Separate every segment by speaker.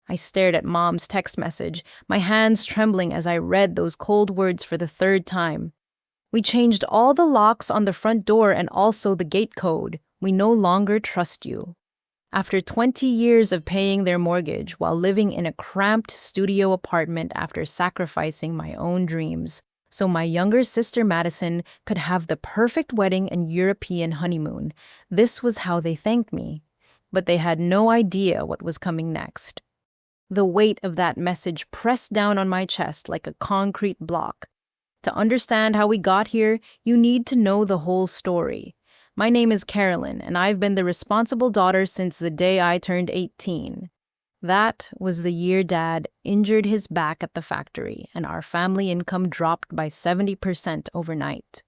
Speaker 1: I stared at Mom's text message, my hands trembling as I read those cold words for the third time. We changed all the locks on the front door and also the gate code. We no longer trust you. After 20 years of paying their mortgage while living in a cramped studio apartment after sacrificing my own dreams, so my younger sister Madison could have the perfect wedding and European honeymoon, this was how they thanked me. But they had no idea what was coming next. The weight of that message pressed down on my chest like a concrete block. To understand how we got here, you need to know the whole story. My name is Carolyn, and I've been the responsible daughter since the day I turned 18. That was the year Dad injured his back at the factory, and our family income dropped by 70% overnight.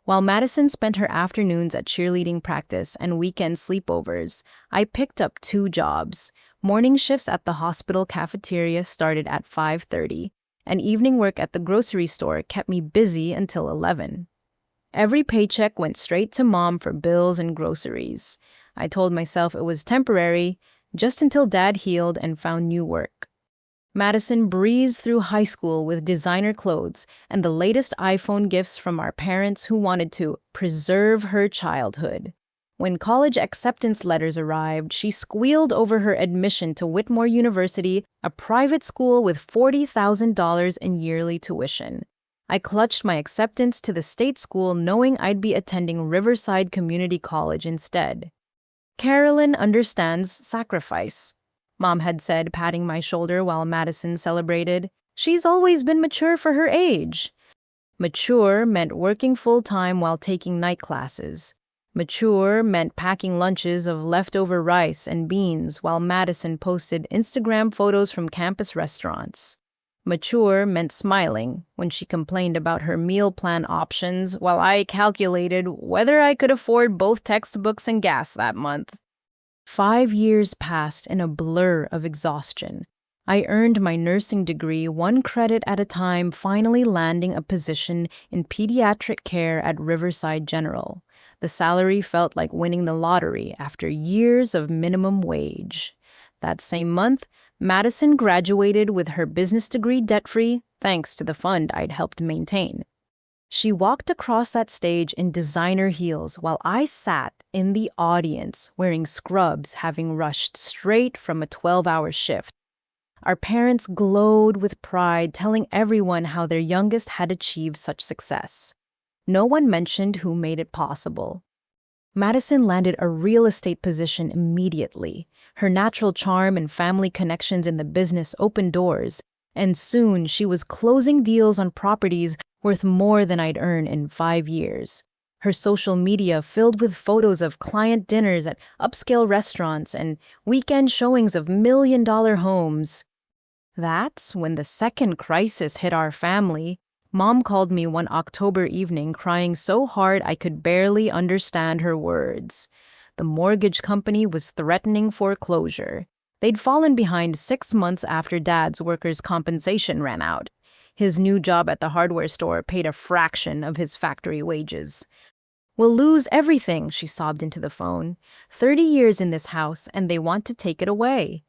Speaker 1: While Madison spent her afternoons at cheerleading practice and weekend sleepovers, I picked up 2 jobs. Morning shifts at the hospital cafeteria started at 5:30, and evening work at the grocery store kept me busy until 11. Every paycheck went straight to Mom for bills and groceries. I told myself it was temporary, just until Dad healed and found new work. Madison breezed through high school with designer clothes and the latest iPhone gifts from our parents who wanted to preserve her childhood. When college acceptance letters arrived, she squealed over her admission to Whitmore University, a private school with $40,000 in yearly tuition. I clutched my acceptance to the state school knowing I'd be attending Riverside Community College instead. Carolyn understands sacrifice, Mom had said, patting my shoulder while Madison celebrated. She's always been mature for her age. Mature meant working full-time while taking night classes. Mature meant packing lunches of leftover rice and beans while Madison posted Instagram photos from campus restaurants. Mature meant smiling when she complained about her meal plan options while I calculated whether I could afford both textbooks and gas that month. 5 years passed in a blur of exhaustion. I earned my nursing degree 1 credit at a time, finally landing a position in pediatric care at Riverside General. The salary felt like winning the lottery after years of minimum wage. That same month, Madison graduated with her business degree debt-free, thanks to the fund I'd helped maintain. She walked across that stage in designer heels while I sat in the audience wearing scrubs, having rushed straight from a 12-hour shift. Our parents glowed with pride, telling everyone how their youngest had achieved such success. No one mentioned who made it possible. Madison landed a real estate position immediately. Her natural charm and family connections in the business opened doors, and soon she was closing deals on properties worth more than I'd earned in 5 years. Her social media filled with photos of client dinners at upscale restaurants and weekend showings of million-dollar homes. That's when the second crisis hit our family. Mom called me one October evening crying so hard I could barely understand her words. The mortgage company was threatening foreclosure. They'd fallen behind 6 months after Dad's workers' compensation ran out. His new job at the hardware store paid a fraction of his factory wages. "We'll lose everything," she sobbed into the phone. 30 years in this house, and they want to take it away.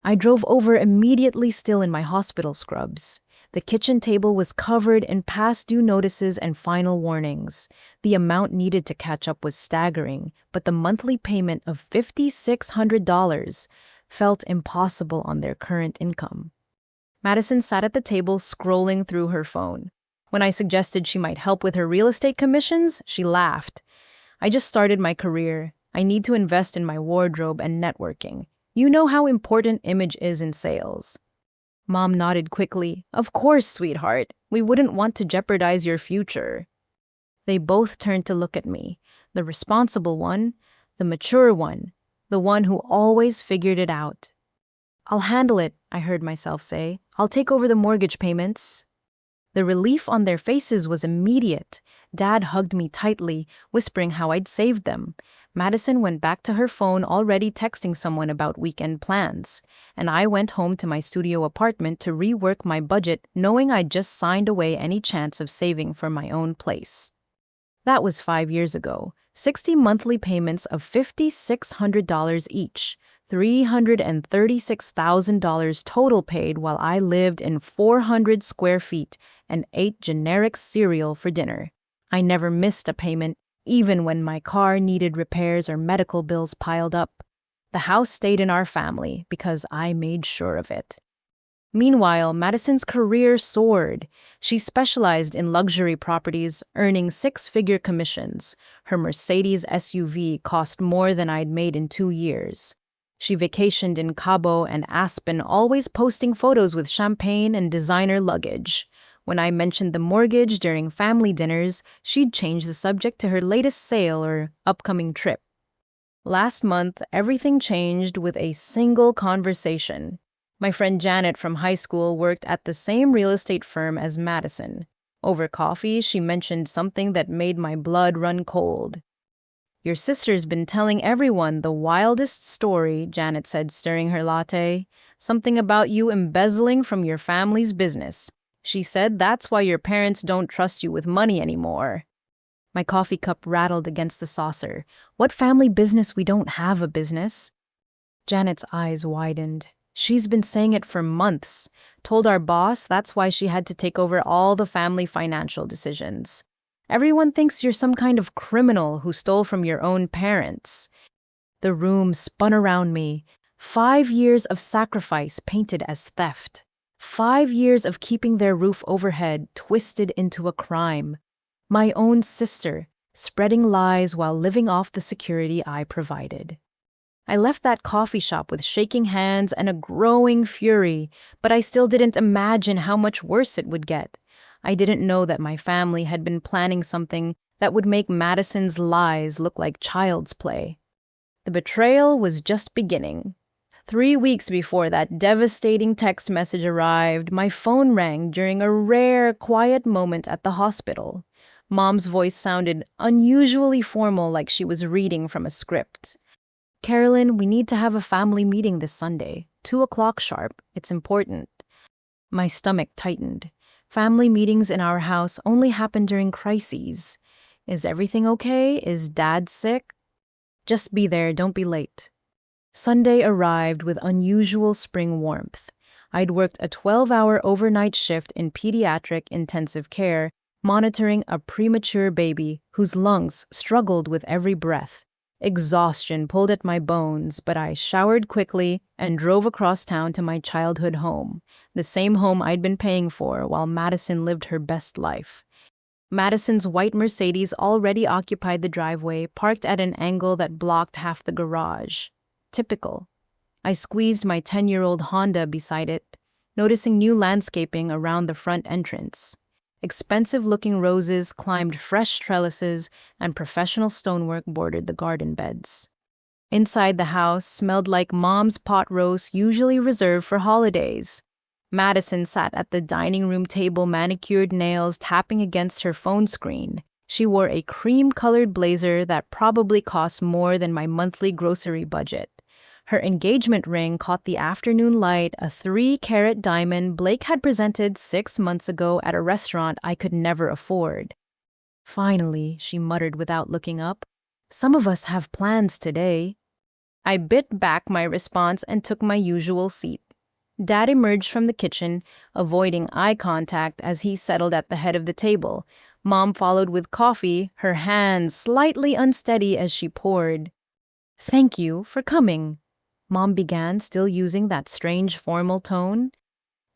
Speaker 1: I drove over immediately, still in my hospital scrubs. The kitchen table was covered in past due notices and final warnings. The amount needed to catch up was staggering, but the monthly payment of $5,600 felt impossible on their current income. Madison sat at the table scrolling through her phone. When I suggested she might help with her real estate commissions, she laughed. "I just started my career. I need to invest in my wardrobe and networking. You know how important image is in sales." Mom nodded quickly. "Of course, sweetheart. We wouldn't want to jeopardize your future." They both turned to look at me, the responsible one, the mature one, the one who always figured it out. "I'll handle it," I heard myself say. "I'll take over the mortgage payments." The relief on their faces was immediate. Dad hugged me tightly, whispering how I'd saved them. Madison went back to her phone, already texting someone about weekend plans, and I went home to my studio apartment to rework my budget, knowing I'd just signed away any chance of saving for my own place. That was 5 years ago. 60 monthly payments of $5,600 each, $336,000 total paid while I lived in 400 square feet and ate generic cereal for dinner. I never missed a payment, even when my car needed repairs or medical bills piled up. The house stayed in our family because I made sure of it. Meanwhile, Madison's career soared. She specialized in luxury properties, earning six-figure commissions. Her Mercedes SUV cost more than I'd made in 2 years. She vacationed in Cabo and Aspen, always posting photos with champagne and designer luggage. When I mentioned the mortgage during family dinners, she'd change the subject to her latest sale or upcoming trip. Last month, everything changed with a single conversation. My friend Janet from high school worked at the same real estate firm as Madison. Over coffee, she mentioned something that made my blood run cold. "Your sister's been telling everyone the wildest story," Janet said, stirring her latte. "Something about you embezzling from your family's business. She said that's why your parents don't trust you with money anymore." My coffee cup rattled against the saucer. "What family business? We don't have a business." Janet's eyes widened. "She's been saying it for months. Told our boss that's why she had to take over all the family financial decisions. Everyone thinks you're some kind of criminal who stole from your own parents." The room spun around me. 5 years of sacrifice painted as theft. 5 years of keeping their roof overhead twisted into a crime. My own sister, spreading lies while living off the security I provided. I left that coffee shop with shaking hands and a growing fury, but I still didn't imagine how much worse it would get. I didn't know that my family had been planning something that would make Madison's lies look like child's play. The betrayal was just beginning. 3 weeks before that devastating text message arrived, my phone rang during a rare, quiet moment at the hospital. Mom's voice sounded unusually formal, like she was reading from a script. "Carolyn, we need to have a family meeting this Sunday. 2:00 sharp. It's important." My stomach tightened. Family meetings in our house only happen during crises. "Is everything okay? Is Dad sick?" "Just be there, don't be late." Sunday arrived with unusual spring warmth. I'd worked a 12-hour overnight shift in pediatric intensive care, monitoring a premature baby whose lungs struggled with every breath. Exhaustion pulled at my bones, but I showered quickly and drove across town to my childhood home, the same home I'd been paying for while Madison lived her best life. Madison's white Mercedes already occupied the driveway, parked at an angle that blocked half the garage. Typical. I squeezed my 10-year-old Honda beside it, noticing new landscaping around the front entrance. Expensive-looking roses climbed fresh trellises, and professional stonework bordered the garden beds. Inside the house smelled like Mom's pot roast, usually reserved for holidays. Madison sat at the dining room table, manicured nails tapping against her phone screen. She wore a cream-colored blazer that probably cost more than my monthly grocery budget. Her engagement ring caught the afternoon light, a 3-carat diamond Blake had presented 6 months ago at a restaurant I could never afford. "Finally," she muttered without looking up. "Some of us have plans today." I bit back my response and took my usual seat. Dad emerged from the kitchen, avoiding eye contact as he settled at the head of the table. Mom followed with coffee, her hands slightly unsteady as she poured. "Thank you for coming," Mom began, still using that strange formal tone.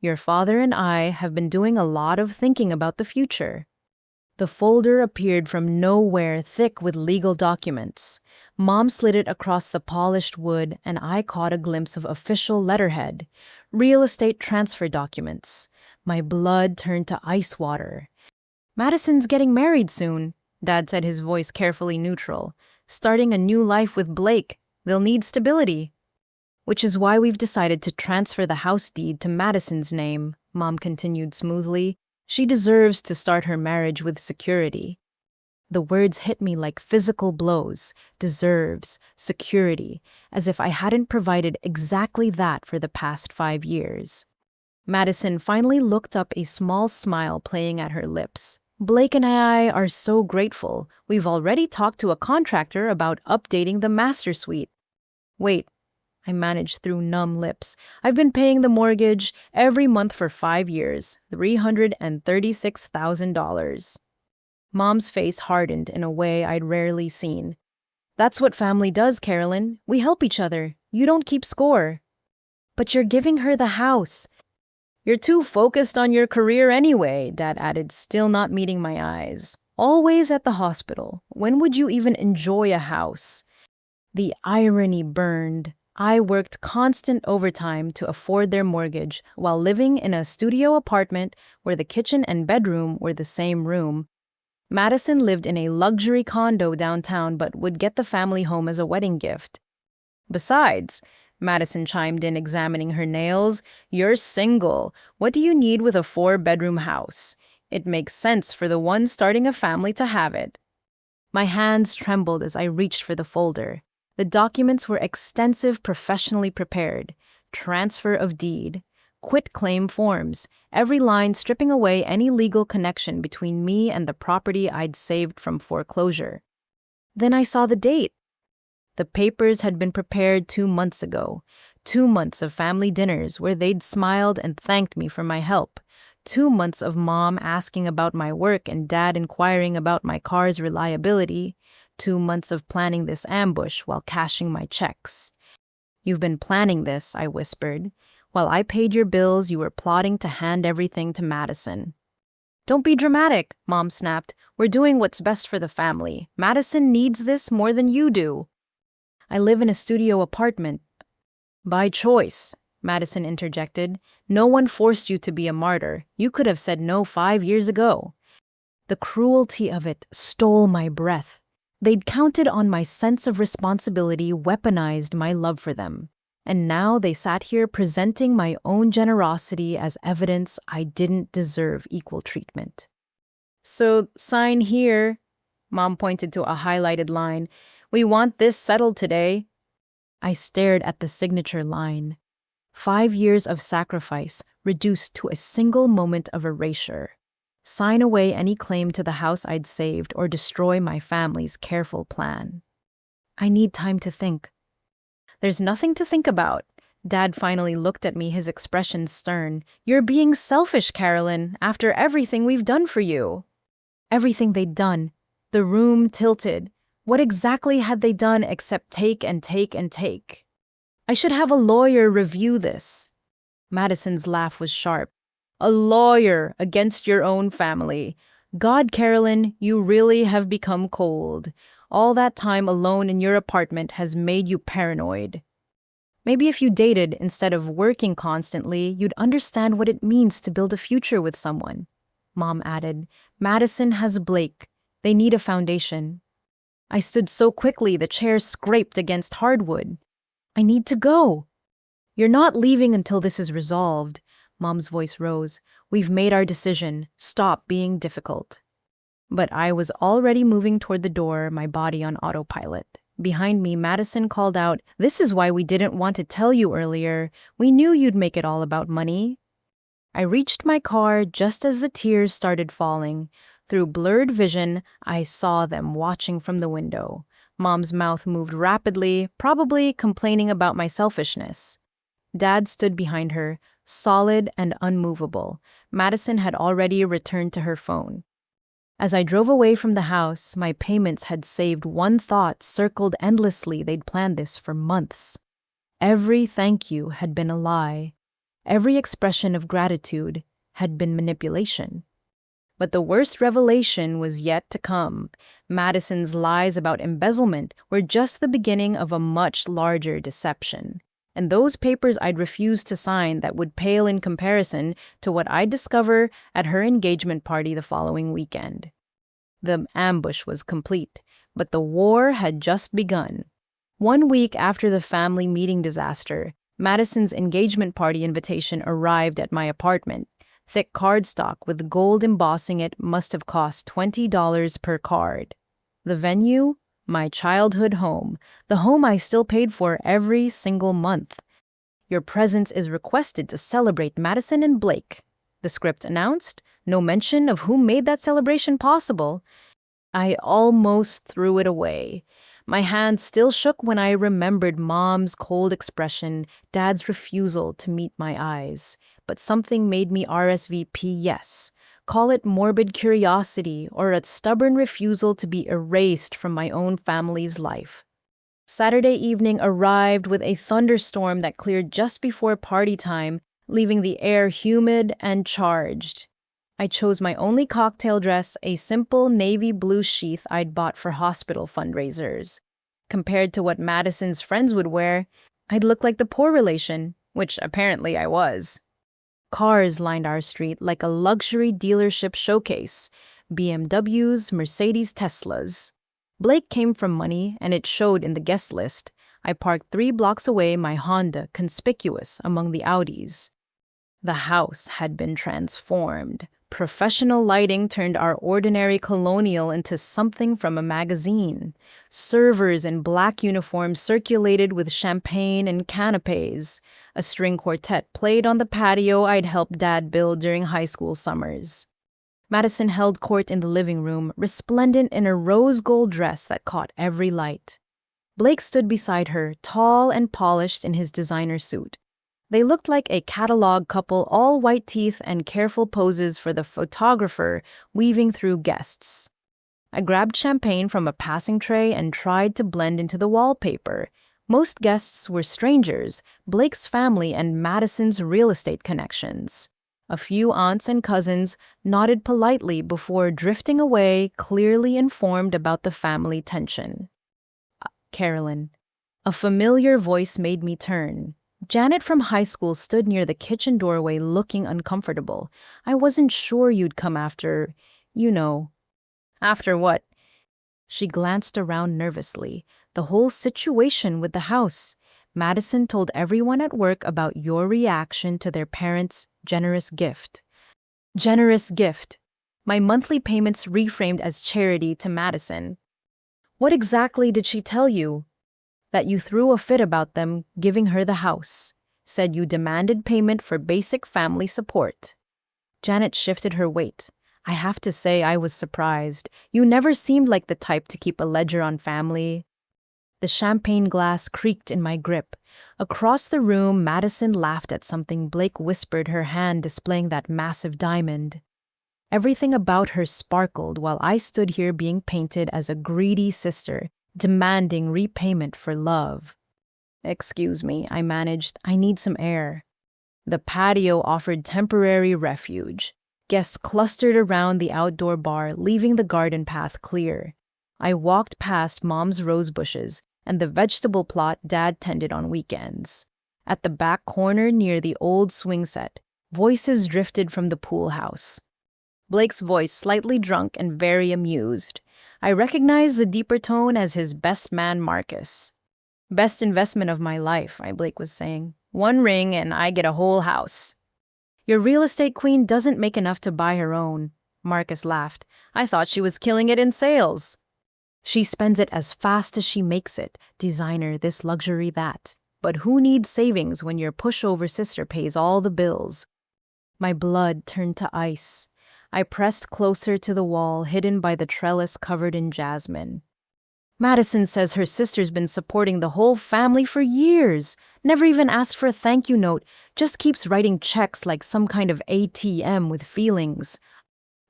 Speaker 1: "Your father and I have been doing a lot of thinking about the future." The folder appeared from nowhere, thick with legal documents. Mom slid it across the polished wood, and I caught a glimpse of official letterhead. Real estate transfer documents. My blood turned to ice water. "Madison's getting married soon," Dad said, his voice carefully neutral. "Starting a new life with Blake. They'll need stability." "Which is why we've decided to transfer the house deed to Madison's name," Mom continued smoothly. "She deserves to start her marriage with security." The words hit me like physical blows. Deserves, security, as if I hadn't provided exactly that for the past 5 years. Madison finally looked up, a small smile playing at her lips. "Blake and I are so grateful. We've already talked to a contractor about updating the master suite." "Wait, I managed through numb lips. I've been paying the mortgage every month for 5 years, $336,000. Mom's face hardened in a way I'd rarely seen. That's what family does, Carolyn. We help each other. You don't keep score. But you're giving her the house. You're too focused on your career anyway, Dad added, still not meeting my eyes. Always at the hospital. When would you even enjoy a house? The irony burned. I worked constant overtime to afford their mortgage while living in a studio apartment where the kitchen and bedroom were the same room. Madison lived in a luxury condo downtown but would get the family home as a wedding gift. Besides, Madison chimed in, examining her nails, you're single. What do you need with a 4-bedroom house? It makes sense for the one starting a family to have it. My hands trembled as I reached for the folder. The documents were extensive, professionally prepared. Transfer of deed, quitclaim forms, every line stripping away any legal connection between me and the property I'd saved from foreclosure. Then I saw the date. The papers had been prepared 2 months ago. 2 months of family dinners where they'd smiled and thanked me for my help. 2 months of Mom asking about my work and Dad inquiring about my car's reliability. 2 months of planning this ambush while cashing my checks. You've been planning this, I whispered. While I paid your bills, you were plotting to hand everything to Madison. Don't be dramatic, Mom snapped. We're doing what's best for the family. Madison needs this more than you do. I live in a studio apartment. By choice, Madison interjected. No one forced you to be a martyr. You could have said no 5 years ago. The cruelty of it stole my breath. They'd counted on my sense of responsibility, weaponized my love for them. And now they sat here presenting my own generosity as evidence I didn't deserve equal treatment. So, sign here. Mom pointed to a highlighted line. We want this settled today. I stared at the signature line. 5 years of sacrifice reduced to a single moment of erasure. Sign away any claim to the house I'd saved or destroy my family's careful plan. I need time to think. There's nothing to think about. Dad finally looked at me, his expression stern. You're being selfish, Carolyn, after everything we've done for you. Everything they'd done. The room tilted. What exactly had they done except take and take and take? I should have a lawyer review this. Madison's laugh was sharp. A lawyer against your own family. God, Carolyn, you really have become cold. All that time alone in your apartment has made you paranoid. Maybe if you dated instead of working constantly, you'd understand what it means to build a future with someone. Mom added, Madison has Blake. They need a foundation. I stood so quickly the chair scraped against hardwood. I need to go. You're not leaving until this is resolved. Mom's voice rose. We've made our decision. Stop being difficult. But I was already moving toward the door, my body on autopilot. Behind me, Madison called out, This is why we didn't want to tell you earlier. We knew you'd make it all about money. I reached my car just as the tears started falling. Through blurred vision, I saw them watching from the window. Mom's mouth moved rapidly, probably complaining about my selfishness. Dad stood behind her, solid and unmovable. Madison had already returned to her phone. As I drove away from the house, my payments had saved one thought circled endlessly. They'd planned this for months. Every thank you had been a lie. Every expression of gratitude had been manipulation. But the worst revelation was yet to come. Madison's lies about embezzlement were just the beginning of a much larger deception. And those papers I'd refused to sign that would pale in comparison to what I'd discover at her engagement party the following weekend. The ambush was complete, but the war had just begun. 1 week after the family meeting disaster, Madison's engagement party invitation arrived at my apartment. Thick cardstock with gold embossing it must have cost $20 per card. The venue? My childhood home, the home I still paid for every single month. Your presence is requested to celebrate Madison and Blake, the script announced, no mention of who made that celebration possible. I almost threw it away. My hand still shook when I remembered Mom's cold expression, Dad's refusal to meet my eyes. But something made me RSVP yes. Call it morbid curiosity or a stubborn refusal to be erased from my own family's life. Saturday evening arrived with a thunderstorm that cleared just before party time, leaving the air humid and charged. I chose my only cocktail dress, a simple navy blue sheath I'd bought for hospital fundraisers. Compared to what Madison's friends would wear, I'd look like the poor relation, which apparently I was. Cars lined our street like a luxury dealership showcase. BMWs, Mercedes, Teslas. Blake came from money, and it showed in the guest list. I parked 3 blocks away, my Honda conspicuous among the Audis. The house had been transformed. Professional lighting turned our ordinary colonial into something from a magazine. Servers in black uniforms circulated with champagne and canapes. A string quartet played on the patio I'd helped Dad build during high school summers. Madison held court in the living room, resplendent in a rose gold dress that caught every light. Blake stood beside her, tall and polished in his designer suit. They looked like a catalog couple, all white teeth and careful poses for the photographer weaving through guests. I grabbed champagne from a passing tray and tried to blend into the wallpaper. Most guests were strangers, Blake's family and Madison's real estate connections. A few aunts and cousins nodded politely before drifting away, clearly informed about the family tension. Carolyn. A familiar voice made me turn. Janet from high school stood near the kitchen doorway looking uncomfortable. I wasn't sure you'd come after, you know. After what? She glanced around nervously. The whole situation with the house. Madison told everyone at work about your reaction to their parents' generous gift. Generous gift. My monthly payments reframed as charity to Madison. What exactly did she tell you? That you threw a fit about them giving her the house. Said you demanded payment for basic family support. Janet shifted her weight. I have to say I was surprised. You never seemed like the type to keep a ledger on family. The champagne glass creaked in my grip. Across the room, Madison laughed at something Blake whispered, her hand displaying that massive diamond. Everything about her sparkled while I stood here being painted as a greedy sister, demanding repayment for love. Excuse me, I managed. I need some air. The patio offered temporary refuge. Guests clustered around the outdoor bar, leaving the garden path clear. I walked past Mom's rose bushes and the vegetable plot Dad tended on weekends. At the back corner near the old swing set, voices drifted from the pool house. Blake's voice slightly drunk and very amused. I recognized the deeper tone as his best man Marcus. Best investment of my life, Blake was saying. 1 ring and I get a whole house. Your real estate queen doesn't make enough to buy her own, Marcus laughed. I thought she was killing it in sales. She spends it as fast as she makes it, designer this, luxury that. But who needs savings when your pushover sister pays all the bills? My blood turned to ice. I pressed closer to the wall, hidden by the trellis covered in jasmine. Madison says her sister's been supporting the whole family for years. Never even asked for a thank you note, just keeps writing checks like some kind of ATM with feelings.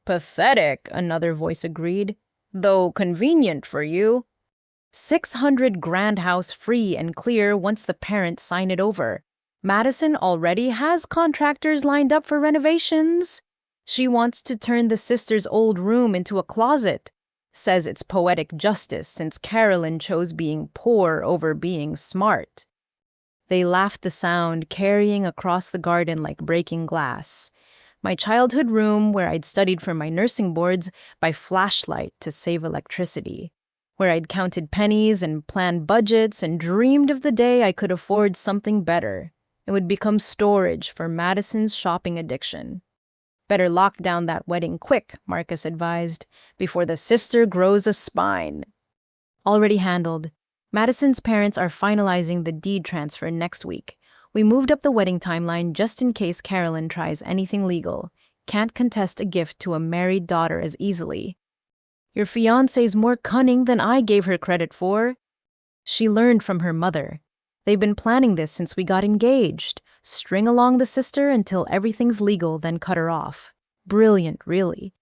Speaker 1: Pathetic, another voice agreed. Though convenient for you. 600 grand house free and clear once the parents sign it over. Madison already has contractors lined up for renovations. She wants to turn the sister's old room into a closet. Says it's poetic justice since Carolyn chose being poor over being smart. They laughed, the sound carrying across the garden like breaking glass. My childhood room, where I'd studied for my nursing boards by flashlight to save electricity. Where I'd counted pennies and planned budgets and dreamed of the day I could afford something better. It would become storage for Madison's shopping addiction. Better lock down that wedding quick, Marcus advised, before the sister grows a spine. Already handled. Madison's parents are finalizing the deed transfer next week. We moved up the wedding timeline just in case Carolyn tries anything legal. Can't contest a gift to a married daughter as easily. Your fiancé's more cunning than I gave her credit for. She learned from her mother. They've been planning this since we got engaged. String along the sister until everything's legal, then cut her off. Brilliant, really.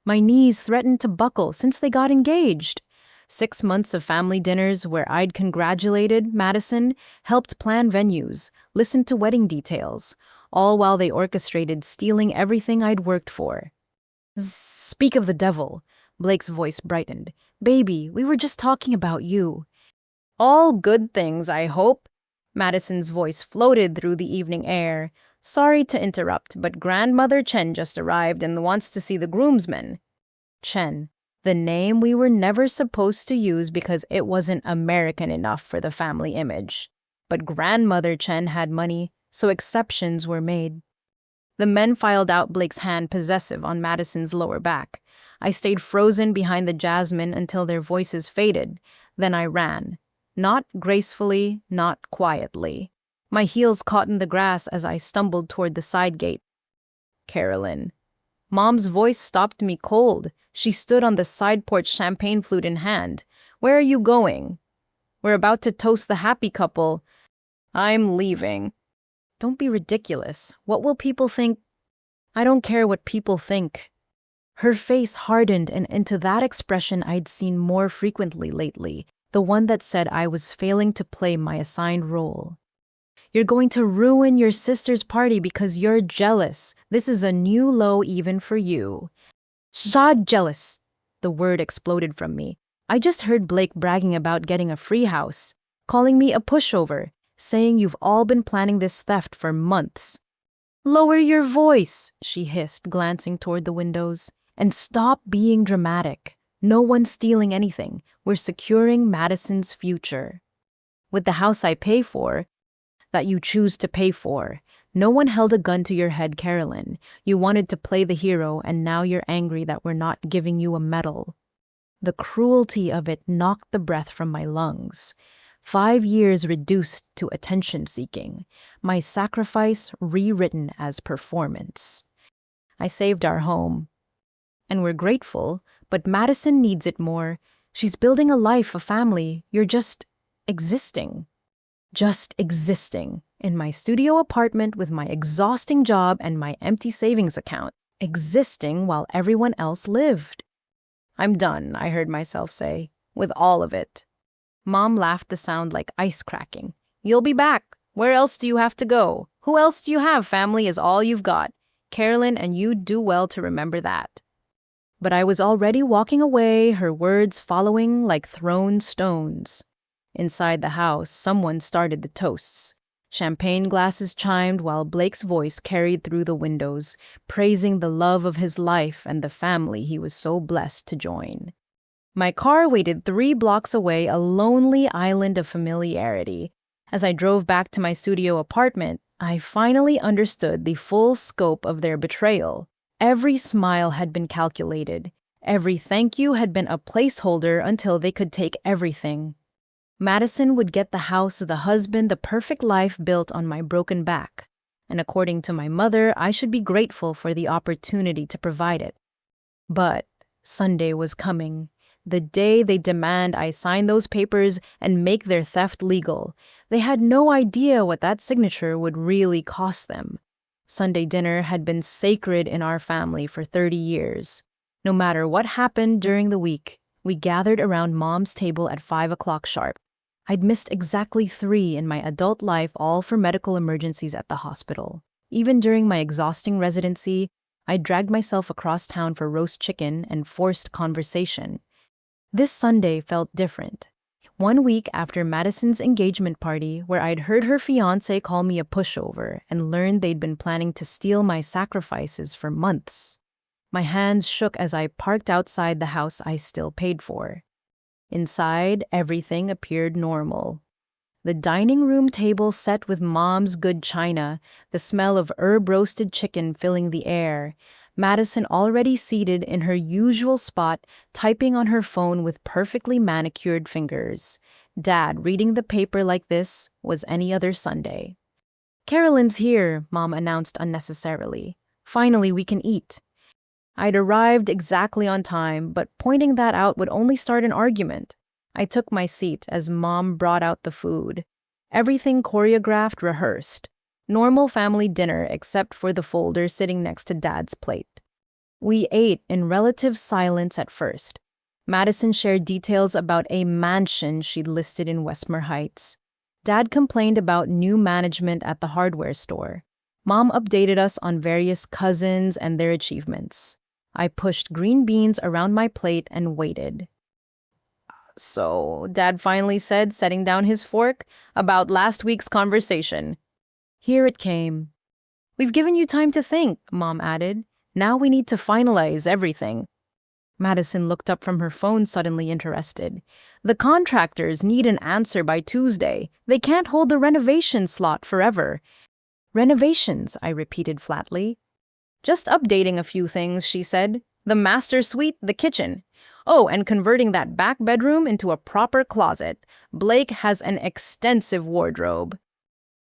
Speaker 1: My knees threatened to buckle since they got engaged. 6 months of family dinners where I'd congratulated Madison, helped plan venues, listened to wedding details, all while they orchestrated stealing everything I'd worked for. Speak of the devil, Blake's voice brightened. Baby, we were just talking about you. All good things, I hope. Madison's voice floated through the evening air. Sorry to interrupt, but Grandmother Chen just arrived and wants to see the groomsmen. Chen, the name we were never supposed to use because it wasn't American enough for the family image. But Grandmother Chen had money, so exceptions were made. The men filed out, Blake's hand possessive on Madison's lower back. I stayed frozen behind the jasmine until their voices faded. Then I ran. Not gracefully, not quietly. My heels caught in the grass as I stumbled toward the side gate. Carolyn. Mom's voice stopped me cold. She stood on the side porch, champagne flute in hand. Where are you going? We're about to toast the happy couple. I'm leaving. Don't be ridiculous. What will people think? I don't care what people think. Her face hardened, and into that expression I'd seen more frequently lately, the one that said I was failing to play my assigned role. You're going to ruin your sister's party because you're jealous. This is a new low even for you. Shod jealous. The word exploded from me. I just heard Blake bragging about getting a free house, calling me a pushover, saying you've all been planning this theft for months. Lower your voice, she hissed, glancing toward the windows. And stop being dramatic. No one's stealing anything. We're securing Madison's future. With the house I pay for, that you choose to pay for. No one held a gun to your head, Carolyn. You wanted to play the hero, and now you're angry that we're not giving you a medal. The cruelty of it knocked the breath from my lungs. 5 years reduced to attention-seeking. My sacrifice rewritten as performance. I saved our home. And we're grateful, but Madison needs it more. She's building a life, a family. You're just existing. Just existing in my studio apartment with my exhausting job and my empty savings account. Existing while everyone else lived. I'm done, I heard myself say, with all of it. Mom laughed, the sound like ice cracking. You'll be back. Where else do you have to go? Who else do you have? Family is all you've got. Carolyn, and you'd do well to remember that. But I was already walking away, her words following like thrown stones. Inside the house, someone started the toasts. Champagne glasses chimed while Blake's voice carried through the windows, praising the love of his life and the family he was so blessed to join. My car waited 3 blocks away, a lonely island of familiarity. As I drove back to my studio apartment, I finally understood the full scope of their betrayal. Every smile had been calculated. Every thank you had been a placeholder until they could take everything. Madison would get the house, the husband, the perfect life built on my broken back. And according to my mother, I should be grateful for the opportunity to provide it. But Sunday was coming. The day they demand I sign those papers and make their theft legal. They had no idea what that signature would really cost them. Sunday dinner had been sacred in our family for 30 years. No matter what happened during the week, we gathered around Mom's table at 5 o'clock sharp. I'd missed exactly 3 in my adult life, all for medical emergencies at the hospital. Even during my exhausting residency, I dragged myself across town for roast chicken and forced conversation. This Sunday felt different. 1 week after Madison's engagement party, where I'd heard her fiancé call me a pushover and learned they'd been planning to steal my sacrifices for months. My hands shook as I parked outside the house I still paid for. Inside, everything appeared normal. The dining room table set with Mom's good china, the smell of herb-roasted chicken filling the air, Madison already seated in her usual spot, typing on her phone with perfectly manicured fingers. Dad reading the paper like this was any other Sunday. Carolyn's here, Mom announced unnecessarily. Finally, we can eat. I'd arrived exactly on time, but pointing that out would only start an argument. I took my seat as Mom brought out the food. Everything choreographed, rehearsed. Normal family dinner except for the folder sitting next to Dad's plate. We ate in relative silence at first. Madison shared details about a mansion she'd listed in Westmere Heights. Dad complained about new management at the hardware store. Mom updated us on various cousins and their achievements. I pushed green beans around my plate and waited. "So," Dad finally said, setting down his fork, "about last week's conversation." Here it came. "We've given you time to think," Mom added. "Now we need to finalize everything." Madison looked up from her phone, suddenly interested. "The contractors need an answer by Tuesday. They can't hold the renovation slot forever." "Renovations," I repeated flatly. "Just updating a few things," she said. "The master suite, the kitchen. Oh, and converting that back bedroom into a proper closet. Blake has an extensive wardrobe."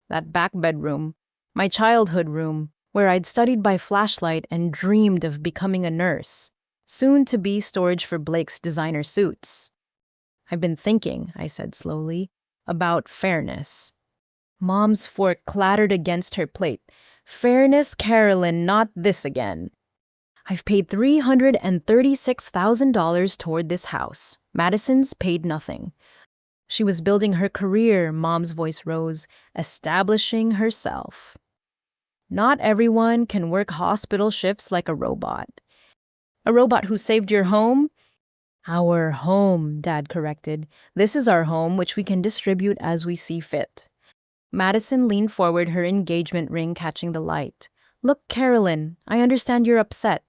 Speaker 1: That back bedroom, my childhood room, where I'd studied by flashlight and dreamed of becoming a nurse. Soon to be storage for Blake's designer suits. "I've been thinking," I said slowly, "about fairness." Mom's fork clattered against her plate. "Fairness, Carolyn, not this again." "I've paid $336,000 toward this house. Madison's paid nothing." She was building her career, Mom's voice rose, establishing herself. "Not everyone can work hospital shifts like a robot." "A robot who saved your home?" "Our home," Dad corrected. "This is our home, which we can distribute as we see fit." Madison leaned forward, her engagement ring catching the light. "Look, Carolyn, I understand you're upset.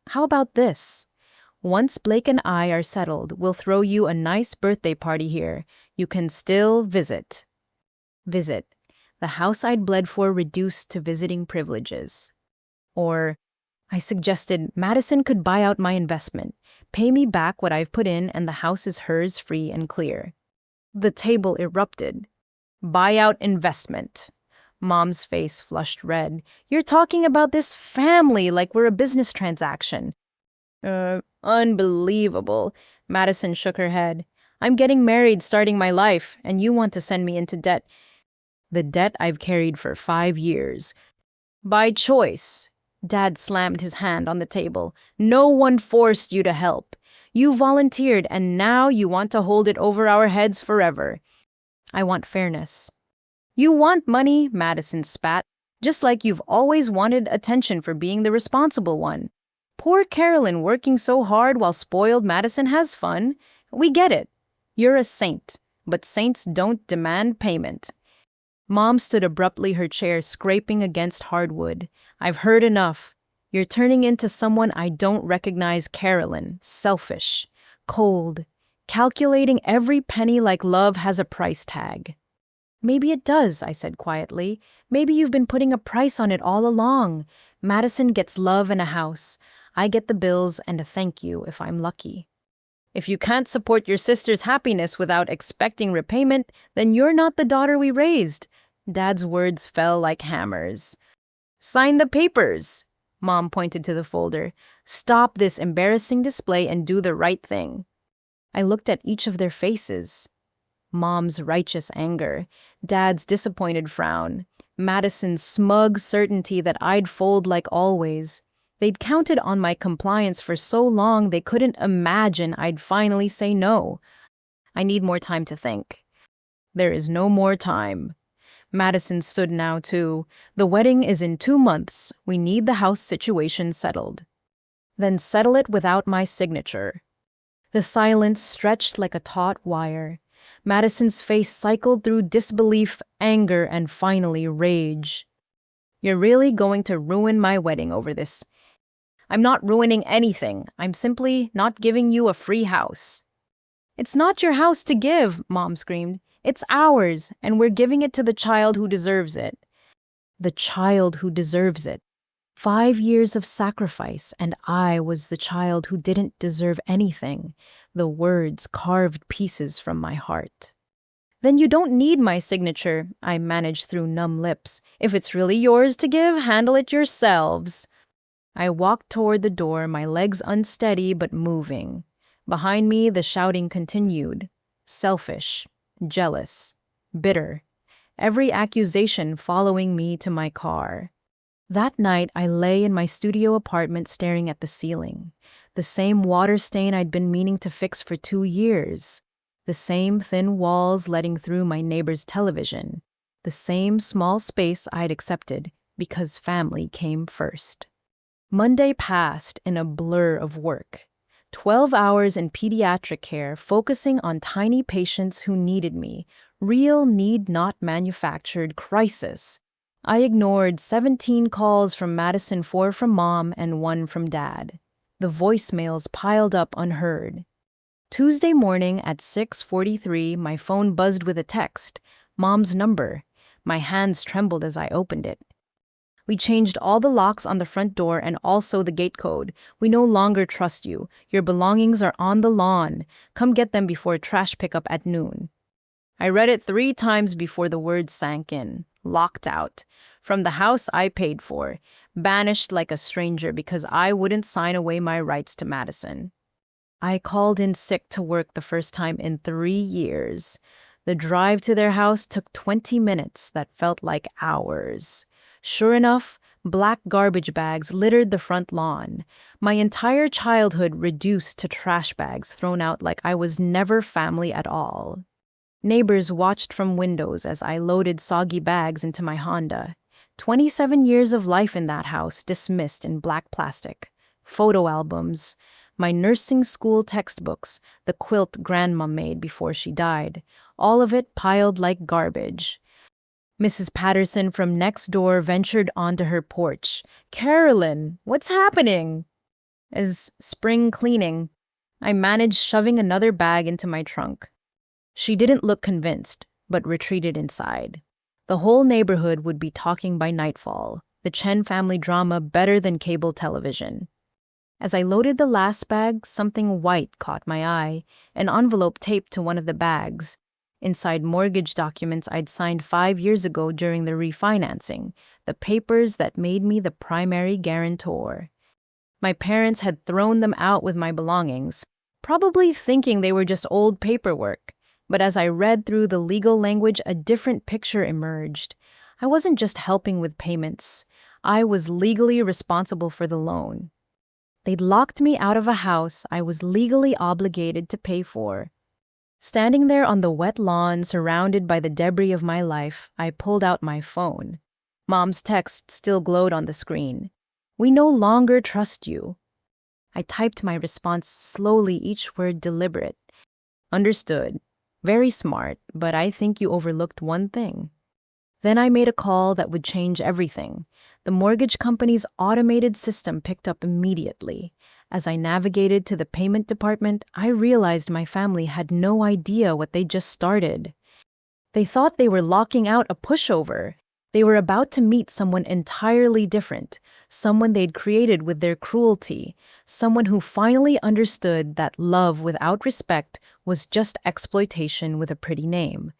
Speaker 1: How about this? Once Blake and I are settled, we'll throw you a nice birthday party here. You can still visit." Visit. The house I'd bled for reduced to visiting privileges. Or, I suggested, Madison could buy out my investment, pay me back what I've put in, and the house is hers free and clear. The table erupted. "Buyout investment." Mom's face flushed red. "You're talking about this family like we're a business transaction." Unbelievable." Madison shook her head. "I'm getting married, starting my life, and you want to send me into debt." "The debt I've carried for 5 years. By choice." Dad slammed his hand on the table. "No one forced you to help. You volunteered, and now you want to hold it over our heads forever." "I want fairness." "You want money," Madison spat, "just like you've always wanted attention for being the responsible one. Poor Carolyn working so hard while spoiled Madison has fun. We get it. You're a saint, but saints don't demand payment." Mom stood abruptly, her chair scraping against hardwood. "I've heard enough. You're turning into someone I don't recognize, Carolyn. Selfish. Cold. Calculating every penny like love has a price tag." "Maybe it does," I said quietly. "Maybe you've been putting a price on it all along. Madison gets love and a house. I get the bills and a thank you if I'm lucky." "If you can't support your sister's happiness without expecting repayment, then you're not the daughter we raised." Dad's words fell like hammers. "Sign the papers." Mom pointed to the folder. "Stop this embarrassing display and do the right thing." I looked at each of their faces. Mom's righteous anger, Dad's disappointed frown, Madison's smug certainty that I'd fold like always. They'd counted on my compliance for so long they couldn't imagine I'd finally say no. "I need more time to think." "There is no more time." Madison stood now, too. "The wedding is in 2 months. We need the house situation settled." "Then settle it without my signature." The silence stretched like a taut wire. Madison's face cycled through disbelief, anger, and finally rage. "You're really going to ruin my wedding over this?" "I'm not ruining anything. I'm simply not giving you a free house." "It's not your house to give," Mom screamed. "It's ours, and we're giving it to the child who deserves it." The child who deserves it. 5 years of sacrifice, and I was the child who didn't deserve anything. The words carved pieces from my heart. "Then you don't need my signature," I managed through numb lips. "If it's really yours to give, handle it yourselves." I walked toward the door, my legs unsteady but moving. Behind me, the shouting continued. selfish, jealous, bitter, every accusation following me to my car. That night, I lay in my studio apartment staring at the ceiling. The same water stain I'd been meaning to fix for 2 years. The same thin walls letting through my neighbor's television. The same small space I'd accepted because family came first. Monday passed in a blur of work. 12 hours in pediatric care focusing on tiny patients who needed me. Real need not manufactured crisis. I ignored 17 calls from Madison, 4 from mom and 1 from dad. The voicemails piled up unheard. Tuesday morning at 6:43, my phone buzzed with a text. Mom's number. My hands trembled as I opened it. We changed all the locks on the front door and also the gate code. We no longer trust you. Your belongings are on the lawn. Come get them before trash pickup at noon. I read it 3 times before the words sank in. Locked out. From the house I paid for. Banished like a stranger because I wouldn't sign away my rights to Madison. I called in sick to work the first time in 3 years. The drive to their house took 20 minutes that felt like hours. Sure enough, black garbage bags littered the front lawn. My entire childhood reduced to trash bags thrown out like I was never family at all. Neighbors watched from windows as I loaded soggy bags into my Honda. 27 years of life in that house dismissed in black plastic. Photo albums, my nursing school textbooks, the quilt Grandma made before she died, all of it piled like garbage. Mrs. Patterson from next door ventured onto her porch. "Carolyn, what's happening?" As spring cleaning, I managed shoving another bag into my trunk. She didn't look convinced, but retreated inside. The whole neighborhood would be talking by nightfall, the Chen family drama better than cable television. As I loaded the last bag, something white caught my eye, an envelope taped to one of the bags. Inside mortgage documents I'd signed 5 years ago during the refinancing, the papers that made me the primary guarantor. My parents had thrown them out with my belongings, probably thinking they were just old paperwork. But as I read through the legal language, a different picture emerged. I wasn't just helping with payments. I was legally responsible for the loan. They'd locked me out of a house I was legally obligated to pay for. Standing there on the wet lawn, surrounded by the debris of my life, I pulled out my phone. Mom's text still glowed on the screen. "We no longer trust you." I typed my response slowly, each word deliberate. "Understood. Very smart, but I think you overlooked one thing." Then I made a call that would change everything. The mortgage company's automated system picked up immediately. As I navigated to the payment department, I realized my family had no idea what they just started. They thought they were locking out a pushover. They were about to meet someone entirely different, someone they'd created with their cruelty, someone who finally understood that love without respect was just exploitation with a pretty name.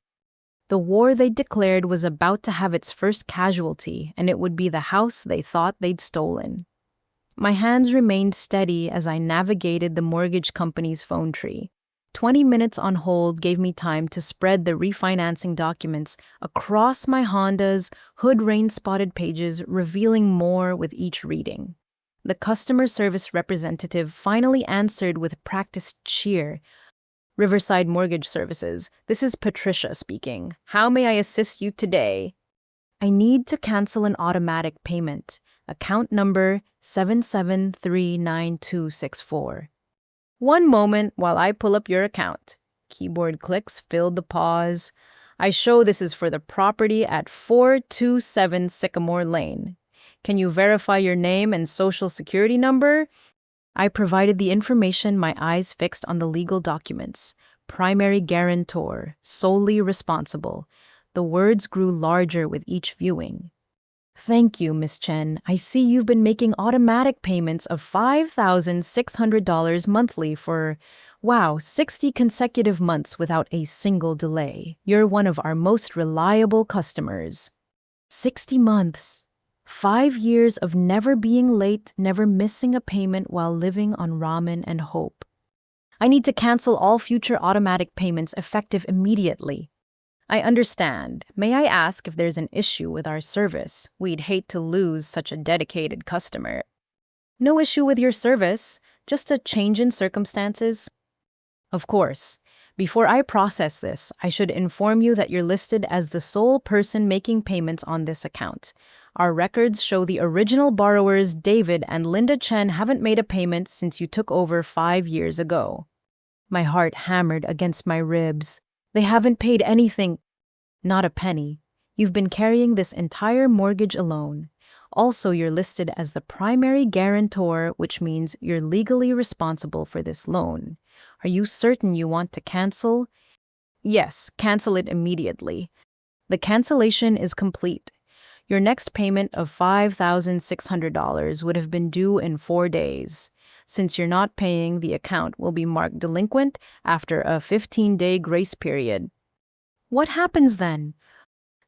Speaker 1: The war they declared was about to have its first casualty, and it would be the house they thought they'd stolen. My hands remained steady as I navigated the mortgage company's phone tree. 20 minutes on hold gave me time to spread the refinancing documents across my Honda's hood rain-spotted pages, revealing more with each reading. The customer service representative finally answered with practiced cheer. "Riverside Mortgage Services, this is Patricia speaking. How may I assist you today?" "I need to cancel an automatic payment. Account number 77396264. "One moment while I pull up your account." Keyboard clicks filled the pause. "I show this is for the property at 427 Sycamore Lane. Can you verify your name and social security number?" I provided the information, my eyes fixed on the legal documents. Primary guarantor, solely responsible. The words grew larger with each viewing. "Thank you, Miss Chen. I see you've been making automatic payments of $5,600 monthly for, 60 consecutive months without a single delay. You're one of our most reliable customers." 60 months. 5 years of never being late, never missing a payment while living on ramen and hope. I need to cancel all future automatic payments effective immediately. I understand. May I ask if there's an issue with our service? We'd hate to lose such a dedicated customer. No issue with your service, just a change in circumstances. Of course. Before I process this, I should inform you that you're listed as the sole person making payments on this account. Our records show the original borrowers, David and Linda Chen, haven't made a payment since you took over 5 years ago. My heart hammered against my ribs. They haven't paid anything. Not a penny. You've been carrying this entire mortgage alone. Also, you're listed as the primary guarantor, which means you're legally responsible for this loan. Are you certain you want to cancel? Yes, cancel it immediately. The cancellation is complete. Your next payment of $5,600 would have been due in 4 days. Since you're not paying, the account will be marked delinquent after a 15-day grace period. What happens then?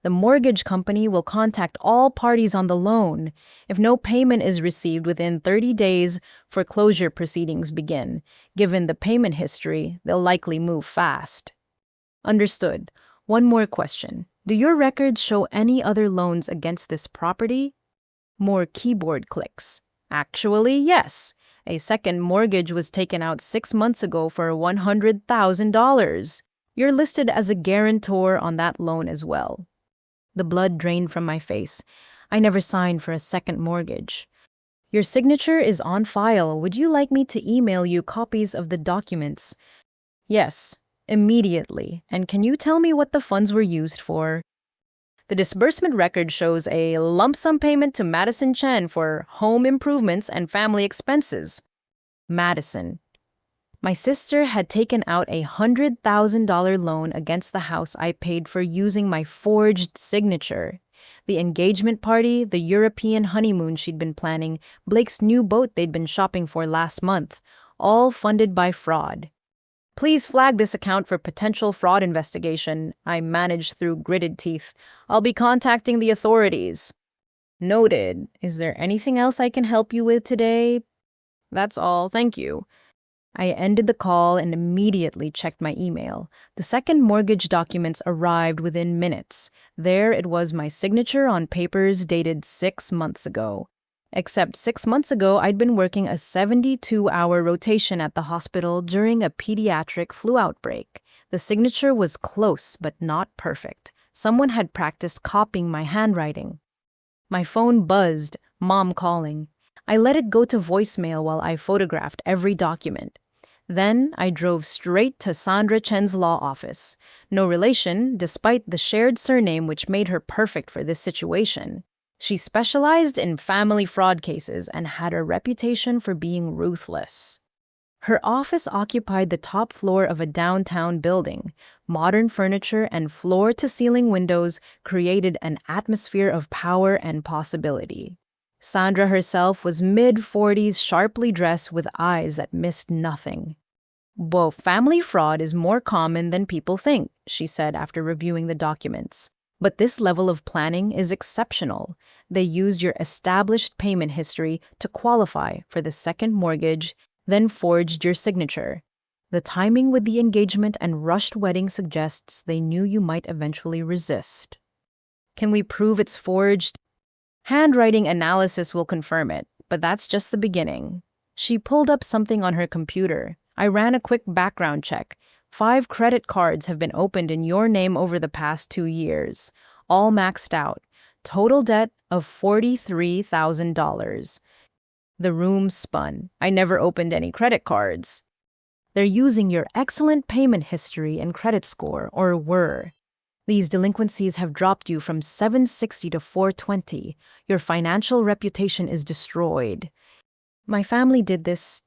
Speaker 1: The mortgage company will contact all parties on the loan. If no payment is received within 30 days, foreclosure proceedings begin. Given the payment history, they'll likely move fast. Understood. One more question. Do your records show any other loans against this property? More keyboard clicks. Actually, yes. A second mortgage was taken out 6 months ago for $100,000. You're listed as a guarantor on that loan as well. The blood drained from my face. I never signed for a second mortgage. Your signature is on file. Would you like me to email you copies of the documents? Yes, immediately. And can you tell me what the funds were used for? The disbursement record shows a lump sum payment to Madison Chen for home improvements and family expenses. Madison. My sister had taken out a $100,000 loan against the house I paid for using my forged signature. The engagement party, the European honeymoon she'd been planning, Blake's new boat they'd been shopping for last month, all funded by fraud. Please flag this account for potential fraud investigation, I managed through gritted teeth. I'll be contacting the authorities. Noted. Is there anything else I can help you with today? That's all, thank you. I ended the call and immediately checked my email. The second mortgage documents arrived within minutes. There it was, my signature on papers dated 6 months ago. Except 6 months ago, I'd been working a 72-hour rotation at the hospital during a pediatric flu outbreak. The signature was close, but not perfect. Someone had practiced copying my handwriting. My phone buzzed, Mom calling. I let it go to voicemail while I photographed every document. Then I drove straight to Sandra Chen's law office. No relation, despite the shared surname which made her perfect for this situation. She specialized in family fraud cases and had a reputation for being ruthless. Her office occupied the top floor of a downtown building. Modern furniture and floor-to-ceiling windows created an atmosphere of power and possibility. Sandra herself was mid-40s, sharply dressed with eyes that missed nothing. "Well, family fraud is more common than people think," she said after reviewing the documents. "But this level of planning is exceptional. They used your established payment history to qualify for the second mortgage, then forged your signature. The timing with the engagement and rushed wedding suggests they knew you might eventually resist." "Can we prove it's forged?" "Handwriting analysis will confirm it, but that's just the beginning." She pulled up something on her computer. I ran a quick background check. 5 credit cards have been opened in your name over the past 2 years, all maxed out. Total debt of $43,000. The room spun. I never opened any credit cards. They're using your excellent payment history and credit score, or were. These delinquencies have dropped you from 760 to 420. Your financial reputation is destroyed. My family did this.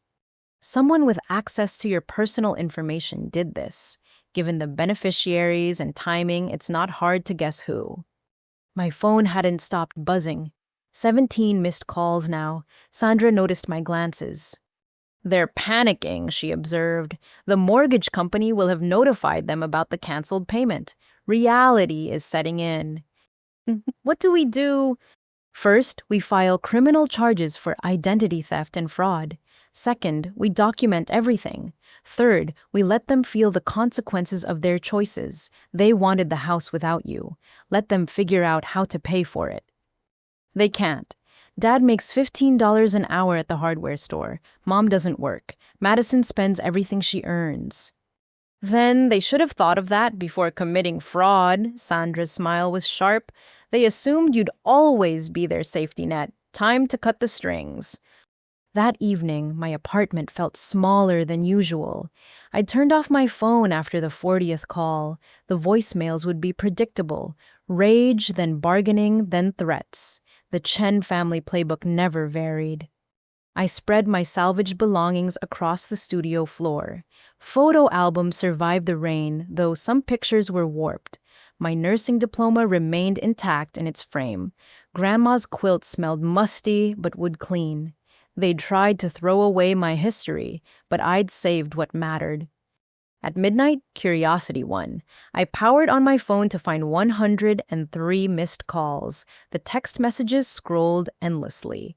Speaker 1: Someone with access to your personal information did this. Given the beneficiaries and timing, it's not hard to guess who. My phone hadn't stopped buzzing. 17 missed calls now. Sandra noticed my glances. "They're panicking," she observed. "The mortgage company will have notified them about the canceled payment. Reality is setting in." "What do we do?" "First, we file criminal charges for identity theft and fraud. Second, we document everything. Third, we let them feel the consequences of their choices. They wanted the house without you. Let them figure out how to pay for it. They can't. Dad makes $15 an hour at the hardware store. Mom doesn't work. Madison spends everything she earns. Then they should have thought of that before committing fraud. Sandra's smile was sharp. They assumed you'd always be their safety net. Time to cut the strings. That evening, my apartment felt smaller than usual. I turned off my phone after the 40th call. The voicemails would be predictable. Rage, then bargaining, then threats. The Chen family playbook never varied. I spread my salvaged belongings across the studio floor. Photo albums survived the rain, though some pictures were warped. My nursing diploma remained intact in its frame. Grandma's quilt smelled musty, but would clean. They'd tried to throw away my history, but I'd saved what mattered. At midnight, curiosity won. I powered on my phone to find 103 missed calls. The text messages scrolled endlessly.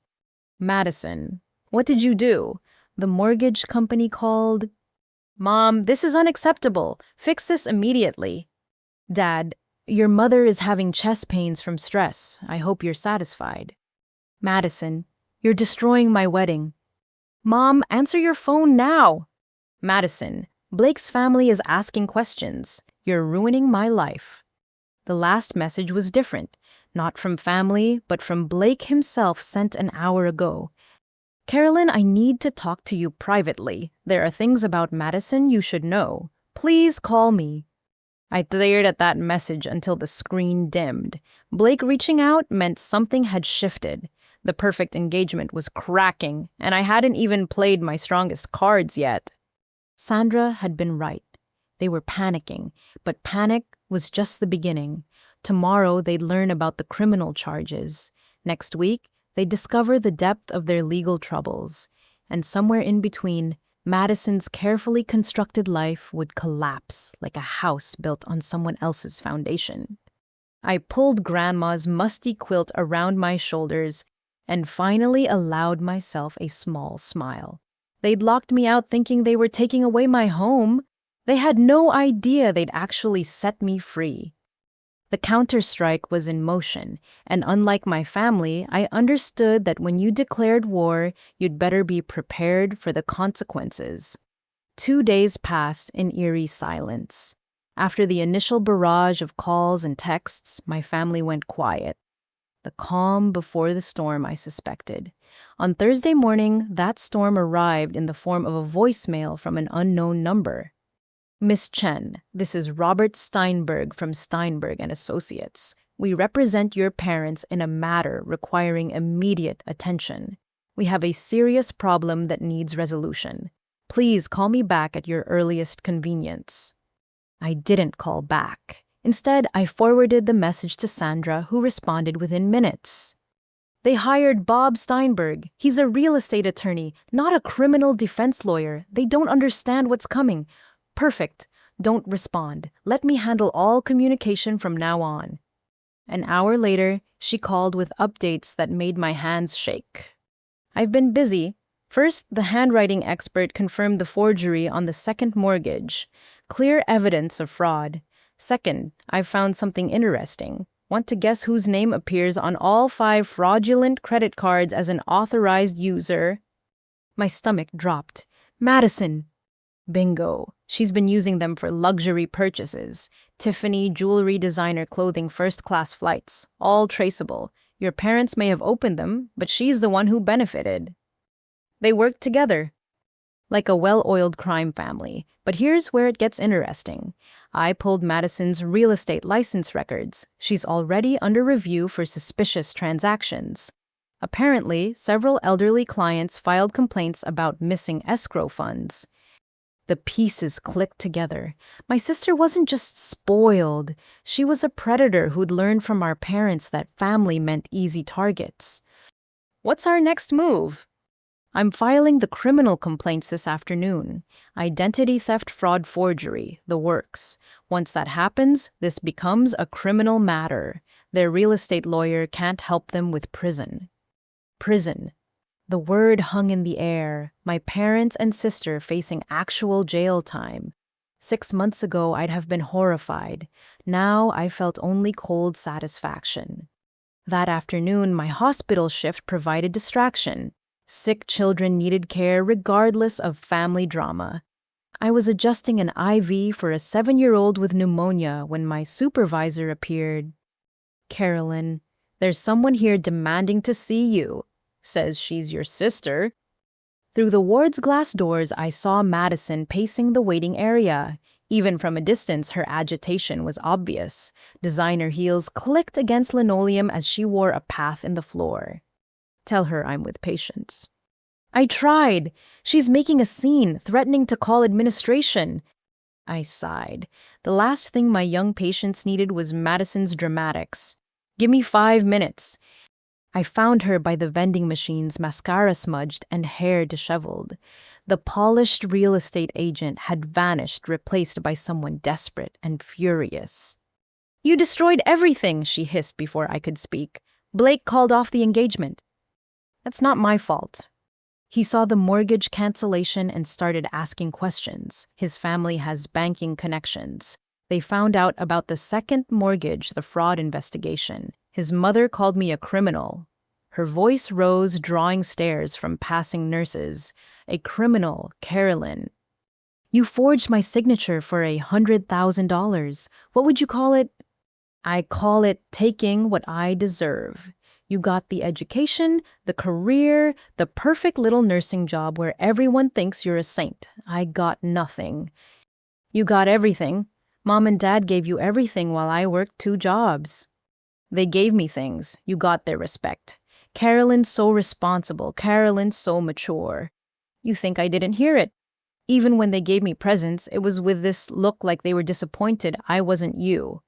Speaker 1: Madison, what did you do? The mortgage company called. Mom, this is unacceptable. Fix this immediately. Dad, your mother is having chest pains from stress. I hope you're satisfied. Madison, you're destroying my wedding. Mom, answer your phone now. Madison, Blake's family is asking questions. You're ruining my life. The last message was different. Not from family, but from Blake himself sent an hour ago. Carolyn, I need to talk to you privately. There are things about Madison you should know. Please call me. I stared at that message until the screen dimmed. Blake reaching out meant something had shifted. The perfect engagement was cracking, and I hadn't even played my strongest cards yet. Sandra had been right. They were panicking, but panic was just the beginning. Tomorrow they'd learn about the criminal charges. Next week, they'd discover the depth of their legal troubles. And somewhere in between, Madison's carefully constructed life would collapse like a house built on someone else's foundation. I pulled Grandma's musty quilt around my shoulders and finally allowed myself a small smile. They'd locked me out thinking they were taking away my home. They had no idea they'd actually set me free. The counterstrike was in motion, and unlike my family, I understood that when you declared war, you'd better be prepared for the consequences. 2 days passed in eerie silence. After the initial barrage of calls and texts, my family went quiet. The calm before the storm, I suspected. On Thursday morning, that storm arrived in the form of a voicemail from an unknown number. Miss Chen, this is Robert Steinberg from Steinberg and Associates. We represent your parents in a matter requiring immediate attention. We have a serious problem that needs resolution. Please call me back at your earliest convenience. I didn't call back. Instead, I forwarded the message to Sandra, who responded within minutes. They hired Bob Steinberg. He's a real estate attorney, not a criminal defense lawyer. They don't understand what's coming. Perfect. Don't respond. Let me handle all communication from now on. An hour later, she called with updates that made my hands shake. I've been busy. First, the handwriting expert confirmed the forgery on the second mortgage. Clear evidence of fraud. Second, I've found something interesting. Want to guess whose name appears on all 5 fraudulent credit cards as an authorized user? My stomach dropped. Madison. Bingo. She's been using them for luxury purchases. Tiffany, jewelry, designer, clothing, first-class flights. All traceable. Your parents may have opened them, but she's the one who benefited. They worked together. Like a well-oiled crime family. But here's where it gets interesting. I pulled Madison's real estate license records. She's already under review for suspicious transactions. Apparently, several elderly clients filed complaints about missing escrow funds. The pieces clicked together. My sister wasn't just spoiled. She was a predator who'd learned from our parents that family meant easy targets. What's our next move? I'm filing the criminal complaints this afternoon. Identity theft, fraud, forgery, the works. Once that happens, this becomes a criminal matter. Their real estate lawyer can't help them with prison. Prison. The word hung in the air, my parents and sister facing actual jail time. 6 months ago, I'd have been horrified. Now I felt only cold satisfaction. That afternoon, my hospital shift provided distraction. Sick children needed care regardless of family drama. I was adjusting an IV for a 7-year-old with pneumonia when my supervisor appeared. Carolyn, there's someone here demanding to see you. Says she's your sister. Through the ward's glass doors, I saw Madison pacing the waiting area. Even from a distance, her agitation was obvious. Designer heels clicked against linoleum as she wore a path in the floor. Tell her I'm with patients. I tried. She's making a scene, threatening to call administration. I sighed. The last thing my young patients needed was Madison's dramatics. Give me 5 minutes. I found her by the vending machines, mascara smudged and hair disheveled. The polished real estate agent had vanished, replaced by someone desperate and furious. You destroyed everything, she hissed before I could speak. Blake called off the engagement. That's not my fault. He saw the mortgage cancellation and started asking questions. His family has banking connections. They found out about the second mortgage, the fraud investigation. His mother called me a criminal. Her voice rose, drawing stares from passing nurses. A criminal, Carolyn. You forged my signature for $100,000. What would you call it? I call it taking what I deserve. You got the education, the career, the perfect little nursing job where everyone thinks you're a saint. I got nothing. You got everything. Mom and Dad gave you everything while I worked 2 jobs. They gave me things. You got their respect. Carolyn's so responsible. Carolyn's so mature. You think I didn't hear it? Even when they gave me presents, it was with this look like they were disappointed I wasn't you.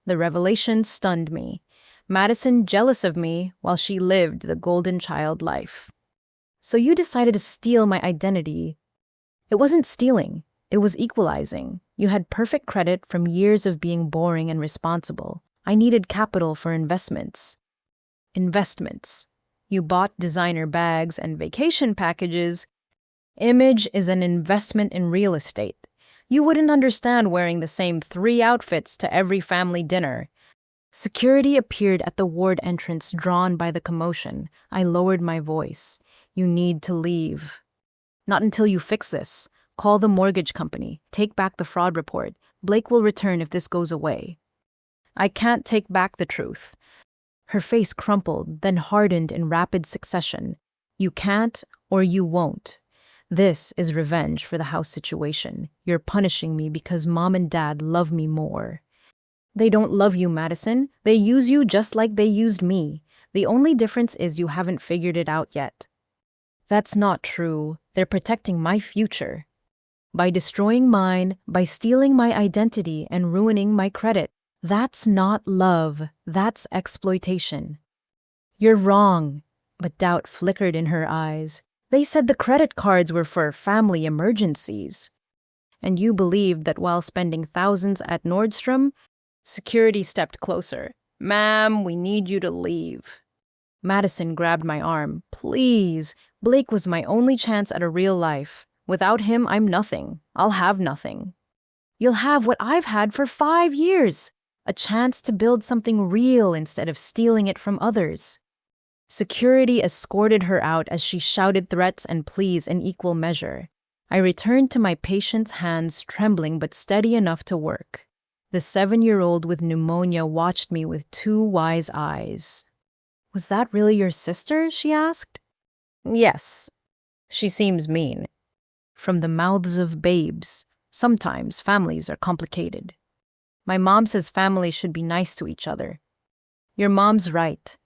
Speaker 1: The revelation stunned me. Madison jealous of me while she lived the golden child life. So you decided to steal my identity. It wasn't stealing. It was equalizing. You had perfect credit from years of being boring and responsible. I needed capital for investments. Investments. You bought designer bags and vacation packages. Image is an investment in real estate. You wouldn't understand wearing the same 3 outfits to every family dinner. Security appeared at the ward entrance, drawn by the commotion. I lowered my voice. You need to leave. Not until you fix this. Call the mortgage company. Take back the fraud report. Blake will return if this goes away. I can't take back the truth. Her face crumpled, then hardened in rapid succession. You can't or you won't. This is revenge for the house situation. You're punishing me because Mom and Dad love me more. They don't love you, Madison. They use you just like they used me. The only difference is you haven't figured it out yet. That's not true. They're protecting my future. By destroying mine, by stealing my identity and ruining my credit. That's not love. That's exploitation. You're wrong. But doubt flickered in her eyes. They said the credit cards were for family emergencies. And you believed that while spending thousands at Nordstrom, security stepped closer. Ma'am, we need you to leave. Madison grabbed my arm. Please. Blake was my only chance at a real life. Without him, I'm nothing. I'll have nothing. You'll have what I've had for 5 years. A chance to build something real instead of stealing it from others. Security escorted her out as she shouted threats and pleas in equal measure. I returned to my patient's hands, trembling but steady enough to work. The 7-year-old with pneumonia watched me with 2 wise eyes. Was that really your sister? She asked. Yes. She seems mean. From the mouths of babes. Sometimes families are complicated. My mom says families should be nice to each other. Your mom's right.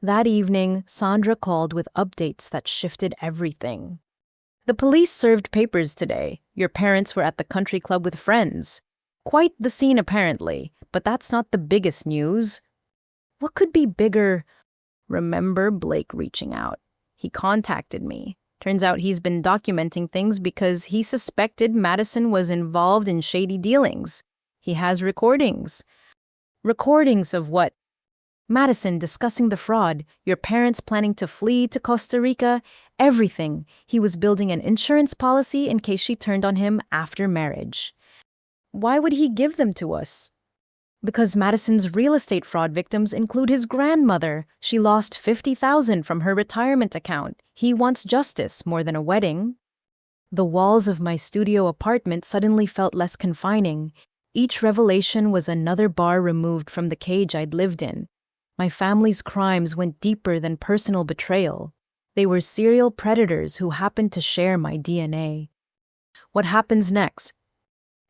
Speaker 1: That evening, Sandra called with updates that shifted everything. The police served papers today. Your parents were at the country club with friends. Quite the scene apparently, but that's not the biggest news. What could be bigger? Remember Blake reaching out. He contacted me. Turns out he's been documenting things because he suspected Madison was involved in shady dealings. He has recordings. Recordings of what? Madison discussing the fraud, your parents planning to flee to Costa Rica, everything. He was building an insurance policy in case she turned on him after marriage. Why would he give them to us? Because Madison's real estate fraud victims include his grandmother. She lost $50,000 from her retirement account. He wants justice more than a wedding. The walls of my studio apartment suddenly felt less confining. Each revelation was another bar removed from the cage I'd lived in. My family's crimes went deeper than personal betrayal. They were serial predators who happened to share my DNA. What happens next?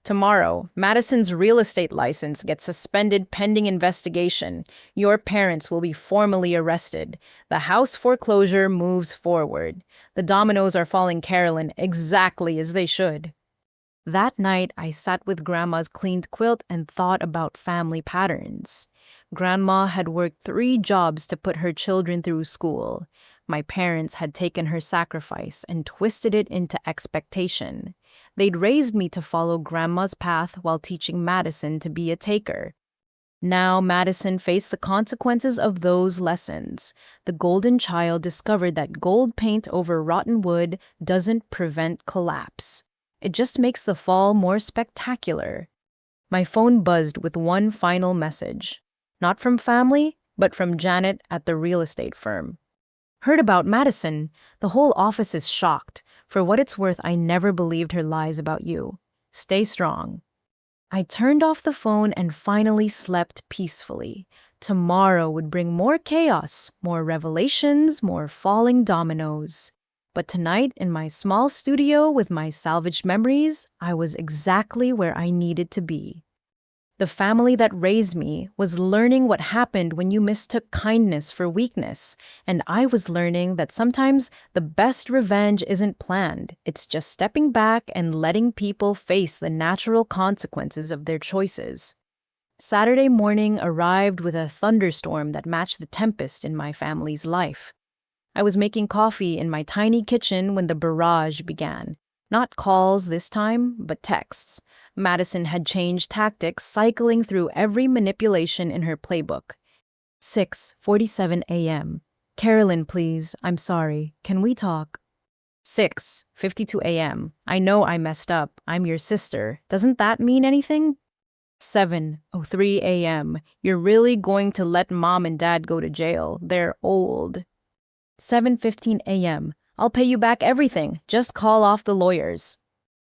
Speaker 1: Tomorrow, Madison's real estate license gets suspended pending investigation. Your parents will be formally arrested. The house foreclosure moves forward. The dominoes are falling, Carolyn, exactly as they should. That night, I sat with Grandma's cleaned quilt and thought about family patterns. Grandma had worked 3 jobs to put her children through school. My parents had taken her sacrifice and twisted it into expectation. They'd raised me to follow Grandma's path while teaching Madison to be a taker. Now Madison faced the consequences of those lessons. The golden child discovered that gold paint over rotten wood doesn't prevent collapse. It just makes the fall more spectacular. My phone buzzed with one final message. Not from family, but from Janet at the real estate firm. Heard about Madison. The whole office is shocked. For what it's worth, I never believed her lies about you. Stay strong. I turned off the phone and finally slept peacefully. Tomorrow would bring more chaos, more revelations, more falling dominoes. But tonight, in my small studio with my salvaged memories, I was exactly where I needed to be. The family that raised me was learning what happened when you mistook kindness for weakness, and I was learning that sometimes the best revenge isn't planned. It's just stepping back and letting people face the natural consequences of their choices. Saturday morning arrived with a thunderstorm that matched the tempest in my family's life. I was making coffee in my tiny kitchen when the barrage began. Not calls this time, but texts. Madison had changed tactics, cycling through every manipulation in her playbook. 6:47 a.m. Carolyn, please, I'm sorry. Can we talk? 6:52 a.m. I know I messed up. I'm your sister. Doesn't that mean anything? 7:03 a.m. You're really going to let Mom and Dad go to jail? They're old. 7:15 a.m. I'll pay you back everything. Just call off the lawyers.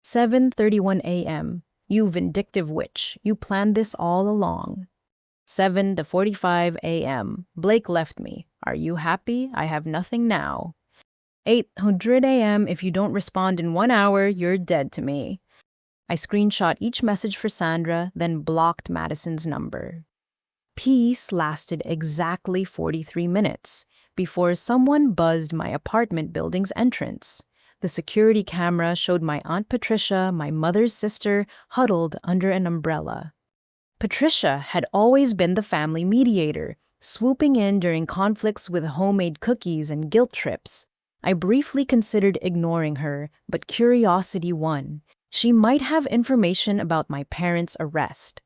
Speaker 1: 7:31 a.m. You vindictive witch. You planned this all along. 7:45 a.m. Blake left me. Are you happy? I have nothing now. 8:00 a.m. If you don't respond in 1 hour, you're dead to me. I screenshot each message for Sandra, then blocked Madison's number. Peace lasted exactly 43 minutes before someone buzzed my apartment building's entrance. The security camera showed my Aunt Patricia, my mother's sister, huddled under an umbrella. Patricia had always been the family mediator, swooping in during conflicts with homemade cookies and guilt trips. I briefly considered ignoring her, but curiosity won. She might have information about my parents' arrest.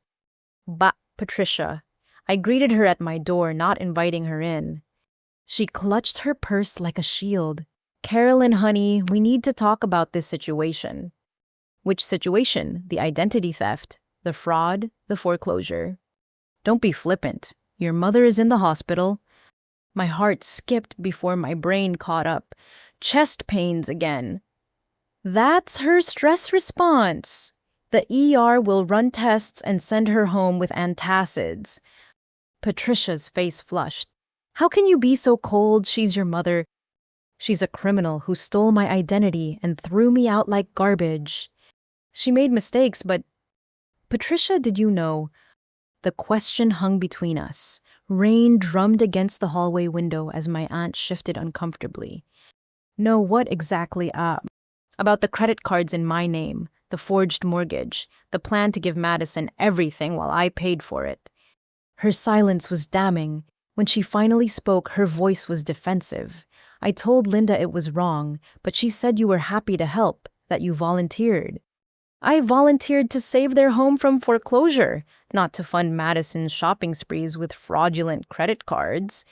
Speaker 1: Bah, Patricia. I greeted her at my door, not inviting her in. She clutched her purse like a shield. Carolyn, honey, we need to talk about this situation. Which situation? The identity theft, the fraud, the foreclosure. Don't be flippant. Your mother is in the hospital. My heart skipped before my brain caught up. Chest pains again. That's her stress response. The ER will run tests and send her home with antacids. Patricia's face flushed. How can you be so cold? She's your mother. She's a criminal who stole my identity and threw me out like garbage. She made mistakes, but... Patricia, did you know? The question hung between us. Rain drummed against the hallway window as my aunt shifted uncomfortably. No, what exactly? About the credit cards in my name, the forged mortgage, the plan to give Madison everything while I paid for it. Her silence was damning. When she finally spoke, her voice was defensive. I told Linda it was wrong, but she said you were happy to help, that you volunteered. I volunteered to save their home from foreclosure, not to fund Madison's shopping sprees with fraudulent credit cards.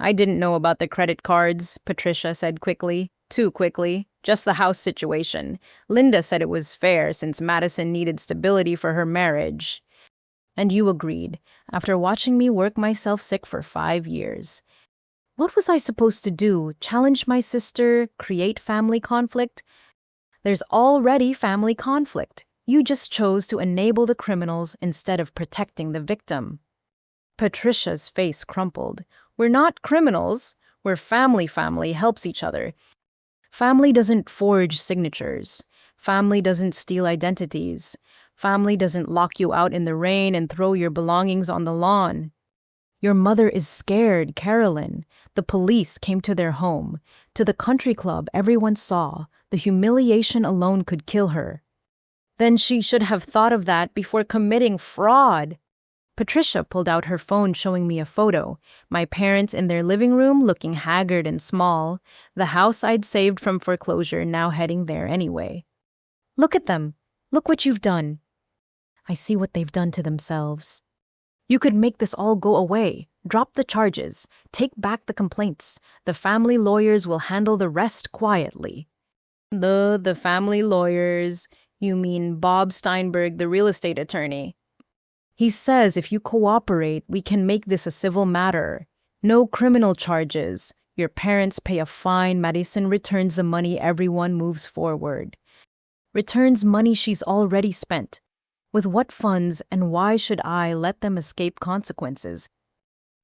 Speaker 1: I didn't know about the credit cards, Patricia said quickly. Too quickly. Just the house situation. Linda said it was fair since Madison needed stability for her marriage. And you agreed, after watching me work myself sick for 5 years. What was I supposed to do? Challenge my sister? Create family conflict? There's already family conflict. You just chose to enable the criminals instead of protecting the victim. Patricia's face crumpled. We're not criminals. We're family. Family helps each other. Family doesn't forge signatures. Family doesn't steal identities. Family doesn't lock you out in the rain and throw your belongings on the lawn. Your mother is scared, Carolyn. The police came to their home. To the country club everyone saw. The humiliation alone could kill her. Then she should have thought of that before committing fraud. Patricia pulled out her phone showing me a photo. My parents in their living room looking haggard and small. The house I'd saved from foreclosure now heading there anyway. Look at them. Look what you've done. I see what they've done to themselves. You could make this all go away. Drop the charges. Take back the complaints. The family lawyers will handle the rest quietly. The family lawyers? You mean Bob Steinberg, the real estate attorney? He says if you cooperate, we can make this a civil matter. No criminal charges. Your parents pay a fine. Madison returns the money. Everyone moves forward. Returns money she's already spent. With what funds, and why should I let them escape consequences?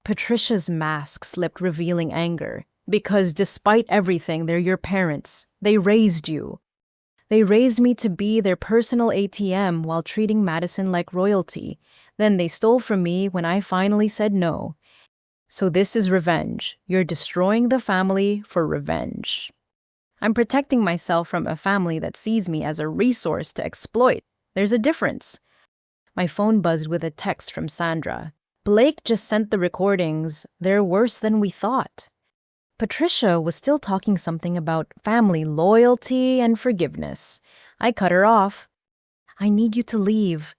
Speaker 1: Patricia's mask slipped, revealing anger. Because despite everything, they're your parents. They raised you. They raised me to be their personal ATM while treating Madison like royalty. Then they stole from me when I finally said no. So this is revenge. You're destroying the family for revenge. I'm protecting myself from a family that sees me as a resource to exploit. There's a difference. My phone buzzed with a text from Sandra. Blake just sent the recordings. They're worse than we thought. Patricia was still talking something about family loyalty and forgiveness. I cut her off. I need you to leave.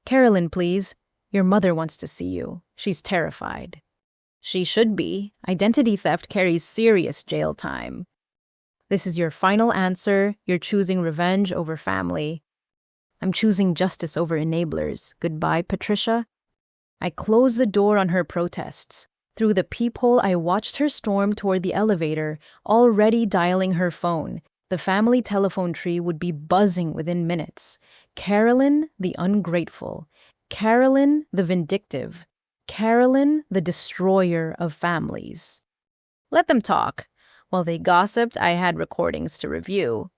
Speaker 1: Carolyn, please. Your mother wants to see you. She's terrified. She should be. Identity theft carries serious jail time. This is your final answer. You're choosing revenge over family. I'm choosing justice over enablers. Goodbye, Patricia. I closed the door on her protests. Through the peephole, I watched her storm toward the elevator, already dialing her phone. The family telephone tree would be buzzing within minutes. Carolyn, the ungrateful. Carolyn, the vindictive. Carolyn, the destroyer of families. Let them talk. While they gossiped, I had recordings to review.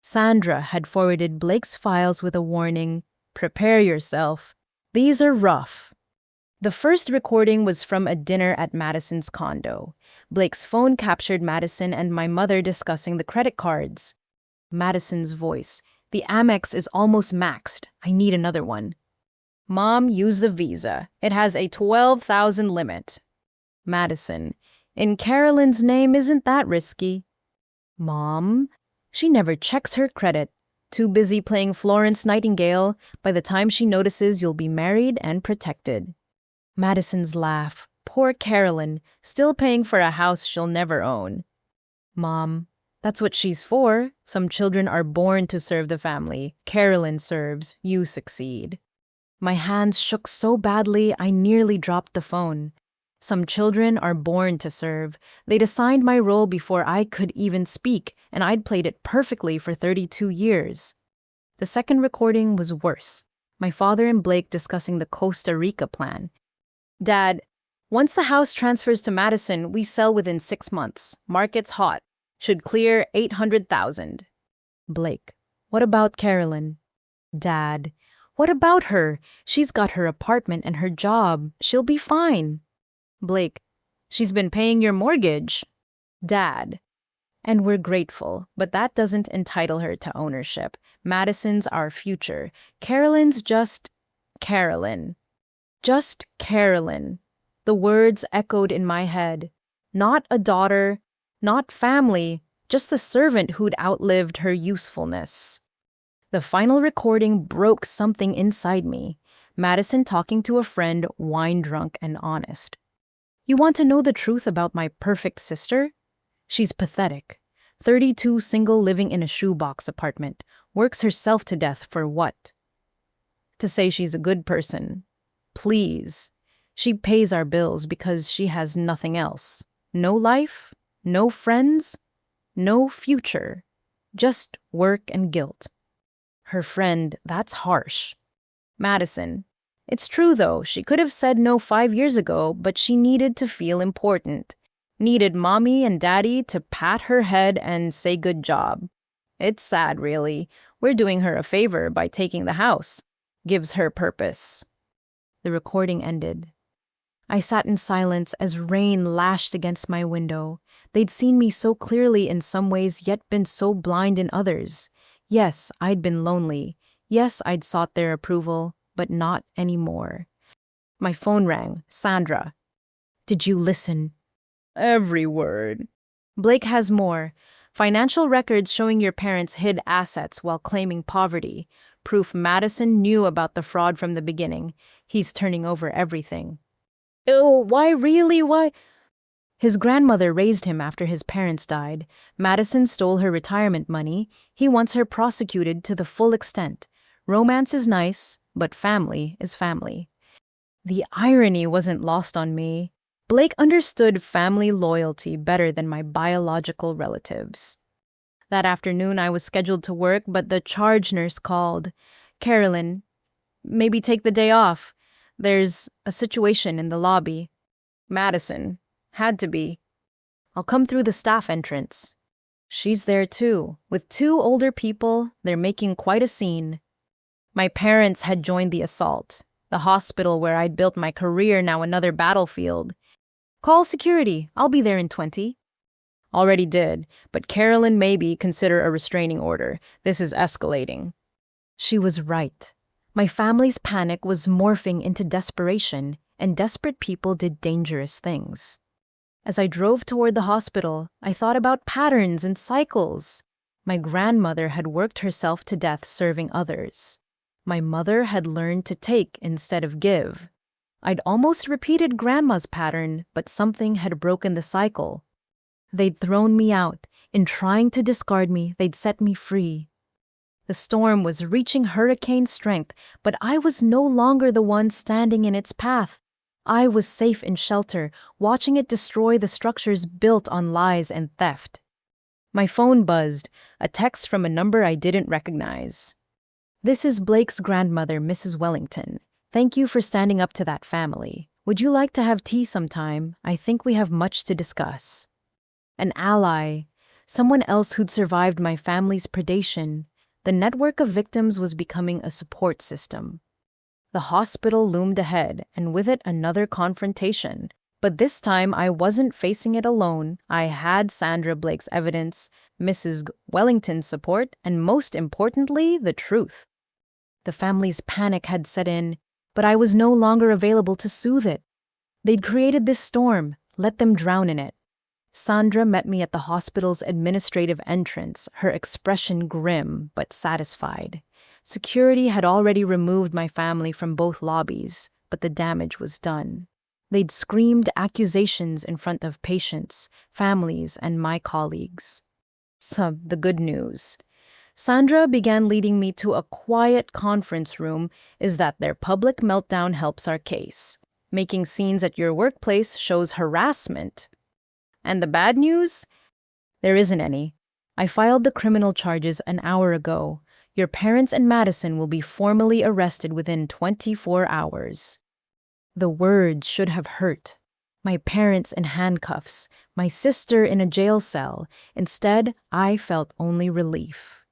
Speaker 1: Sandra had forwarded Blake's files with a warning. Prepare yourself. These are rough. The first recording was from a dinner at Madison's condo. Blake's phone captured Madison and my mother discussing the credit cards. Madison's voice. The Amex is almost maxed. I need another one. Mom, use the Visa. It has a 12,000 limit. Madison. In Carolyn's name, isn't that risky? Mom? She never checks her credit. Too busy playing Florence Nightingale. By the time she notices, you'll be married and protected. Madison's laugh. Poor Carolyn, still paying for a house she'll never own. Mom, that's what she's for. Some children are born to serve the family. Carolyn serves. You succeed. My hands shook so badly I nearly dropped the phone. Some children are born to serve. They'd assigned my role before I could even speak, and I'd played it perfectly for 32 years. The second recording was worse. My father and Blake discussing the Costa Rica plan. Dad, once the house transfers to Madison, we sell within 6 months. Market's hot. Should clear 800,000. Blake, what about Carolyn? Dad, what about her? She's got her apartment and her job. She'll be fine. Blake, she's been paying your mortgage. Dad, and we're grateful, but that doesn't entitle her to ownership. Madison's our future. Carolyn's just Carolyn. Just Carolyn. The words echoed in my head. Not a daughter, not family, just the servant who'd outlived her usefulness. The final recording broke something inside me. Madison talking to a friend, wine drunk and honest. You want to know the truth about my perfect sister? She's pathetic. 32, single, living in a shoebox apartment. Works herself to death for what? To say she's a good person. Please. She pays our bills because she has nothing else. No life, no friends, no future. Just work and guilt. Her friend, that's harsh. Madison. It's true, though. She could have said no 5 years ago, but she needed to feel important. Needed mommy and daddy to pat her head and say good job. It's sad, really. We're doing her a favor by taking the house. Gives her purpose. The recording ended. I sat in silence as rain lashed against my window. They'd seen me so clearly in some ways, yet been so blind in others. Yes, I'd been lonely. Yes, I'd sought their approval, but not anymore. My phone rang. Sandra. Did you listen? Every word. Blake has more. Financial records showing your parents hid assets while claiming poverty. Proof Madison knew about the fraud from the beginning. He's turning over everything. Oh, why really? Why? His grandmother raised him after his parents died. Madison stole her retirement money. He wants her prosecuted to the full extent. Romance is nice, but family is family. The irony wasn't lost on me. Blake understood family loyalty better than my biological relatives. That afternoon, I was scheduled to work, but the charge nurse called. Carolyn, maybe take the day off. There's a situation in the lobby. Madison, had to be. I'll come through the staff entrance. She's there too. With 2 older people, they're making quite a scene. My parents had joined the assault. The hospital where I'd built my career, now another battlefield. Call security. I'll be there in 20. Already did, but Carolyn, maybe consider a restraining order. This is escalating. She was right. My family's panic was morphing into desperation, and desperate people did dangerous things. As I drove toward the hospital, I thought about patterns and cycles. My grandmother had worked herself to death serving others. My mother had learned to take instead of give. I'd almost repeated Grandma's pattern, but something had broken the cycle. They'd thrown me out. In trying to discard me, they'd set me free. The storm was reaching hurricane strength, but I was no longer the one standing in its path. I was safe in shelter, watching it destroy the structures built on lies and theft. My phone buzzed, a text from a number I didn't recognize. This is Blake's grandmother, Mrs. Wellington. Thank you for standing up to that family. Would you like to have tea sometime? I think we have much to discuss. An ally, someone else who'd survived my family's predation. The network of victims was becoming a support system. The hospital loomed ahead, and with it another confrontation. But this time I wasn't facing it alone. I had Sandra Blake's evidence, Mrs. Wellington's support, and most importantly, the truth. The family's panic had set in, but I was no longer available to soothe it. They'd created this storm, let them drown in it. Sandra met me at the hospital's administrative entrance, her expression grim but satisfied. Security had already removed my family from both lobbies, but the damage was done. They'd screamed accusations in front of patients, families, and my colleagues. So, the good news. Sandra began leading me to a quiet conference room is that their public meltdown helps our case. Making scenes at your workplace shows harassment. And the bad news? There isn't any. I filed the criminal charges an hour ago. Your parents and Madison will be formally arrested within 24 hours. The words should have hurt. My parents in handcuffs, my sister in a jail cell. Instead, I felt only relief.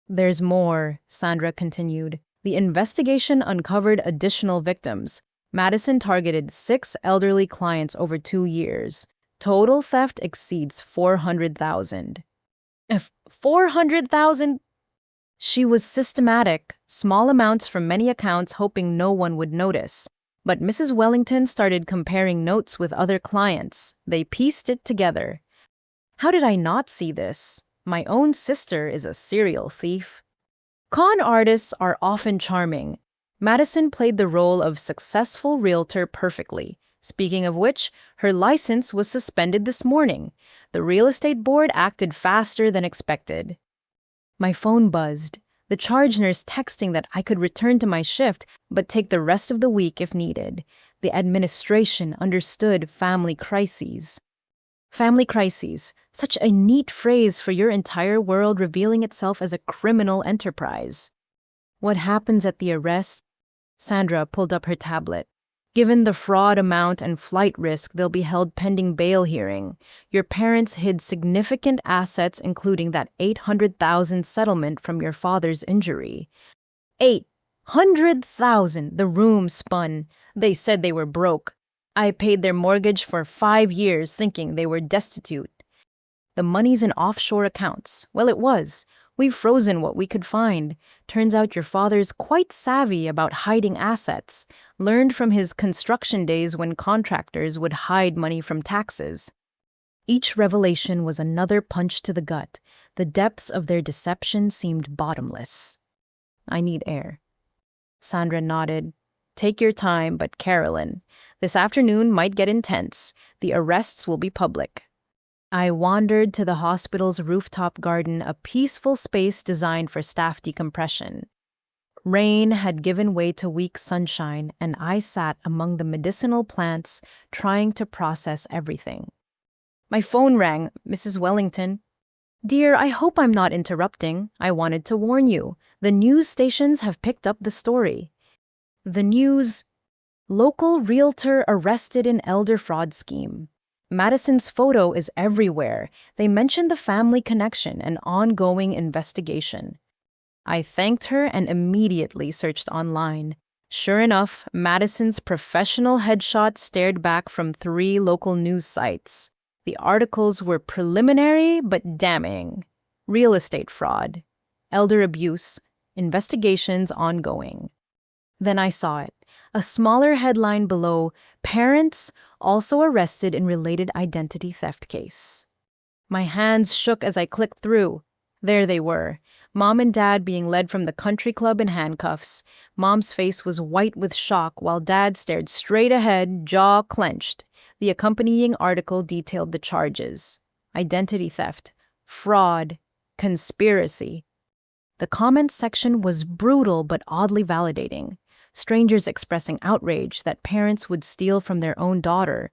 Speaker 1: There's more, Sandra continued. The investigation uncovered additional victims. Madison targeted 6 elderly clients over 2 years. Total theft exceeds 400,000. 400,000? She was systematic, small amounts from many accounts hoping no one would notice. But Mrs. Wellington started comparing notes with other clients. They pieced it together. How did I not see this? My own sister is a serial thief. Con artists are often charming. Madison played the role of successful realtor perfectly. Speaking of which, her license was suspended this morning. The real estate board acted faster than expected. My phone buzzed, the charge nurse texting that I could return to my shift but take the rest of the week if needed. The administration understood family crises. Family crises, such a neat phrase for your entire world revealing itself as a criminal enterprise. What happens at the arrest? Sandra pulled up her tablet. Given the fraud amount and flight risk, they'll be held pending bail hearing. Your parents hid significant assets, including that $800,000 settlement from your father's injury. $800,000! The room spun. They said they were broke. I paid their mortgage for 5 years thinking they were destitute. The money's in offshore accounts. Well, it was. We've frozen what we could find. Turns out your father's quite savvy about hiding assets, learned from his construction days when contractors would hide money from taxes. Each revelation was another punch to the gut. The depths of their deception seemed bottomless. I need air. Sandra nodded. Take your time, but Carolyn, this afternoon might get intense. The arrests will be public. I wandered to the hospital's rooftop garden, a peaceful space designed for staff decompression. Rain had given way to weak sunshine, and I sat among the medicinal plants, trying to process everything. My phone rang, Mrs. Wellington. Dear, I hope I'm not interrupting. I wanted to warn you. The news stations have picked up the story. The news: local realtor arrested in elder fraud scheme. Madison's photo is everywhere. They mention the family connection and ongoing investigation. I thanked her and immediately searched online. Sure enough, Madison's professional headshot stared back from 3 local news sites. The articles were preliminary but damning. Real estate fraud, elder abuse, investigations ongoing. Then I saw it. A smaller headline below, parents also arrested in related identity theft case. My hands shook as I clicked through. There they were, Mom and Dad being led from the country club in handcuffs. Mom's face was white with shock while Dad stared straight ahead, jaw clenched. The accompanying article detailed the charges: identity theft, fraud, conspiracy. The comments section was brutal but oddly validating. Strangers expressing outrage that parents would steal from their own daughter,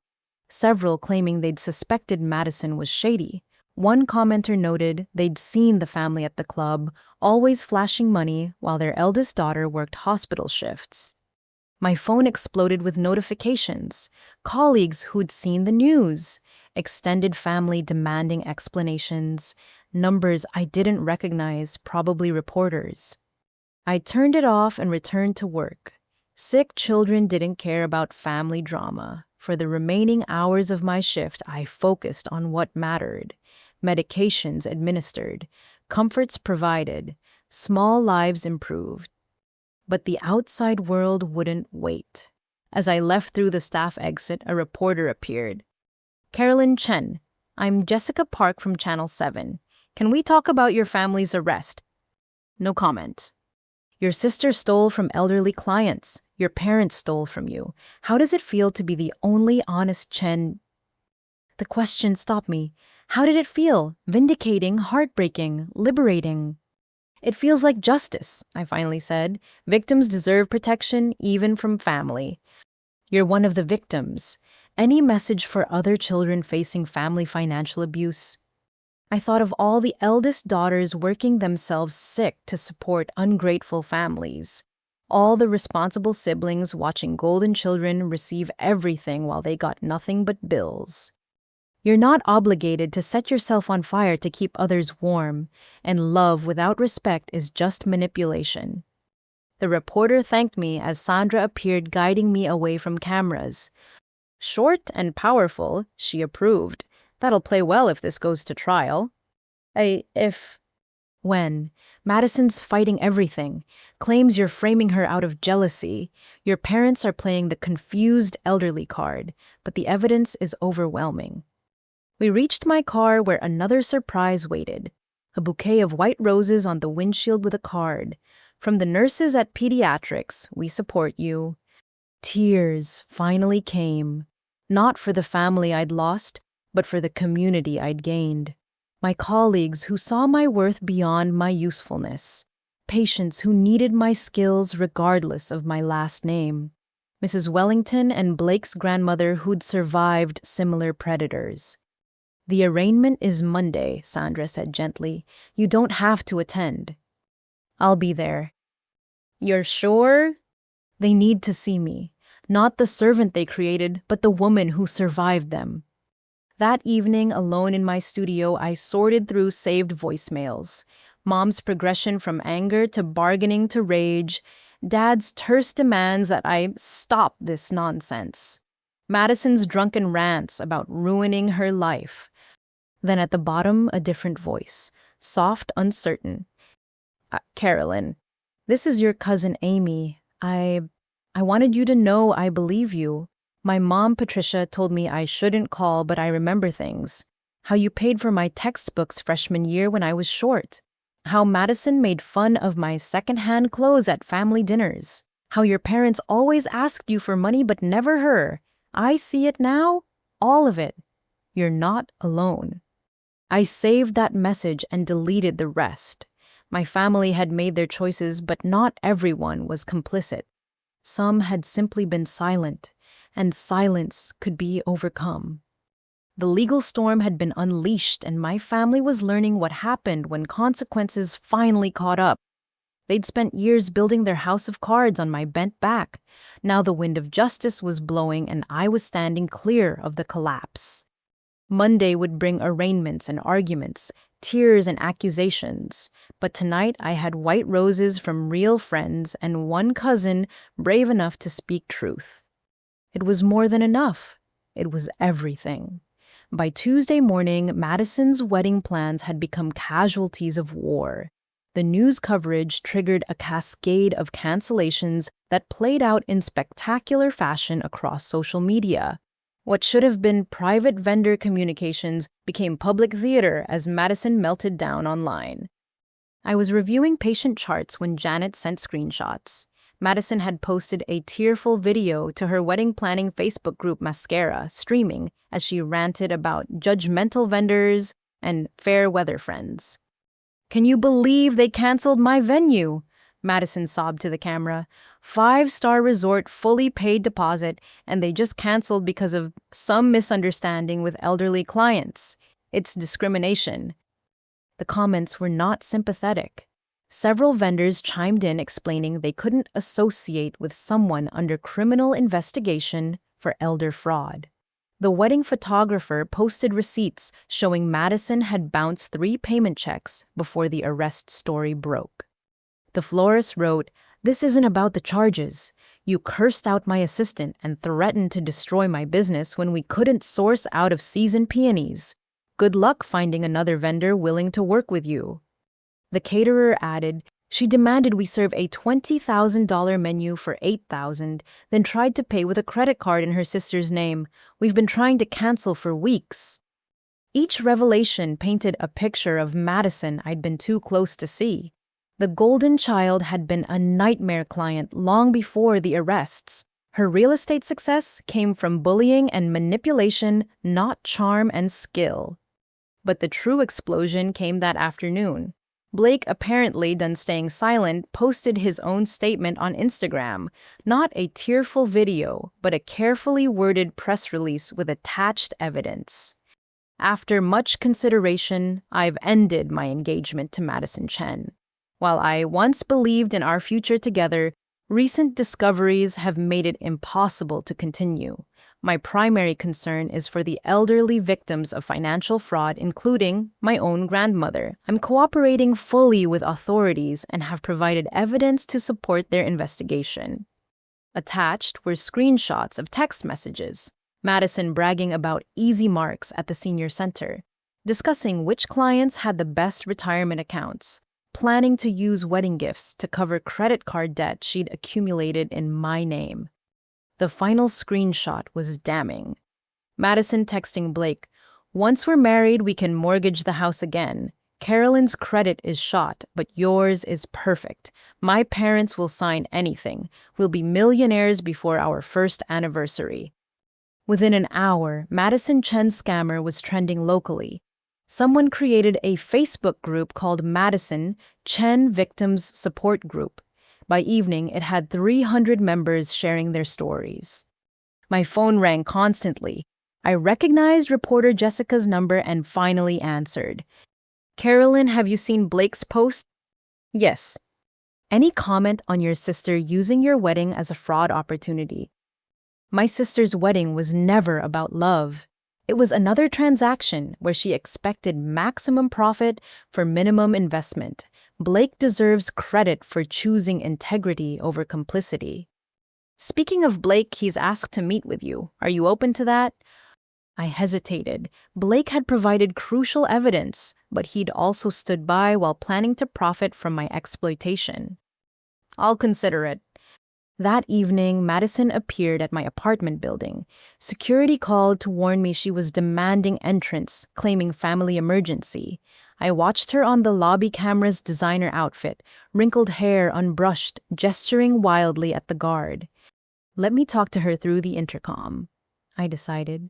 Speaker 1: several claiming they'd suspected Madison was shady. One commenter noted they'd seen the family at the club, always flashing money while their eldest daughter worked hospital shifts. My phone exploded with notifications, colleagues who'd seen the news, extended family demanding explanations, numbers I didn't recognize, probably reporters. I turned it off and returned to work. Sick children didn't care about family drama. For the remaining hours of my shift, I focused on what mattered: medications administered, comforts provided, small lives improved. But the outside world wouldn't wait. As I left through the staff exit, a reporter appeared. Carolyn Chen, I'm Jessica Park from Channel 7. Can we talk about your family's arrest? No comment. Your sister stole from elderly clients. Your parents stole from you. How does it feel to be the only honest Chen? The question stopped me. How did it feel? Vindicating, heartbreaking, liberating. It feels like justice, I finally said. Victims deserve protection, even from family. You're one of the victims. Any message for other children facing family financial abuse? I thought of all the eldest daughters working themselves sick to support ungrateful families. All the responsible siblings watching golden children receive everything while they got nothing but bills. You're not obligated to set yourself on fire to keep others warm, and love without respect is just manipulation. The reporter thanked me as Sandra appeared, guiding me away from cameras. Short and powerful, she approved. That'll play well if this goes to trial. When? Madison's fighting everything, claims you're framing her out of jealousy. Your parents are playing the confused elderly card, but the evidence is overwhelming. We reached my car where another surprise waited. A bouquet of white roses on the windshield with a card. From the nurses at Pediatrics, we support you. Tears finally came. Not for the family I'd lost, but for the community I'd gained. My colleagues who saw my worth beyond my usefulness. Patients who needed my skills regardless of my last name. Mrs. Wellington and Blake's grandmother who'd survived similar predators. The arraignment is Monday, Sandra said gently. You don't have to attend. I'll be there. You're sure? They need to see me. Not the servant they created, but the woman who survived them. That evening, alone in my studio, I sorted through saved voicemails. Mom's progression from anger to bargaining to rage. Dad's terse demands that I stop this nonsense. Madison's drunken rants about ruining her life. Then at the bottom, a different voice, soft, uncertain. Carolyn, this is your cousin Amy. I wanted you to know I believe you. My mom, Patricia, told me I shouldn't call, but I remember things. How you paid for my textbooks freshman year when I was short. How Madison made fun of my secondhand clothes at family dinners. How your parents always asked you for money but never her. I see it now. All of it. You're not alone. I saved that message and deleted the rest. My family had made their choices, but not everyone was complicit. Some had simply been silent, and silence could be overcome. The legal storm had been unleashed, and my family was learning what happened when consequences finally caught up. They'd spent years building their house of cards on my bent back. Now the wind of justice was blowing, and I was standing clear of the collapse. Monday would bring arraignments and arguments, tears and accusations, but tonight I had white roses from real friends and one cousin brave enough to speak truth. It was more than enough. It was everything. By Tuesday morning, Madison's wedding plans had become casualties of war. The news coverage triggered a cascade of cancellations that played out in spectacular fashion across social media. What should have been private vendor communications became public theater as Madison melted down online. I was reviewing patient charts when Janet sent screenshots. Madison had posted a tearful video to her wedding planning Facebook group Mascara, streaming as she ranted about judgmental vendors and fair weather friends. Can you believe they canceled my venue? Madison sobbed to the camera. 5-star resort, fully paid deposit, and they just canceled because of some misunderstanding with elderly clients. It's discrimination. The comments were not sympathetic. Several vendors chimed in explaining they couldn't associate with someone under criminal investigation for elder fraud. The wedding photographer posted receipts showing Madison had bounced 3 payment checks before the arrest story broke. The florist wrote, "This isn't about the charges. You cursed out my assistant and threatened to destroy my business when we couldn't source out of season peonies. Good luck finding another vendor willing to work with you." The caterer added, "She demanded we serve a $20,000 menu for $8,000, then tried to pay with a credit card in her sister's name. We've been trying to cancel for weeks." Each revelation painted a picture of Madison I'd been too close to see. The golden child had been a nightmare client long before the arrests. Her real estate success came from bullying and manipulation, not charm and skill. But the true explosion came that afternoon. Blake, apparently done staying silent, posted his own statement on Instagram. Not a tearful video, but a carefully worded press release with attached evidence. After much consideration, I've ended my engagement to Madison Chen. While I once believed in our future together, recent discoveries have made it impossible to continue. My primary concern is for the elderly victims of financial fraud, including my own grandmother. I'm cooperating fully with authorities and have provided evidence to support their investigation. Attached were screenshots of text messages, Madison bragging about easy marks at the senior center, discussing which clients had the best retirement accounts, planning to use wedding gifts to cover credit card debt she'd accumulated in my name. The final screenshot was damning. Madison texting Blake, "Once we're married, we can mortgage the house again. Carolyn's credit is shot, but yours is perfect. My parents will sign anything. We'll be millionaires before our first anniversary. Within an hour, Madison Chen's scammer was trending locally. Someone created a Facebook group called Madison Chen Victims Support Group. By evening, it had 300 members sharing their stories. My phone rang constantly. I recognized reporter Jessica's number and finally answered. Carolyn, have you seen Blake's post? Yes. Any comment on your sister using your wedding as a fraud opportunity? My sister's wedding was never about love. It was another transaction where she expected maximum profit for minimum investment. Blake deserves credit for choosing integrity over complicity. Speaking of Blake, he's asked to meet with you. Are you open to that? I hesitated. Blake had provided crucial evidence, but he'd also stood by while planning to profit from my exploitation. I'll consider it. That evening, Madison appeared at my apartment building. Security called to warn me she was demanding entrance, claiming family emergency. I watched her on the lobby camera's designer outfit, wrinkled hair unbrushed, gesturing wildly at the guard. Let me talk to her through the intercom, I decided.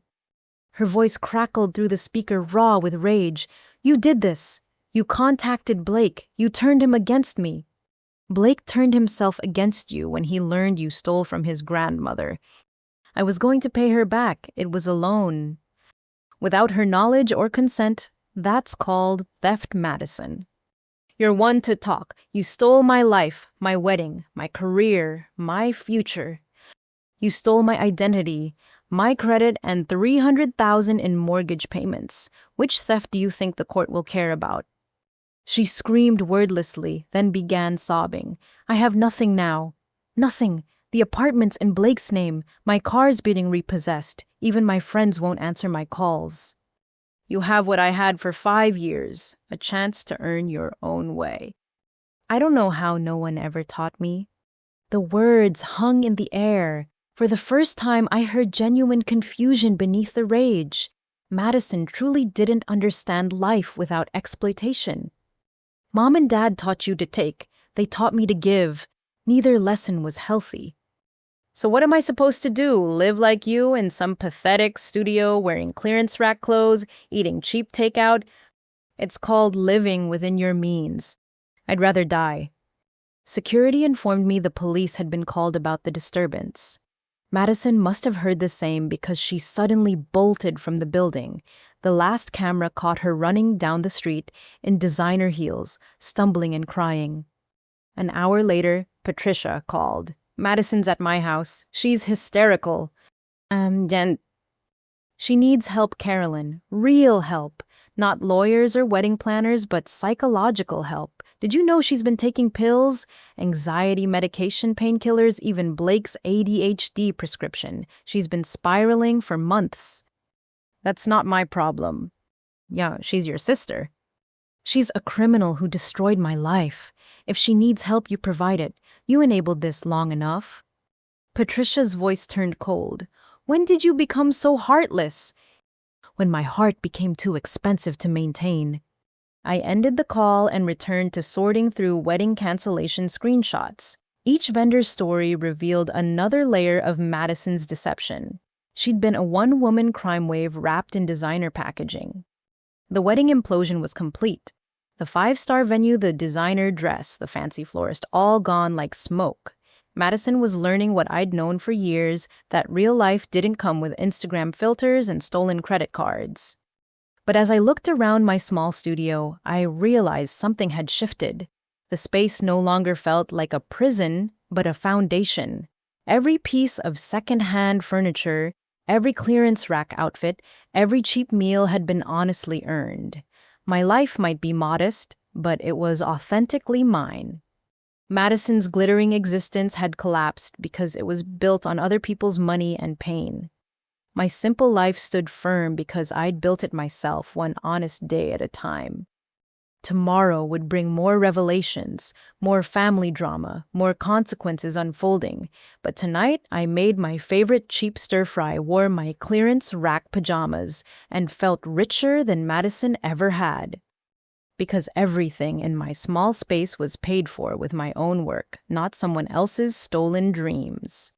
Speaker 1: Her voice crackled through the speaker, raw with rage. You did this. You contacted Blake. You turned him against me. Blake turned himself against you when he learned you stole from his grandmother. I was going to pay her back. It was a loan. Without her knowledge or consent, that's called theft, Madison. You're one to talk. You stole my life, my wedding, my career, my future. You stole my identity, my credit, and $300,000 in mortgage payments. Which theft do you think the court will care about? She screamed wordlessly, then began sobbing. I have nothing now. Nothing. The apartment's in Blake's name. My car's being repossessed. Even my friends won't answer my calls. You have what I had for 5 years, a chance to earn your own way. I don't know how no one ever taught me. The words hung in the air. For the first time, I heard genuine confusion beneath the rage. Madison truly didn't understand life without exploitation. Mom and Dad taught you to take. They taught me to give. Neither lesson was healthy. So what am I supposed to do? Live like you in some pathetic studio wearing clearance rack clothes, eating cheap takeout? It's called living within your means. I'd rather die. Security informed me the police had been called about the disturbance. Madison must have heard the same because she suddenly bolted from the building. The last camera caught her running down the street in designer heels, stumbling and crying. An hour later, Patricia called. Madison's at my house. She's hysterical. She needs help, Carolyn. Real help. Not lawyers or wedding planners, but psychological help. Did you know she's been taking pills, anxiety medication, painkillers, even Blake's ADHD prescription? She's been spiraling for months. That's not my problem. Yeah, she's your sister. She's a criminal who destroyed my life. If she needs help, you provide it. You enabled this long enough. Patricia's voice turned cold. When did you become so heartless? When my heart became too expensive to maintain. I ended the call and returned to sorting through wedding cancellation screenshots. Each vendor's story revealed another layer of Madison's deception. She'd been a one-woman crime wave wrapped in designer packaging. The wedding implosion was complete. The 5-star venue, the designer dress, the fancy florist, all gone like smoke. Madison was learning what I'd known for years, that real life didn't come with Instagram filters and stolen credit cards. But as I looked around my small studio, I realized something had shifted. The space no longer felt like a prison, but a foundation. Every piece of second-hand furniture, every clearance rack outfit, every cheap meal had been honestly earned. My life might be modest, but it was authentically mine. Madison's glittering existence had collapsed because it was built on other people's money and pain. My simple life stood firm because I'd built it myself, one honest day at a time. Tomorrow would bring more revelations, more family drama, more consequences unfolding. But tonight, I made my favorite cheap stir-fry, wore my clearance rack pajamas, and felt richer than Madison ever had. because everything in my small space was paid for with my own work, not someone else's stolen dreams.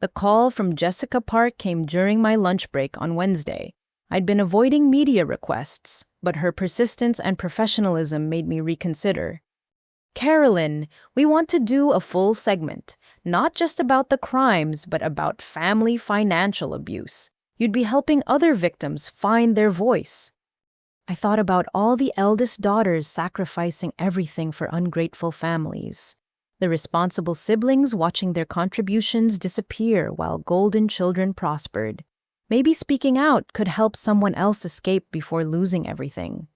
Speaker 1: The call from Jessica Park came during my lunch break on Wednesday. I'd been avoiding media requests, but her persistence and professionalism made me reconsider. Carolyn, we want to do a full segment, not just about the crimes, but about family financial abuse. You'd be helping other victims find their voice. I thought about all the eldest daughters sacrificing everything for ungrateful families. The responsible siblings watching their contributions disappear while golden children prospered. Maybe speaking out could help someone else escape before losing everything.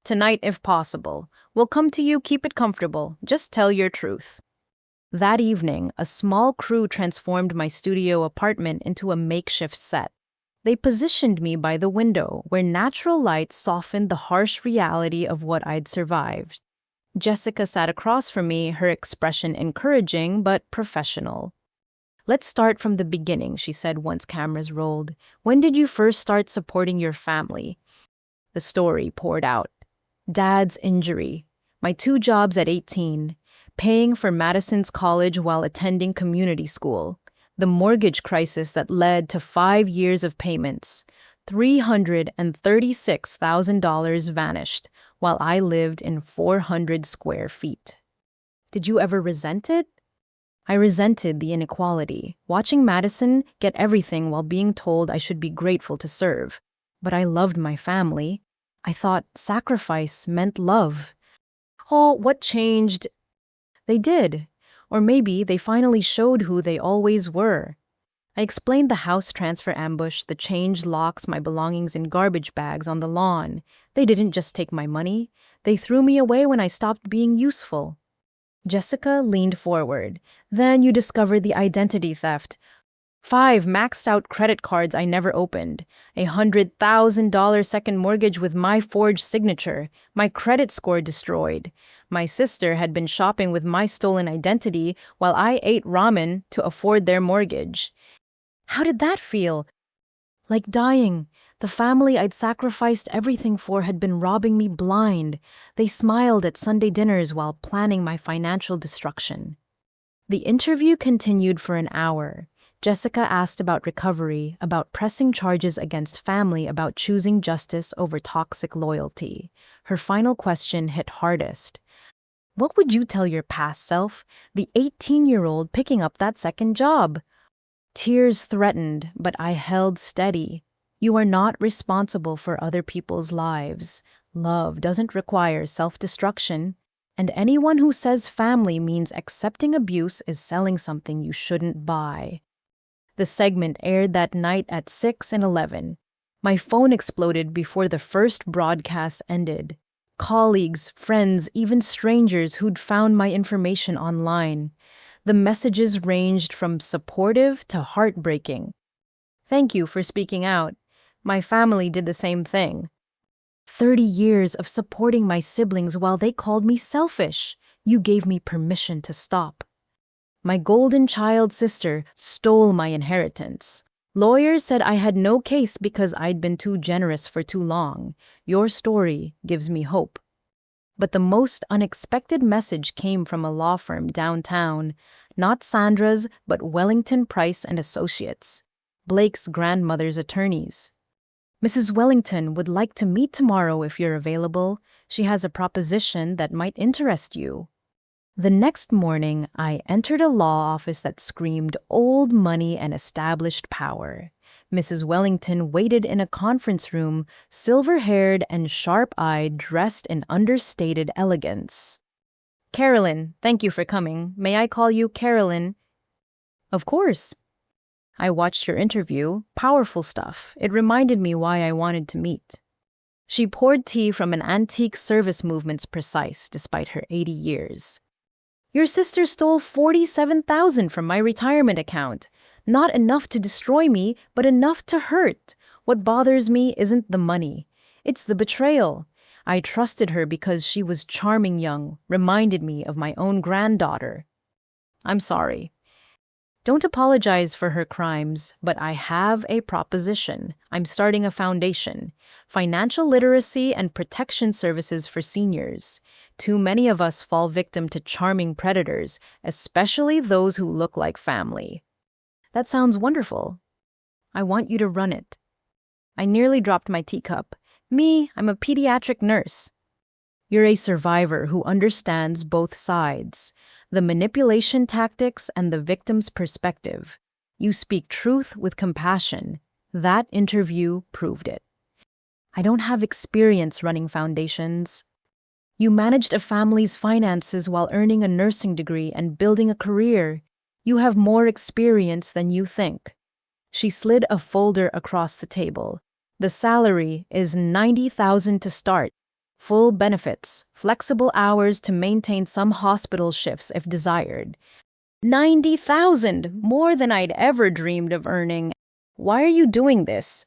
Speaker 1: Tonight, if possible. We'll come to you, keep it comfortable. Just tell your truth. That evening, a small crew transformed my studio apartment into a makeshift set. They positioned me by the window, where natural light softened the harsh reality of what I'd survived. Jessica sat across from me, her expression encouraging but professional. "Let's start from the beginning," she said once cameras rolled. "When did you first start supporting your family?" The story poured out. Dad's injury, my 2 jobs at 18, paying for Madison's college while attending community school, the mortgage crisis that led to 5 years of payments, $336,000 vanished while I lived in 400 square feet. Did you ever resent it? I resented the inequality, watching Madison get everything while being told I should be grateful to serve. But I loved my family. I thought sacrifice meant love. Oh, what changed? They did. Or maybe they finally showed who they always were. I explained the house transfer ambush, the changed locks, my belongings in garbage bags on the lawn. They didn't just take my money. They threw me away when I stopped being useful. Jessica leaned forward. Then you discovered the identity theft. 5 maxed-out credit cards I never opened. A $100,000 second mortgage with my forged signature. My credit score destroyed. My sister had been shopping with my stolen identity while I ate ramen to afford their mortgage. How did that feel? Like dying. The family I'd sacrificed everything for had been robbing me blind. They smiled at Sunday dinners while planning my financial destruction. The interview continued for an hour. Jessica asked about recovery, about pressing charges against family, about choosing justice over toxic loyalty. Her final question hit hardest. What would you tell your past self, the 18-year-old picking up that second job? Tears threatened, but I held steady. You are not responsible for other people's lives. Love doesn't require self-destruction. And anyone who says family means accepting abuse is selling something you shouldn't buy. The segment aired that night at 6 and 11. My phone exploded before the first broadcast ended. Colleagues, friends, even strangers who'd found my information online. The messages ranged from supportive to heartbreaking. "Thank you for speaking out. My family did the same thing. 30 years of supporting my siblings while they called me selfish. You gave me permission to stop. My golden child sister stole my inheritance. Lawyers said I had no case because I'd been too generous for too long. Your story gives me hope." But the most unexpected message came from a law firm downtown, not Sandra's, but Wellington Price and Associates, Blake's grandmother's attorneys. "Mrs. Wellington would like to meet tomorrow if you're available. She has a proposition that might interest you." The next morning, I entered a law office that screamed old money and established power. Mrs. Wellington waited in a conference room, silver-haired and sharp-eyed, dressed in understated elegance. "Carolyn, thank you for coming. May I call you Carolyn?" "Of course." "I watched your interview. Powerful stuff. It reminded me why I wanted to meet." She poured tea from an antique service movement's precise, despite her 80 years. "Your sister stole $47,000 from my retirement account. Not enough to destroy me, but enough to hurt. What bothers me isn't the money. It's the betrayal. I trusted her because she was charming young, reminded me of my own granddaughter." "I'm sorry." Don't apologize for her crimes, but I have a proposition. I'm starting a foundation. Financial literacy and protection services for seniors. Too many of us fall victim to charming predators, especially those who look like family. That sounds wonderful. I want you to run it. I nearly dropped my teacup. Me, I'm a pediatric nurse. You're a survivor who understands both sides, the manipulation tactics and the victim's perspective. You speak truth with compassion. That interview proved it. I don't have experience running foundations. You managed a family's finances while earning a nursing degree and building a career. You have more experience than you think. She slid a folder across the table. The salary is $90,000 to start. Full benefits, flexible hours to maintain some hospital shifts if desired. $90,000, more than I'd ever dreamed of earning. Why are you doing this?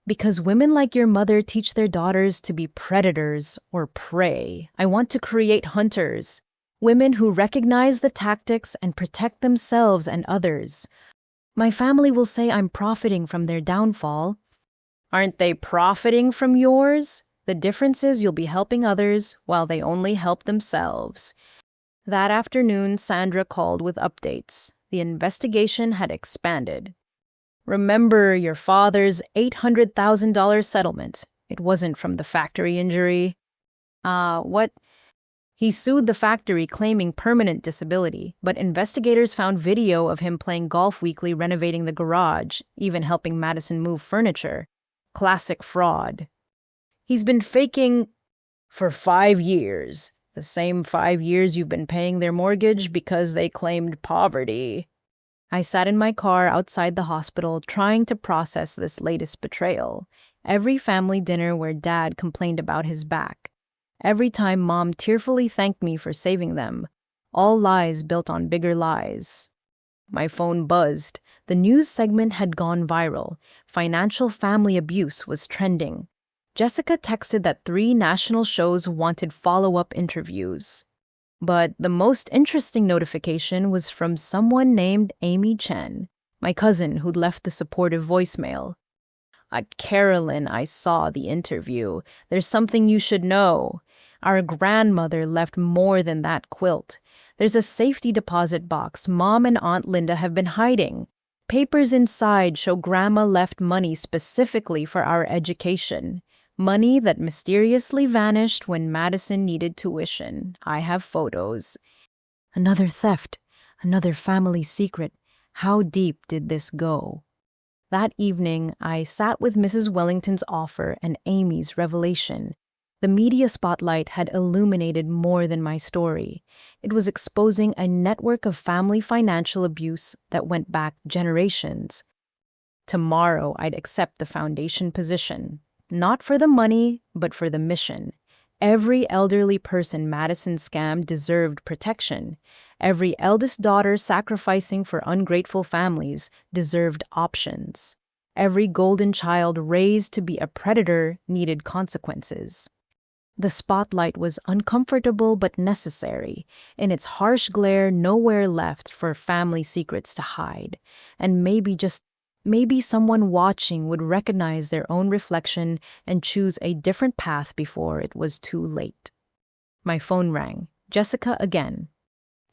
Speaker 1: Because women like your mother teach their daughters to be predators or prey. I want to create hunters, women who recognize the tactics and protect themselves and others. My family will say I'm profiting from their downfall. Aren't they profiting from yours? The difference is you'll be helping others while they only help themselves. That afternoon, Sandra called with updates. The investigation had expanded. Remember your father's $800,000 settlement. It wasn't from the factory injury. What? He sued the factory claiming permanent disability, but investigators found video of him playing golf weekly, renovating the garage, even helping Madison move furniture. Classic fraud. He's been faking for 5 years, the same 5 years you've been paying their mortgage because they claimed poverty. I sat in my car outside the hospital trying to process this latest betrayal. Every family dinner where Dad complained about his back. Every time Mom tearfully thanked me for saving them. All lies built on bigger lies. My phone buzzed. The news segment had gone viral. Financial family abuse was trending. Jessica texted that 3 national shows wanted follow-up interviews. But the most interesting notification was from someone named Amy Chen, my cousin who'd left the supportive voicemail. Carolyn, I saw the interview. There's something you should know. Our grandmother left more than that quilt. There's a safety deposit box Mom and Aunt Linda have been hiding. Papers inside show Grandma left money specifically for our education. Money that mysteriously vanished when Madison needed tuition. I have photos. Another theft, another family secret. How deep did this go? That evening, I sat with Mrs. Wellington's offer and Amy's revelation. The media spotlight had illuminated more than my story. It was exposing a network of family financial abuse that went back generations. Tomorrow, I'd accept the foundation position. Not for the money, but for the mission. Every elderly person Madison scammed deserved protection. Every eldest daughter sacrificing for ungrateful families deserved options. Every golden child raised to be a predator needed consequences. The spotlight was uncomfortable but necessary. In its harsh glare, nowhere left for family secrets to hide. And maybe someone watching would recognize their own reflection and choose a different path before it was too late. My phone rang. Jessica again.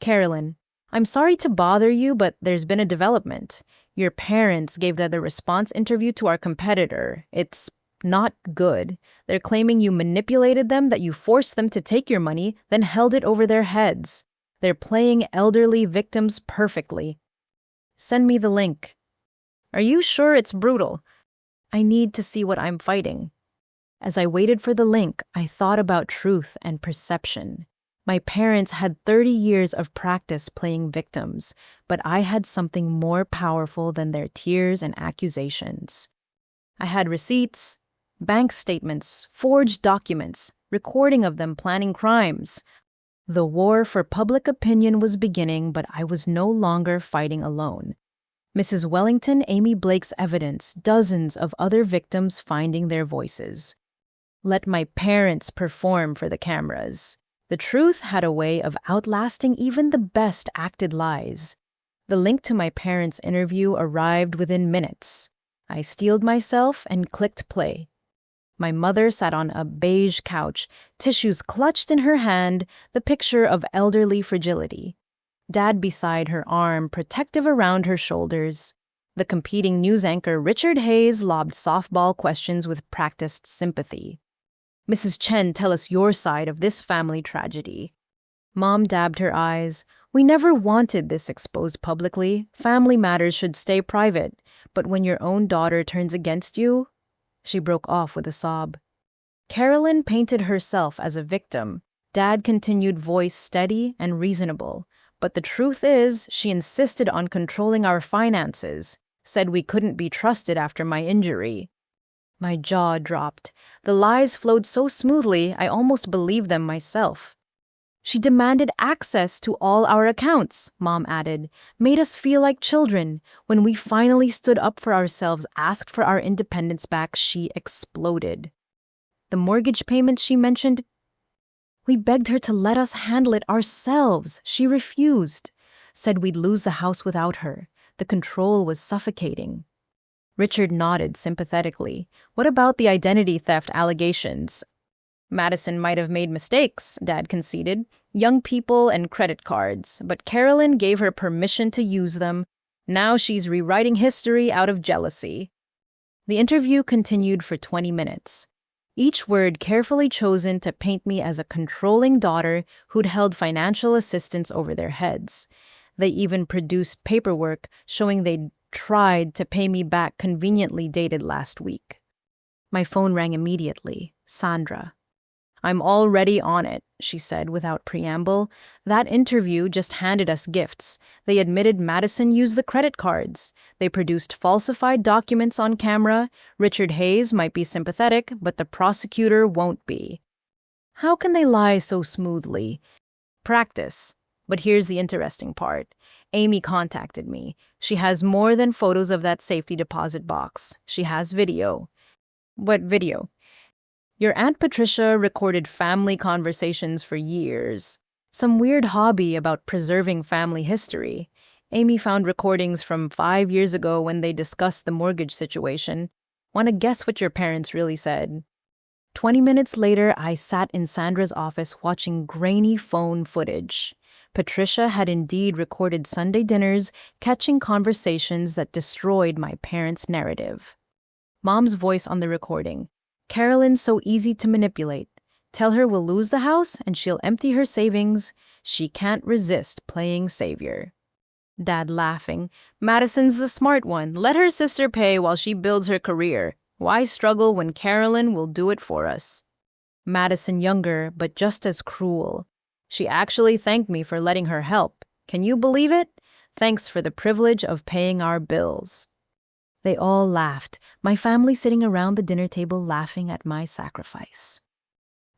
Speaker 1: Carolyn, I'm sorry to bother you, but there's been a development. Your parents gave the response interview to our competitor. It's not good. They're claiming you manipulated them, that you forced them to take your money, then held it over their heads. They're playing elderly victims perfectly. Send me the link. Are you sure it's brutal? I need to see what I'm fighting. As I waited for the link, I thought about truth and perception. My parents had 30 years of practice playing victims, but I had something more powerful than their tears and accusations. I had receipts, bank statements, forged documents, recording of them planning crimes. The war for public opinion was beginning, but I was no longer fighting alone. Mrs. Wellington, Amy Blake's evidence, dozens of other victims finding their voices. Let my parents perform for the cameras. The truth had a way of outlasting even the best acted lies. The link to my parents' interview arrived within minutes. I steeled myself and clicked play. My mother sat on a beige couch, tissues clutched in her hand, the picture of elderly fragility. Dad beside her arm, protective around her shoulders. The competing news anchor Richard Hayes lobbed softball questions with practiced sympathy. "Mrs. Chen, tell us your side of this family tragedy." Mom dabbed her eyes. "We never wanted this exposed publicly. Family matters should stay private. But when your own daughter turns against you..." She broke off with a sob. Carolyn painted herself as a victim. Dad continued, voice steady and reasonable. "But the truth is, she insisted on controlling our finances, said we couldn't be trusted after my injury." My jaw dropped. The lies flowed so smoothly, I almost believed them myself. "She demanded access to all our accounts," Mom added, "made us feel like children. When we finally stood up for ourselves, asked for our independence back, she exploded." The mortgage payments she mentioned, "We begged her to let us handle it ourselves. She refused. Said we'd lose the house without her. The control was suffocating." Richard nodded sympathetically. "What about the identity theft allegations?" "Madison might have made mistakes," Dad conceded. "Young people and credit cards. But Carolyn gave her permission to use them. Now she's rewriting history out of jealousy." The interview continued for 20 minutes. Each word carefully chosen to paint me as a controlling daughter who'd held financial assistance over their heads. They even produced paperwork showing they'd tried to pay me back conveniently dated last week. My phone rang immediately. Sandra. "I'm already on it," she said without preamble. "That interview just handed us gifts. They admitted Madison used the credit cards. They produced falsified documents on camera. Richard Hayes might be sympathetic, but the prosecutor won't be." How can they lie so smoothly? Practice. But here's the interesting part. Amy contacted me. She has more than photos of that safety deposit box. She has video. What video? "Your Aunt Patricia recorded family conversations for years. Some weird hobby about preserving family history. Amy found recordings from 5 years ago when they discussed the mortgage situation. Want to guess what your parents really said?" 20 minutes later, I sat in Sandra's office watching grainy phone footage. Patricia had indeed recorded Sunday dinners, catching conversations that destroyed my parents' narrative. Mom's voice on the recording. "Carolyn's so easy to manipulate. Tell her we'll lose the house and she'll empty her savings. She can't resist playing savior." Dad laughing. "Madison's the smart one. Let her sister pay while she builds her career. Why struggle when Carolyn will do it for us?" Madison younger, but just as cruel. "She actually thanked me for letting her help. Can you believe it? Thanks for the privilege of paying our bills." They all laughed, my family sitting around the dinner table laughing at my sacrifice.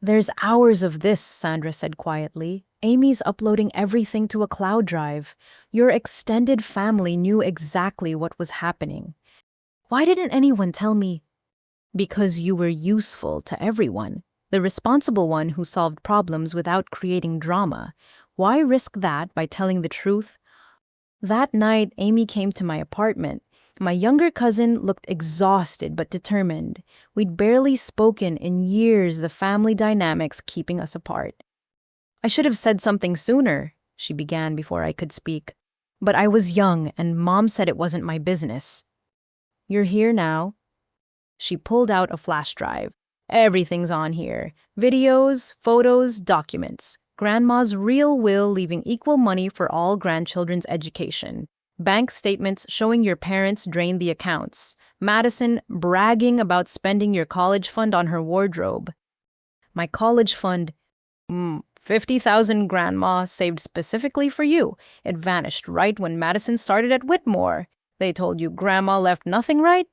Speaker 1: "There's hours of this," Sandra said quietly. "Amy's uploading everything to a cloud drive. Your extended family knew exactly what was happening. Why didn't anyone tell me?" "Because you were useful to everyone. The responsible one who solved problems without creating drama. Why risk that by telling the truth?" That night, Amy came to my apartment. My younger cousin looked exhausted but determined. We'd barely spoken in years, the family dynamics keeping us apart. "I should have said something sooner," she began before I could speak. "But I was young, and Mom said it wasn't my business." "You're here now." She pulled out a flash drive. "Everything's on here. Videos, photos, documents. Grandma's real will leaving equal money for all grandchildren's education. Bank statements showing your parents drained the accounts. Madison bragging about spending your college fund on her wardrobe." "My college fund? 50,000 Grandma saved specifically for you. It vanished right when Madison started at Whitmore. They told you Grandma left nothing, right?"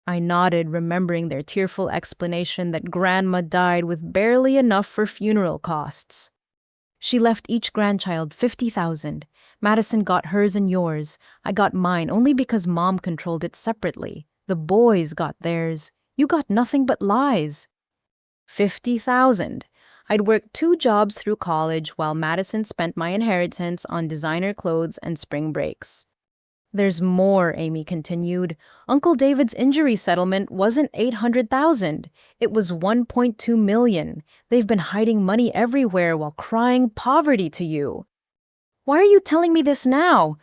Speaker 1: I nodded, remembering their tearful explanation that Grandma died with barely enough for funeral costs. "She left each grandchild 50,000. Madison got hers and yours. I got mine only because Mom controlled it separately. The boys got theirs. You got nothing but lies." 50,000. I'd worked 2 jobs through college while Madison spent my inheritance on designer clothes and spring breaks. There's more, Amy continued. Uncle David's injury settlement wasn't 800,000. It was 1.2 million. They've been hiding money everywhere while crying poverty to you. Why are you telling me this now?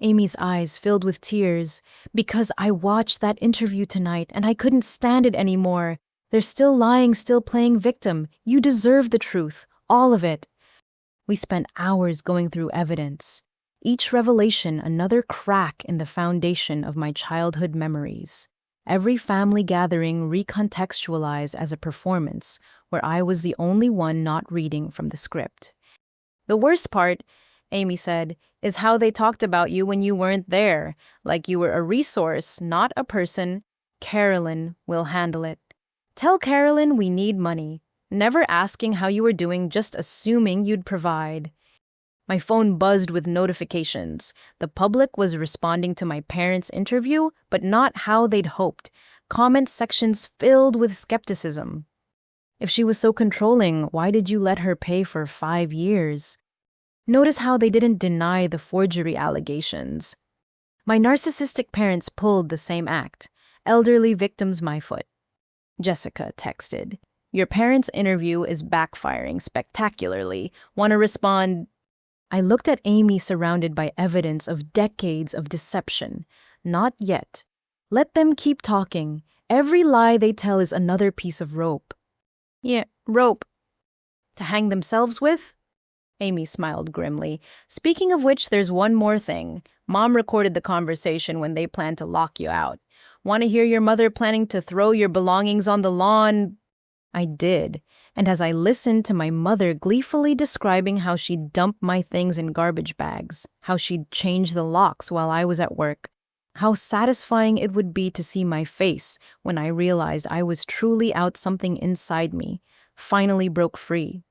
Speaker 1: Amy's eyes filled with tears. Because I watched that interview tonight and I couldn't stand it anymore. They're still lying, still playing victim. You deserve the truth. All of it. We spent hours going through evidence. Each revelation another crack in the foundation of my childhood memories. Every family gathering recontextualized as a performance where I was the only one not reading from the script. The worst part, Amy said, is how they talked about you when you weren't there, like you were a resource, not a person. Carolyn will handle it. Tell Carolyn we need money. Never asking how you were doing, just assuming you'd provide. My phone buzzed with notifications. The public was responding to my parents' interview, but not how they'd hoped. Comment sections filled with skepticism. If she was so controlling, why did you let her pay for 5 years? Notice how they didn't deny the forgery allegations. My narcissistic parents pulled the same act. Elderly victims my foot. Jessica texted, "Your parents' interview is backfiring spectacularly. Want to respond?" I looked at Amy surrounded by evidence of decades of deception. Not yet. Let them keep talking. Every lie they tell is another piece of rope. Yeah, rope. To hang themselves with? Amy smiled grimly. Speaking of which, there's one more thing. Mom recorded the conversation when they planned to lock you out. Want to hear your mother planning to throw your belongings on the lawn? I did, and as I listened to my mother gleefully describing how she'd dump my things in garbage bags, how she'd change the locks while I was at work, how satisfying it would be to see my face when I realized I was truly out, something inside me finally broke free.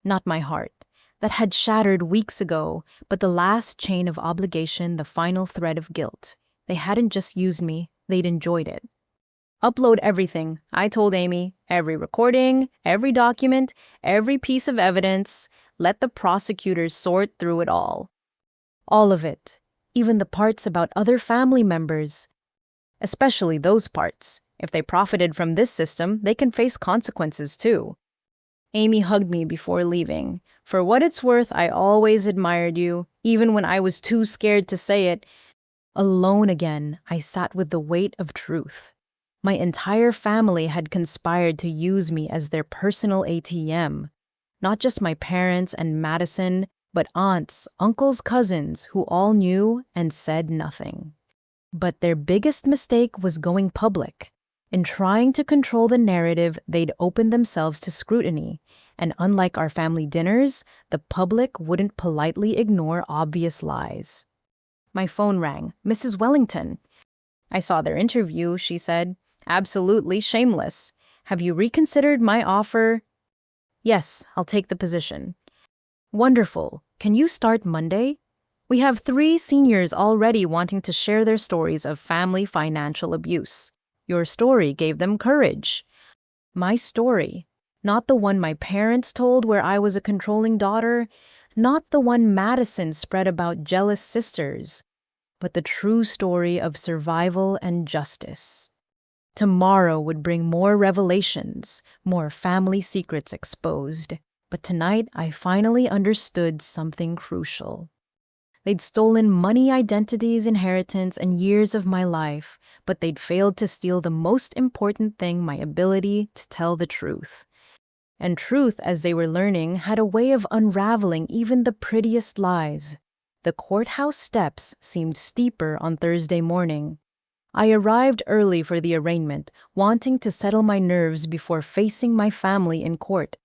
Speaker 1: Not my heart. That had shattered weeks ago, but the last chain of obligation, the final thread of guilt. They hadn't just used me, they'd enjoyed it. Upload everything, I told Amy. Every recording, every document, every piece of evidence. Let the prosecutors sort through it all. All of it. Even the parts about other family members. Especially those parts. If they profited from this system, they can face consequences too. Amy hugged me before leaving. For what it's worth, I always admired you, even when I was too scared to say it. Alone again, I sat with the weight of truth. My entire family had conspired to use me as their personal ATM. Not just my parents and Madison, but aunts, uncles, cousins, who all knew and said nothing. But their biggest mistake was going public. In trying to control the narrative, they'd opened themselves to scrutiny. And unlike our family dinners, the public wouldn't politely ignore obvious lies. My phone rang. Mrs. Wellington. I saw their interview, she said. Absolutely shameless. Have you reconsidered my offer? Yes, I'll take the position. Wonderful. Can you start Monday? We have 3 seniors already wanting to share their stories of family financial abuse. Your story gave them courage. My story. Not the one my parents told where I was a controlling daughter. Not the one Madison spread about jealous sisters. But the true story of survival and justice. Tomorrow would bring more revelations, more family secrets exposed. But tonight, I finally understood something crucial. They'd stolen money, identities, inheritance, and years of my life, but they'd failed to steal the most important thing, my ability to tell the truth. And truth, as they were learning, had a way of unraveling even the prettiest lies. The courthouse steps seemed steeper on Thursday morning. I arrived early for the arraignment, wanting to settle my nerves before facing my family in court.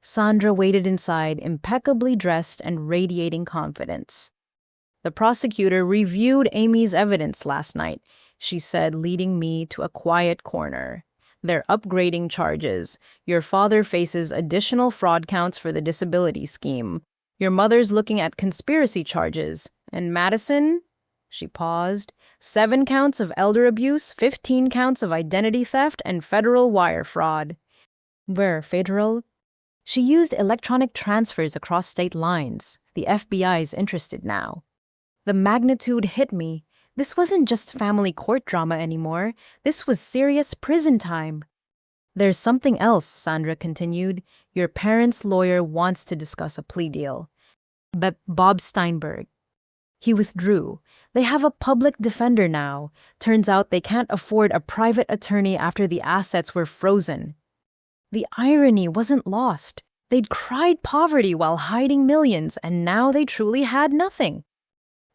Speaker 1: Sandra waited inside, impeccably dressed and radiating confidence. The prosecutor reviewed Amy's evidence last night, she said, leading me to a quiet corner. They're upgrading charges. Your father faces additional fraud counts for the disability scheme. Your mother's looking at conspiracy charges. And Madison? She paused. 7 counts of elder abuse, 15 counts of identity theft, and federal wire fraud. Where, federal? She used electronic transfers across state lines. The FBI is interested now. The magnitude hit me. This wasn't just family court drama anymore. This was serious prison time. There's something else, Sandra continued. Your parents' lawyer wants to discuss a plea deal. But Bob Steinberg. He withdrew. They have a public defender now. Turns out they can't afford a private attorney after the assets were frozen. The irony wasn't lost. They'd cried poverty while hiding millions, and now they truly had nothing.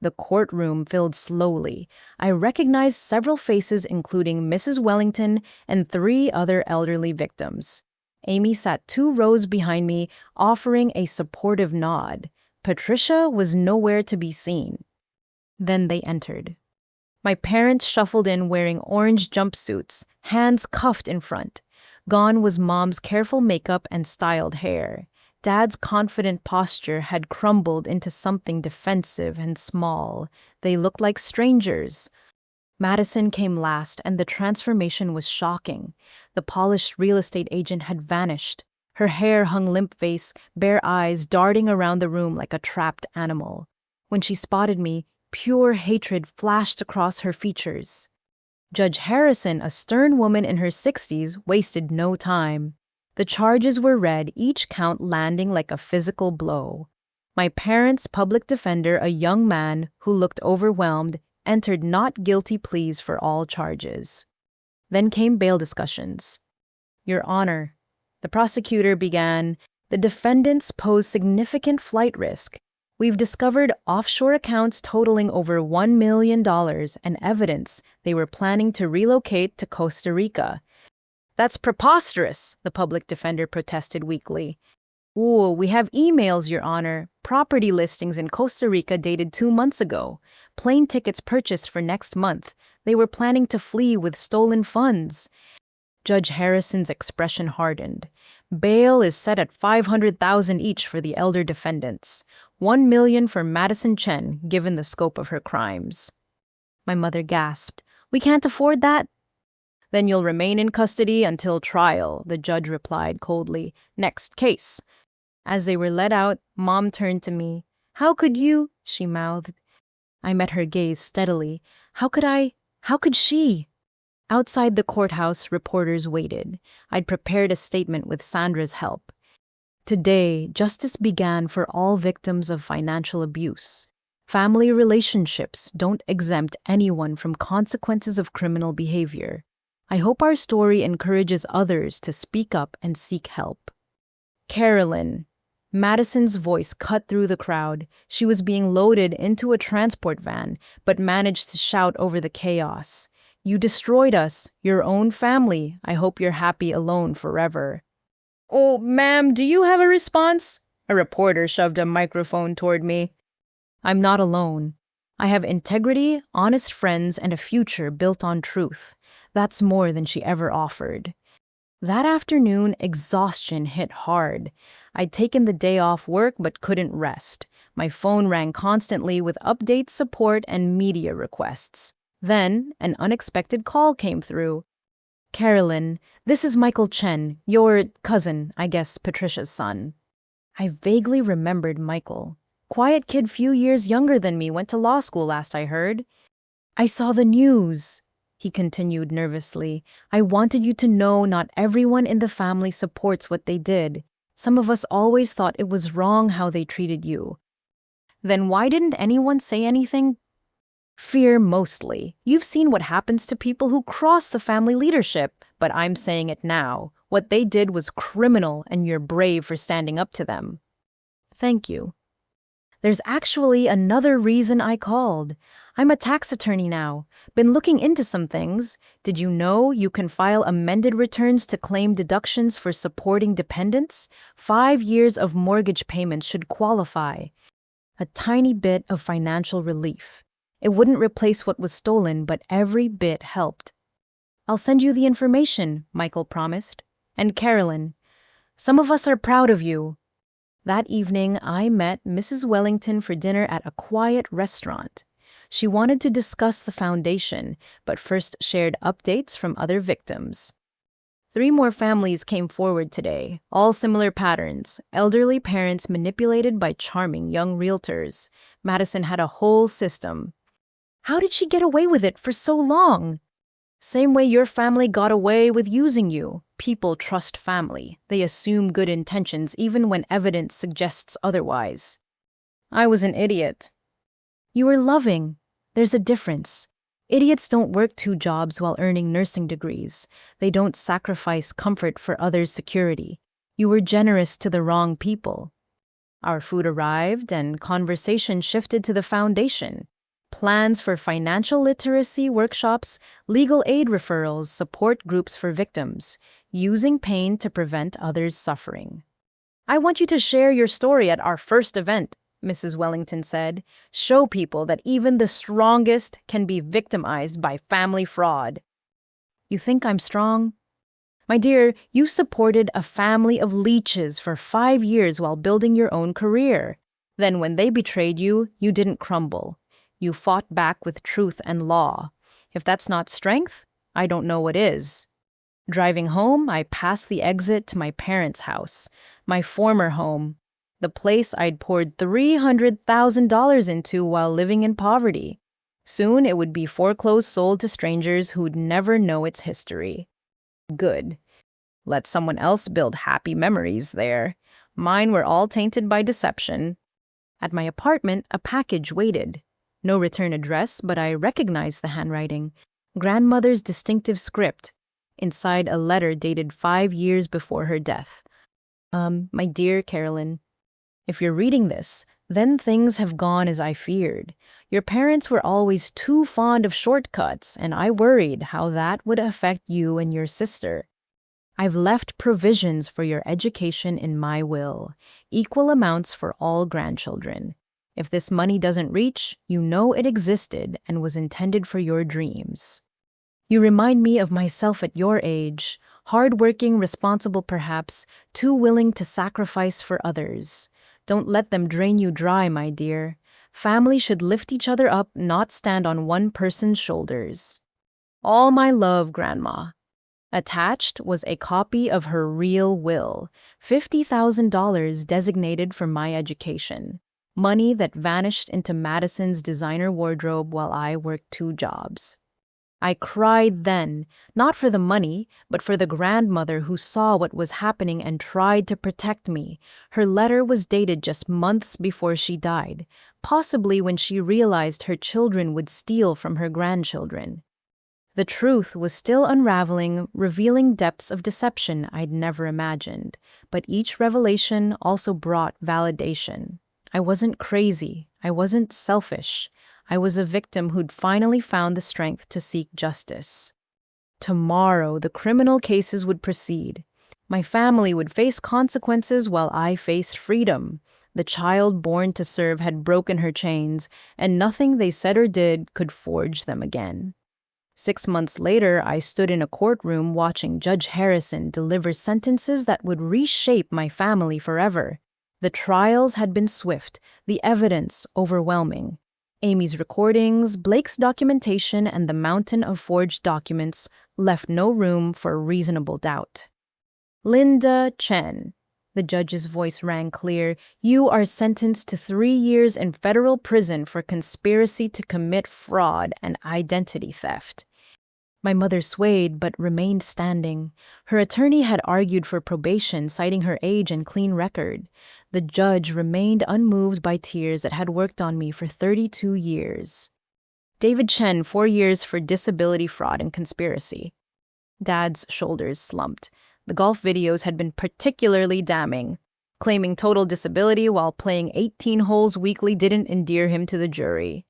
Speaker 1: The courtroom filled slowly. I recognized several faces, including Mrs. Wellington and 3 other elderly victims. Amy sat 2 rows behind me, offering a supportive nod. Patricia was nowhere to be seen. Then they entered. My parents shuffled in wearing orange jumpsuits, hands cuffed in front. Gone was Mom's careful makeup and styled hair. Dad's confident posture had crumbled into something defensive and small. They looked like strangers. Madison came last, and the transformation was shocking. The polished real estate agent had vanished. Her hair hung limp-faced, bare eyes darting around the room like a trapped animal. When she spotted me, pure hatred flashed across her features. Judge Harrison, a stern woman in her 60s, wasted no time. The charges were read, each count landing like a physical blow. My parents' public defender, a young man who looked overwhelmed, entered not guilty pleas for all charges. Then came bail discussions. Your Honor, the prosecutor began, the defendants pose significant flight risk. We've discovered offshore accounts totaling over $1 million and evidence they were planning to relocate to Costa Rica. That's preposterous, the public defender protested weakly. Ooh, we have emails, Your Honor. Property listings in Costa Rica dated 2 months ago. Plane tickets purchased for next month. They were planning to flee with stolen funds. Judge Harrison's expression hardened. Bail is set at $500,000 each for the elder defendants. $1 million for Madison Chen, given the scope of her crimes. My mother gasped. We can't afford that. Then you'll remain in custody until trial, the judge replied coldly. Next case. As they were led out, Mom turned to me. How could you? She mouthed. I met her gaze steadily. How could I? How could she? Outside the courthouse, reporters waited. I'd prepared a statement with Sandra's help. Today, justice began for all victims of financial abuse. Family relationships don't exempt anyone from consequences of criminal behavior. I hope our story encourages others to speak up and seek help. Carolyn. Madison's voice cut through the crowd. She was being loaded into a transport van, but managed to shout over the chaos. You destroyed us, your own family. I hope you're happy alone forever. Oh, ma'am, do you have a response? A reporter shoved a microphone toward me. I'm not alone. I have integrity, honest friends, and a future built on truth. That's more than she ever offered. That afternoon, exhaustion hit hard. I'd taken the day off work but couldn't rest. My phone rang constantly with updates, support, and media requests. Then, an unexpected call came through. Carolyn, this is Michael Chen, your cousin, I guess Patricia's son. I vaguely remembered Michael. Quiet kid few years younger than me, went to law school last I heard. I saw the news, he continued nervously. I wanted you to know not everyone in the family supports what they did. Some of us always thought it was wrong how they treated you. Then why didn't anyone say anything? Fear mostly. You've seen what happens to people who cross the family leadership, but I'm saying it now. What they did was criminal, and you're brave for standing up to them. Thank you. There's actually another reason I called. I'm a tax attorney now. Been looking into some things. Did you know you can file amended returns to claim deductions for supporting dependents? 5 years of mortgage payments should qualify. A tiny bit of financial relief. It wouldn't replace what was stolen, but every bit helped. I'll send you the information, Michael promised. And Carolyn, some of us are proud of you. That evening, I met Mrs. Wellington for dinner at a quiet restaurant. She wanted to discuss the foundation, but first shared updates from other victims. 3 more families came forward today, all similar patterns. Elderly parents manipulated by charming young realtors. Madison had a whole system. How did she get away with it for so long? Same way your family got away with using you. People trust family. They assume good intentions even when evidence suggests otherwise. I was an idiot. You were loving. There's a difference. Idiots don't work 2 jobs while earning nursing degrees. They don't sacrifice comfort for others' security. You were generous to the wrong people. Our food arrived and conversation shifted to the foundation. Plans for financial literacy workshops, legal aid referrals, support groups for victims, using pain to prevent others' suffering. I want you to share your story at our first event, Mrs. Wellington said. Show people that even the strongest can be victimized by family fraud. You think I'm strong? My dear, you supported a family of leeches for 5 years while building your own career. Then when they betrayed you, you didn't crumble. You fought back with truth and law. If that's not strength, I don't know what is. Driving home, I passed the exit to my parents' house, my former home, the place I'd poured $300,000 into while living in poverty. Soon it would be foreclosed, sold to strangers who'd never know its history. Good. Let someone else build happy memories there. Mine were all tainted by deception. At my apartment, a package waited. No return address, but I recognized the handwriting. Grandmother's distinctive script. Inside, a letter dated 5 years before her death. My dear Carolyn, if you're reading this, then things have gone as I feared. Your parents were always too fond of shortcuts, and I worried how that would affect you and your sister. I've left provisions for your education in my will, equal amounts for all grandchildren. If this money doesn't reach, you know it existed and was intended for your dreams. You remind me of myself at your age, hardworking, responsible perhaps, too willing to sacrifice for others. Don't let them drain you dry, my dear. Family should lift each other up, not stand on one person's shoulders. All my love, Grandma. Attached was a copy of her real will, $50,000 designated for my education. Money that vanished into Madison's designer wardrobe while I worked 2 jobs. I cried then, not for the money, but for the grandmother who saw what was happening and tried to protect me. Her letter was dated just months before she died, possibly when she realized her children would steal from her grandchildren. The truth was still unraveling, revealing depths of deception I'd never imagined, but each revelation also brought validation. I wasn't crazy. I wasn't selfish. I was a victim who'd finally found the strength to seek justice. Tomorrow, the criminal cases would proceed. My family would face consequences while I faced freedom. The child born to serve had broken her chains, and nothing they said or did could forge them again. 6 months later, I stood in a courtroom watching Judge Harrison deliver sentences that would reshape my family forever. The trials had been swift, the evidence overwhelming. Amy's recordings, Blake's documentation, and the mountain of forged documents left no room for reasonable doubt. Linda Chen, the judge's voice rang clear, you are sentenced to 3 years in federal prison for conspiracy to commit fraud and identity theft. My mother swayed but remained standing. Her attorney had argued for probation, citing her age and clean record. The judge remained unmoved by tears that had worked on me for 32 years. David Chen, 4 years for disability fraud and conspiracy. Dad's shoulders slumped. The golf videos had been particularly damning. Claiming total disability while playing 18 holes weekly didn't endear him to the jury.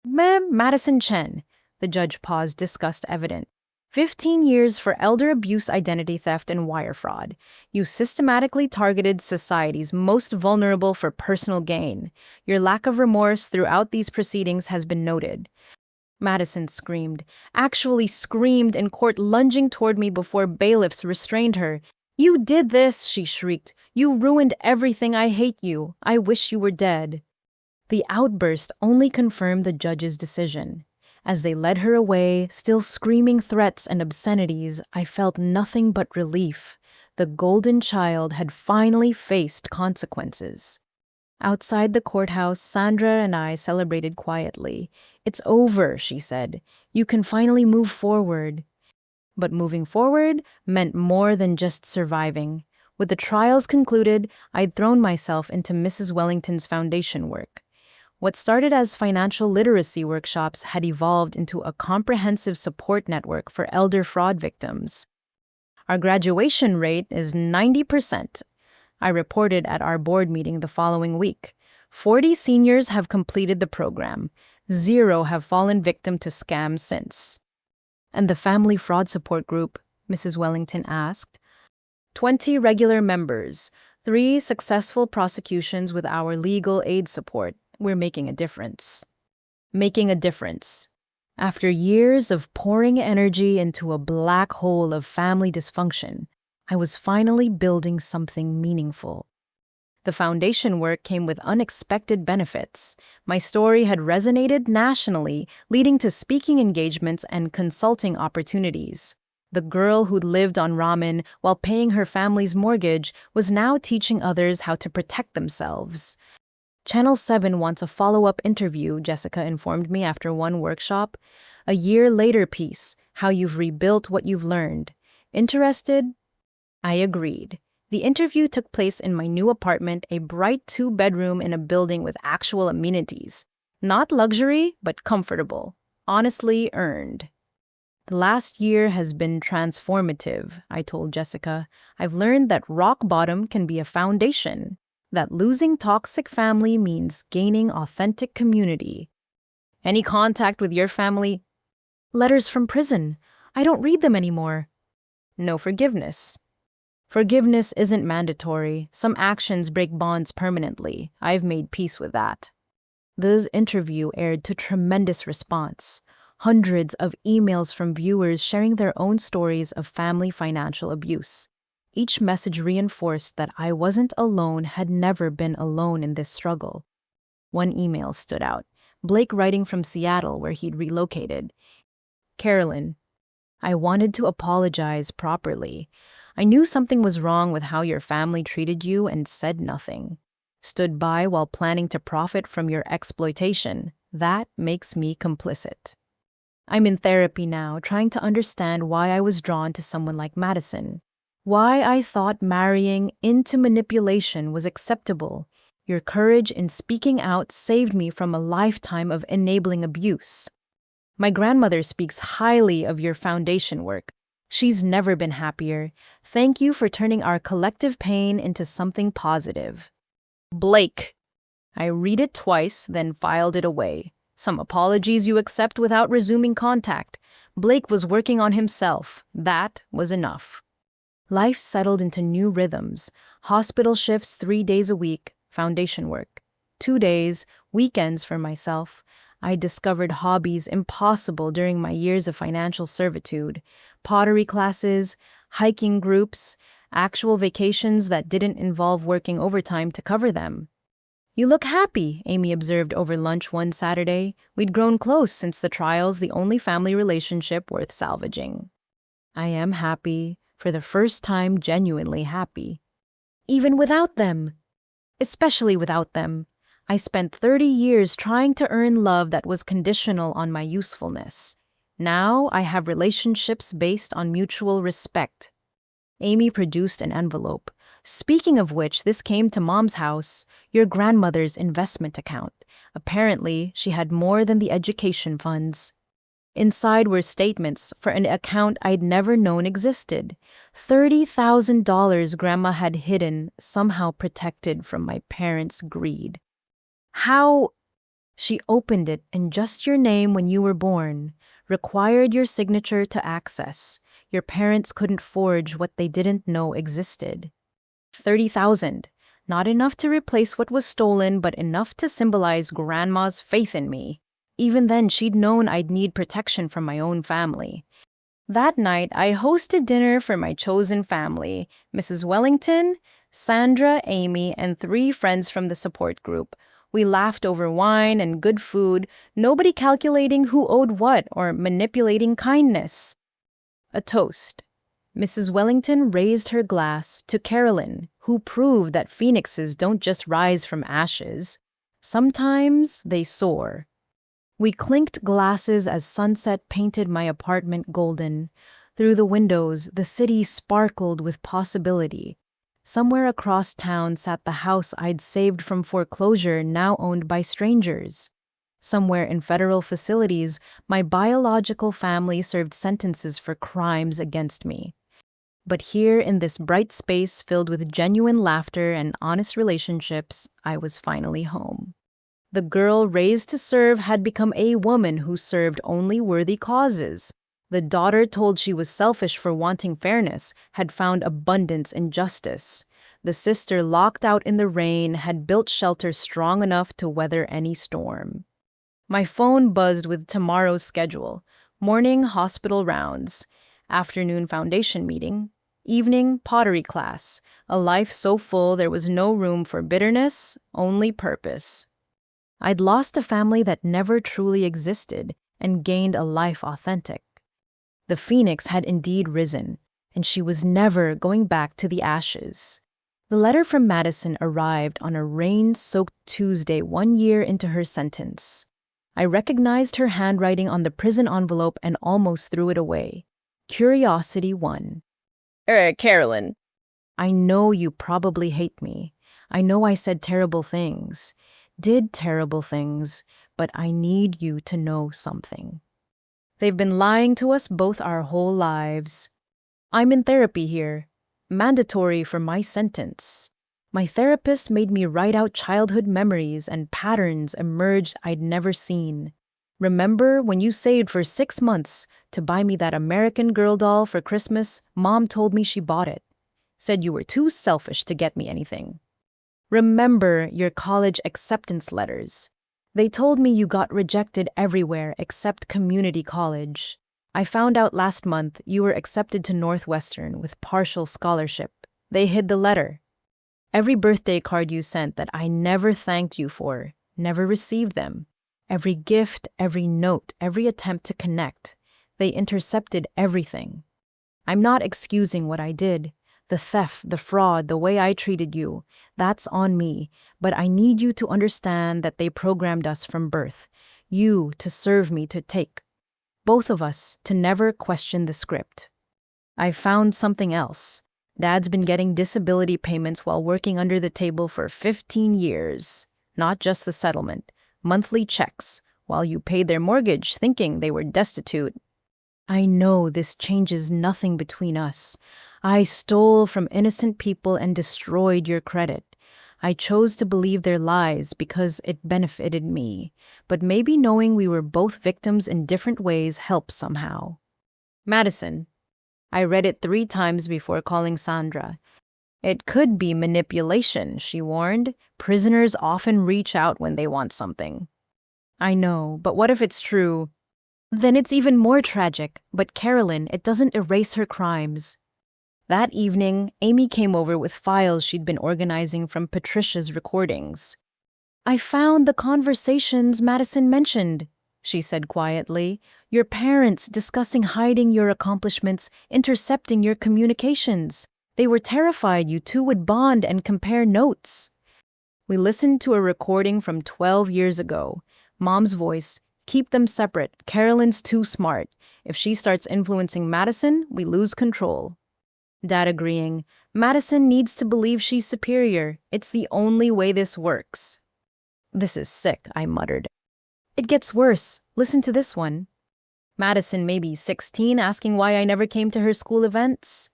Speaker 1: Madison Chen. The judge paused, disgust evident. 15 years for elder abuse, identity theft, and wire fraud. You systematically targeted society's most vulnerable for personal gain. Your lack of remorse throughout these proceedings has been noted. Madison screamed, actually screamed in court, lunging toward me before bailiffs restrained her. You did this, she shrieked. You ruined everything. I hate you. I wish you were dead. The outburst only confirmed the judge's decision. As they led her away, still screaming threats and obscenities, I felt nothing but relief. The golden child had finally faced consequences. Outside the courthouse, Sandra and I celebrated quietly. "It's over," she said. "You can finally move forward." But moving forward meant more than just surviving. With the trials concluded, I'd thrown myself into Mrs. Wellington's foundation work. What started as financial literacy workshops had evolved into a comprehensive support network for elder fraud victims. Our graduation rate is 90%. I reported at our board meeting the following week. 40 seniors have completed the program. 0 have fallen victim to scams since. "And the family fraud support group?" Mrs. Wellington asked. 20 regular members, 3 successful prosecutions with our legal aid support. We're making a difference. Making a difference. After years of pouring energy into a black hole of family dysfunction, I was finally building something meaningful. The foundation work came with unexpected benefits. My story had resonated nationally, leading to speaking engagements and consulting opportunities. The girl who'd lived on ramen while paying her family's mortgage was now teaching others how to protect themselves. Channel 7 wants a follow-up interview, Jessica informed me after one workshop. A year later piece, how you've rebuilt what you've learned. Interested? I agreed. The interview took place in my new apartment, a bright 2-bedroom in a building with actual amenities. Not luxury, but comfortable. Honestly earned. "The last year has been transformative," I told Jessica. "I've learned that rock bottom can be a foundation, that losing toxic family means gaining authentic community." "Any contact with your family?" "Letters from prison. I don't read them anymore." "No forgiveness." "Forgiveness isn't mandatory. Some actions break bonds permanently. I've made peace with that." This interview aired to tremendous response. Hundreds of emails from viewers sharing their own stories of family financial abuse. Each message reinforced that I wasn't alone, had never been alone in this struggle. One email stood out. Blake writing from Seattle, where he'd relocated. "Carolyn, I wanted to apologize properly. I knew something was wrong with how your family treated you and said nothing. Stood by while planning to profit from your exploitation. That makes me complicit. I'm in therapy now, trying to understand why I was drawn to someone like Madison. Why I thought marrying into manipulation was acceptable. Your courage in speaking out saved me from a lifetime of enabling abuse. My grandmother speaks highly of your foundation work. She's never been happier. Thank you for turning our collective pain into something positive. Blake." I read it twice, then filed it away. "Some apologies you accept without resuming contact. Blake was working on himself. That was enough." Life settled into new rhythms. Hospital shifts 3 days a week, foundation work. 2 days, weekends for myself. I discovered hobbies impossible during my years of financial servitude. Pottery classes, hiking groups, actual vacations that didn't involve working overtime to cover them. "You look happy," Amy observed over lunch one Saturday. We'd grown close since the trials, the only family relationship worth salvaging. "I am happy, for the first time genuinely happy. Even without them. Especially without them. I spent 30 years trying to earn love that was conditional on my usefulness. Now I have relationships based on mutual respect." Amy produced an envelope. "Speaking of which, this came to Mom's house, your grandmother's investment account. Apparently, she had more than the education funds." Inside were statements for an account I'd never known existed. $30,000 Grandma had hidden, somehow protected from my parents' greed. "How?" "She opened it, and just your name when you were born. Required your signature to access. Your parents couldn't forge what they didn't know existed." 30,000. Not enough to replace what was stolen, but enough to symbolize Grandma's faith in me. Even then, she'd known I'd need protection from my own family. That night, I hosted dinner for my chosen family, Mrs. Wellington, Sandra, Amy, and 3 friends from the support group. We laughed over wine and good food, nobody calculating who owed what or manipulating kindness. A toast. Mrs. Wellington raised her glass to Carolyn, who proved that phoenixes don't just rise from ashes. Sometimes they soar. We clinked glasses as sunset painted my apartment golden. Through the windows, the city sparkled with possibility. Somewhere across town sat the house I'd saved from foreclosure, now owned by strangers. Somewhere in federal facilities, my biological family served sentences for crimes against me. But here, in this bright space filled with genuine laughter and honest relationships, I was finally home. The girl raised to serve had become a woman who served only worthy causes. The daughter told she was selfish for wanting fairness had found abundance in justice. The sister locked out in the rain had built shelter strong enough to weather any storm. My phone buzzed with tomorrow's schedule: morning hospital rounds, afternoon foundation meeting, evening pottery class, a life so full there was no room for bitterness, only purpose. I'd lost a family that never truly existed and gained a life authentic. The phoenix had indeed risen, and she was never going back to the ashes. The letter from Madison arrived on a rain-soaked Tuesday 1 year into her sentence. I recognized her handwriting on the prison envelope and almost threw it away. Curiosity won. Carolyn. I know you probably hate me. I know I said terrible things, did terrible things, but I need you to know something. They've been lying to us both our whole lives. I'm in therapy here, mandatory for my sentence. My therapist made me write out childhood memories and patterns emerged I'd never seen. Remember when you saved for 6 months to buy me that American Girl doll for Christmas? Mom told me she bought it. Said you were too selfish to get me anything. Remember your college acceptance letters. They told me you got rejected everywhere except community college. I found out last month you were accepted to Northwestern with partial scholarship. They hid the letter. Every birthday card you sent that I never thanked you for, never received them. Every gift, every note, every attempt to connect. They intercepted everything. I'm not excusing what I did. The theft, the fraud, the way I treated you, that's on me. But I need you to understand that they programmed us from birth. You to serve me, to take. Both of us to never question the script. I found something else. Dad's been getting disability payments while working under the table for 15 years. Not just the settlement. Monthly checks, while you paid their mortgage thinking they were destitute. I know this changes nothing between us. I stole from innocent people and destroyed your credit. I chose to believe their lies because it benefited me, but maybe knowing we were both victims in different ways helps somehow. Madison. I read it 3 times before calling Sandra. It could be manipulation, she warned. Prisoners often reach out when they want something. I know, but what if it's true? Then it's even more tragic. But Carolyn, it doesn't erase her crimes. That evening, Amy came over with files she'd been organizing from Patricia's recordings. I found the conversations Madison mentioned, she said quietly. Your parents discussing hiding your accomplishments, intercepting your communications. They were terrified you two would bond and compare notes. We listened to a recording from 12 years ago. Mom's voice, keep them separate. Carolyn's too smart. If she starts influencing Madison, we lose control. Dad agreeing, Madison needs to believe she's superior. It's the only way this works. This is sick, I muttered. It gets worse. Listen to this one. Madison, maybe 16, asking why I never came to her school events.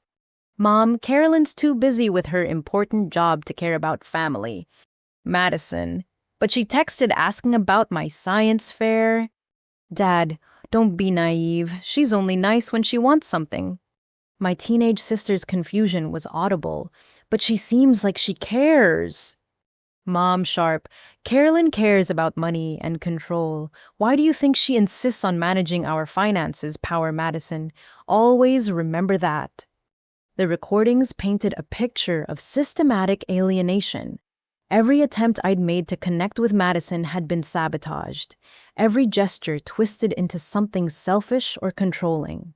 Speaker 1: Mom, Carolyn's too busy with her important job to care about family. Madison, but she texted asking about my science fair. Dad, don't be naive. She's only nice when she wants something. My teenage sister's confusion was audible, but she seems like she cares. Mom sharp, Carolyn cares about money and control. Why do you think she insists on managing our finances, Power Madison? Always remember that. The recordings painted a picture of systematic alienation. Every attempt I'd made to connect with Madison had been sabotaged, every gesture twisted into something selfish or controlling.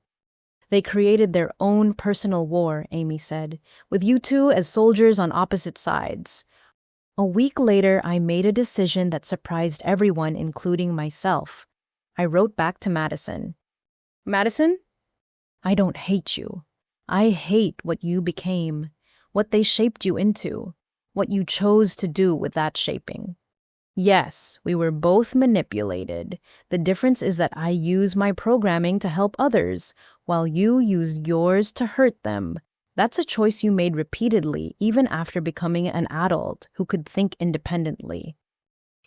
Speaker 1: They created their own personal war, Amy said, with you two as soldiers on opposite sides. A week later, I made a decision that surprised everyone, including myself. I wrote back to Madison. Madison? I don't hate you. I hate what you became, what they shaped you into, what you chose to do with that shaping. Yes, we were both manipulated. The difference is that I use my programming to help others, while you used yours to hurt them. That's a choice you made repeatedly, even after becoming an adult who could think independently.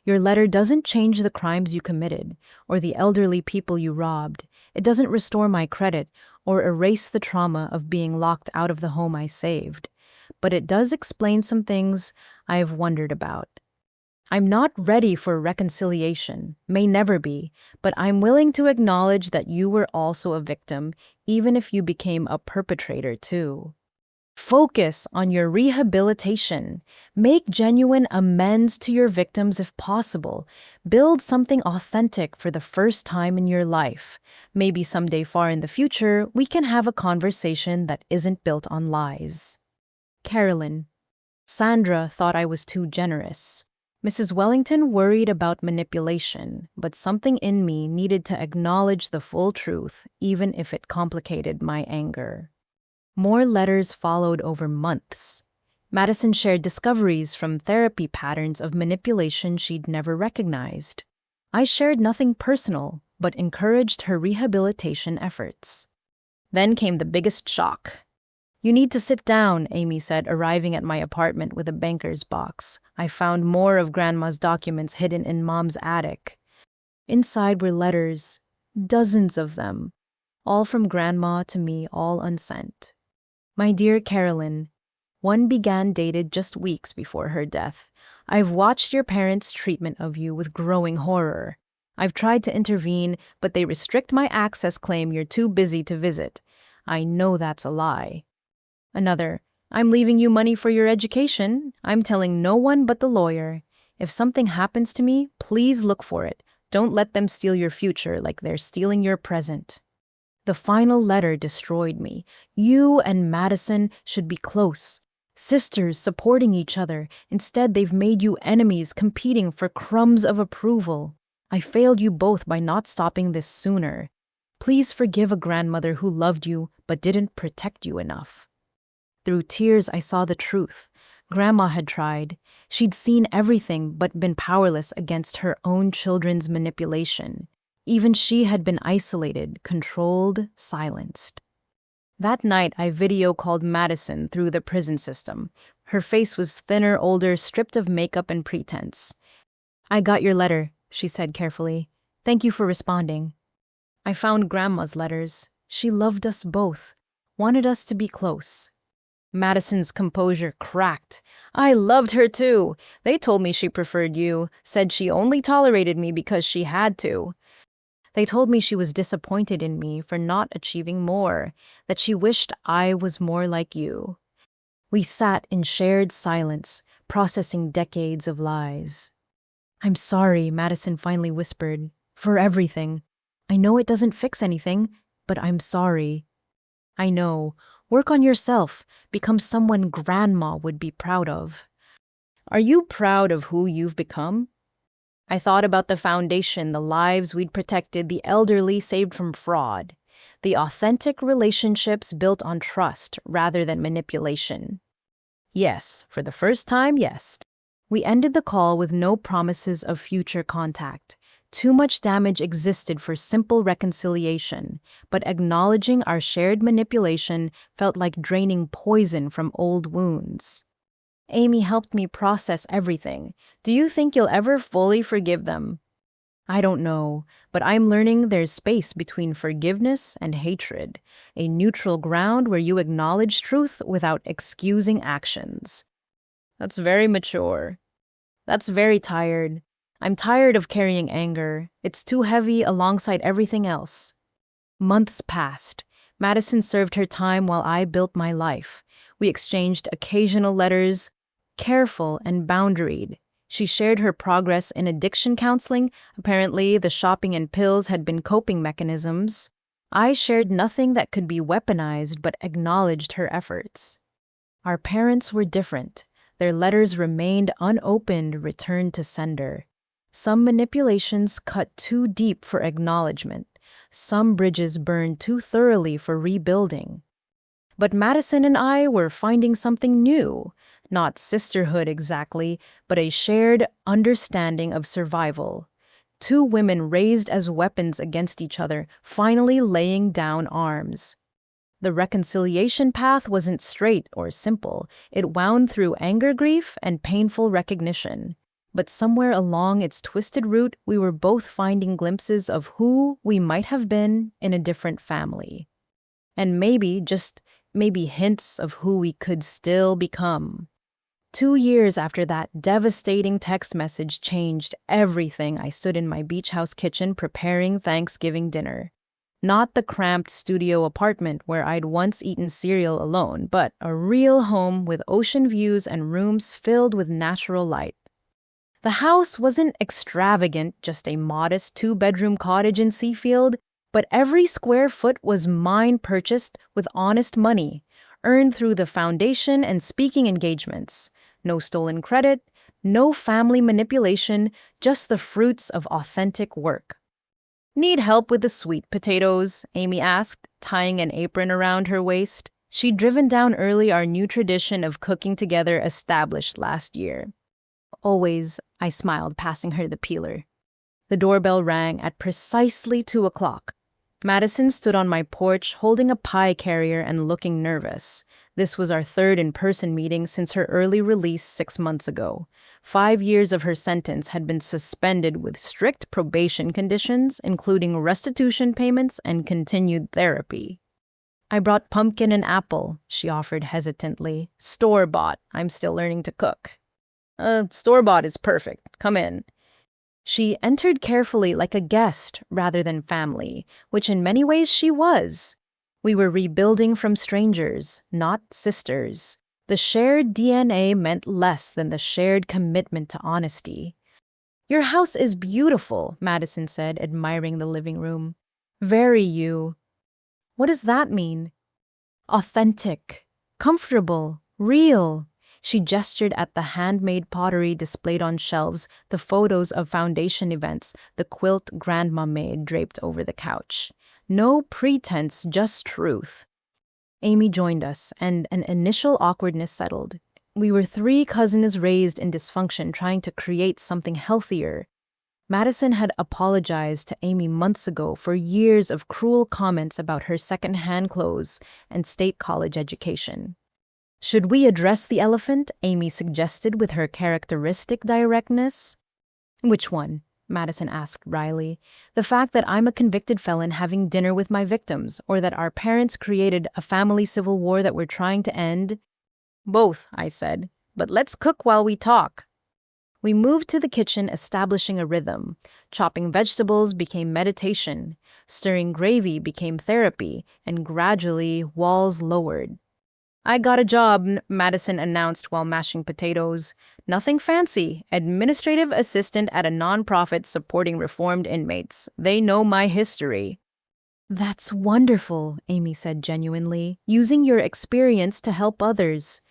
Speaker 1: Your letter doesn't change the crimes you committed or the elderly people you robbed. It doesn't restore my credit or erase the trauma of being locked out of the home I saved. But it does explain some things I've wondered about. I'm not ready for reconciliation, may never be, but I'm willing to acknowledge that you were also a victim, even if you became a perpetrator too. Focus on your rehabilitation. Make genuine amends to your victims if possible. Build something authentic for the first time in your life. Maybe someday far in the future, we can have a conversation that isn't built on lies. Carolyn. Sandra thought I was too generous. Mrs. Wellington worried about manipulation, but something in me needed to acknowledge the full truth, even if it complicated my anger. More letters followed over months. Madison shared discoveries from therapy patterns of manipulation she'd never recognized. I shared nothing personal, but encouraged her rehabilitation efforts. Then came the biggest shock. You need to sit down, Amy said, arriving at my apartment with a banker's box. I found more of Grandma's documents hidden in Mom's attic. Inside were letters, dozens of them, all from Grandma to me, all unsent. My dear Carolyn, one began dated just weeks before her death. I've watched your parents' treatment of you with growing horror. I've tried to intervene, but they restrict my access, claim you're too busy to visit. I know that's a lie. Another, I'm leaving you money for your education. I'm telling no one but the lawyer. If something happens to me, please look for it. Don't let them steal your future like they're stealing your present. The final letter destroyed me. You and Madison should be close, sisters supporting each other. Instead, they've made you enemies competing for crumbs of approval. I failed you both by not stopping this sooner. Please forgive a grandmother who loved you but didn't protect you enough. Through tears, I saw the truth. Grandma had tried. She'd seen everything but been powerless against her own children's manipulation. Even she had been isolated, controlled, silenced. That night, I video called Madison through the prison system. Her face was thinner, older, stripped of makeup and pretense. I got your letter, she said carefully. Thank you for responding. I found Grandma's letters. She loved us both, wanted us to be close. Madison's composure cracked. I loved her too. They told me she preferred you, said she only tolerated me because she had to. They told me she was disappointed in me for not achieving more, that she wished I was more like you. We sat in shared silence, processing decades of lies. I'm sorry, Madison finally whispered, for everything. I know it doesn't fix anything, but I'm sorry. I know. Work on yourself. Become someone Grandma would be proud of. Are you proud of who you've become? I thought about the foundation, the lives we'd protected, the elderly saved from fraud, the authentic relationships built on trust rather than manipulation. Yes, for the first time, yes. We ended the call with no promises of future contact. Too much damage existed for simple reconciliation, but acknowledging our shared manipulation felt like draining poison from old wounds. Amy helped me process everything. Do you think you'll ever fully forgive them? I don't know, but I'm learning there's space between forgiveness and hatred, a neutral ground where you acknowledge truth without excusing actions. That's very mature. That's very tired. I'm tired of carrying anger. It's too heavy alongside everything else. Months passed. Madison served her time while I built my life. We exchanged occasional letters, careful and boundaried. She shared her progress in addiction counseling. Apparently, the shopping and pills had been coping mechanisms. I shared nothing that could be weaponized but acknowledged her efforts. Our parents were different. Their letters remained unopened, returned to sender. Some manipulations cut too deep for acknowledgement. Some bridges burned too thoroughly for rebuilding. But Madison and I were finding something new. Not sisterhood exactly, but a shared understanding of survival. Two women raised as weapons against each other, finally laying down arms. The reconciliation path wasn't straight or simple. It wound through anger, grief, and painful recognition. But somewhere along its twisted route, we were both finding glimpses of who we might have been in a different family. And maybe, just maybe hints of who we could still become. 2 years after that devastating text message changed everything. I stood in my beach house kitchen preparing Thanksgiving dinner. Not the cramped studio apartment where I'd once eaten cereal alone, but a real home with ocean views and rooms filled with natural light. The house wasn't extravagant, just a modest 2-bedroom cottage in Seafield, but every square foot was mine, purchased with honest money, earned through the foundation and speaking engagements. No stolen credit, no family manipulation, just the fruits of authentic work. "Need help with the sweet potatoes?" Amy asked, tying an apron around her waist. She'd driven down early, our new tradition of cooking together established last year. "Always," I smiled, passing her the peeler. The doorbell rang at precisely 2 o'clock. Madison stood on my porch holding a pie carrier and looking nervous. This was our third in-person meeting since her early release 6 months ago. 5 years of her sentence had been suspended with strict probation conditions, including restitution payments and continued therapy. "I brought pumpkin and apple," she offered hesitantly. "Store-bought. I'm still learning to cook." Store-bought is perfect. Come in." She entered carefully like a guest rather than family, which in many ways she was. We were rebuilding from strangers, not sisters. The shared DNA meant less than the shared commitment to honesty. "Your house is beautiful," Madison said, admiring the living room. "Very you." "What does that mean?" "Authentic, comfortable, real." She gestured at the handmade pottery displayed on shelves, the photos of foundation events, the quilt Grandma made draped over the couch. No pretense, just truth. Amy joined us, and an initial awkwardness settled. We were 3 cousins raised in dysfunction, trying to create something healthier. Madison had apologized to Amy months ago for years of cruel comments about her second-hand clothes and state college education. "Should we address the elephant?" Amy suggested with her characteristic directness. "Which one?" Madison asked wryly. "The fact that I'm a convicted felon having dinner with my victims, or that our parents created a family civil war that we're trying to end?" "Both," I said. "But let's cook while we talk." We moved to the kitchen, establishing a rhythm. Chopping vegetables became meditation. Stirring gravy became therapy, and gradually walls lowered. "I got a job," Madison announced while mashing potatoes. "Nothing fancy. Administrative assistant at a nonprofit supporting reformed inmates. They know my history." "That's wonderful," Amy said genuinely. "Using your experience to help others.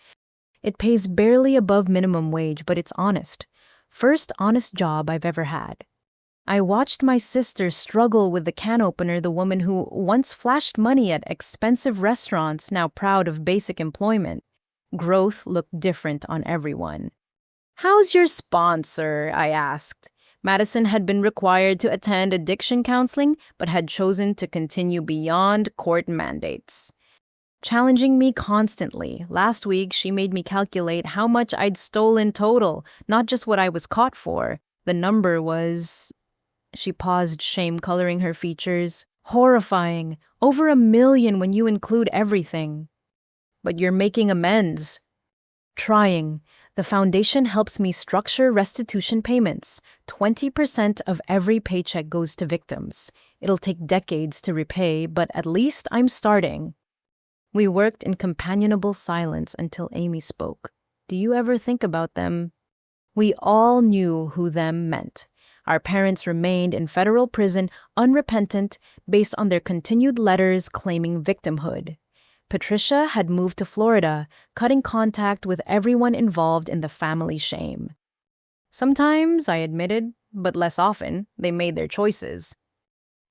Speaker 1: It pays barely above minimum wage, but it's honest. First honest job I've ever had." I watched my sister struggle with the can opener, the woman who once flashed money at expensive restaurants, now proud of basic employment. Growth looked different on everyone. "How's your sponsor?" I asked. Madison had been required to attend addiction counseling, but had chosen to continue beyond court mandates. Challenging me constantly. Last week, she made me calculate how much I'd stolen total, not just what I was caught for. The number was... She paused, shame coloring her features. "Horrifying. Over $1 million when you include everything." "But you're making amends." "Trying. The foundation helps me structure restitution payments. 20% of every paycheck goes to victims. It'll take decades to repay, but at least I'm starting." We worked in companionable silence until Amy spoke. Do you ever think about them? We all knew who them meant. Our parents remained in federal prison unrepentant based on their continued letters claiming victimhood. Patricia had moved to Florida, cutting contact with everyone involved in the family shame. Sometimes, I admitted, but less often, they made their choices.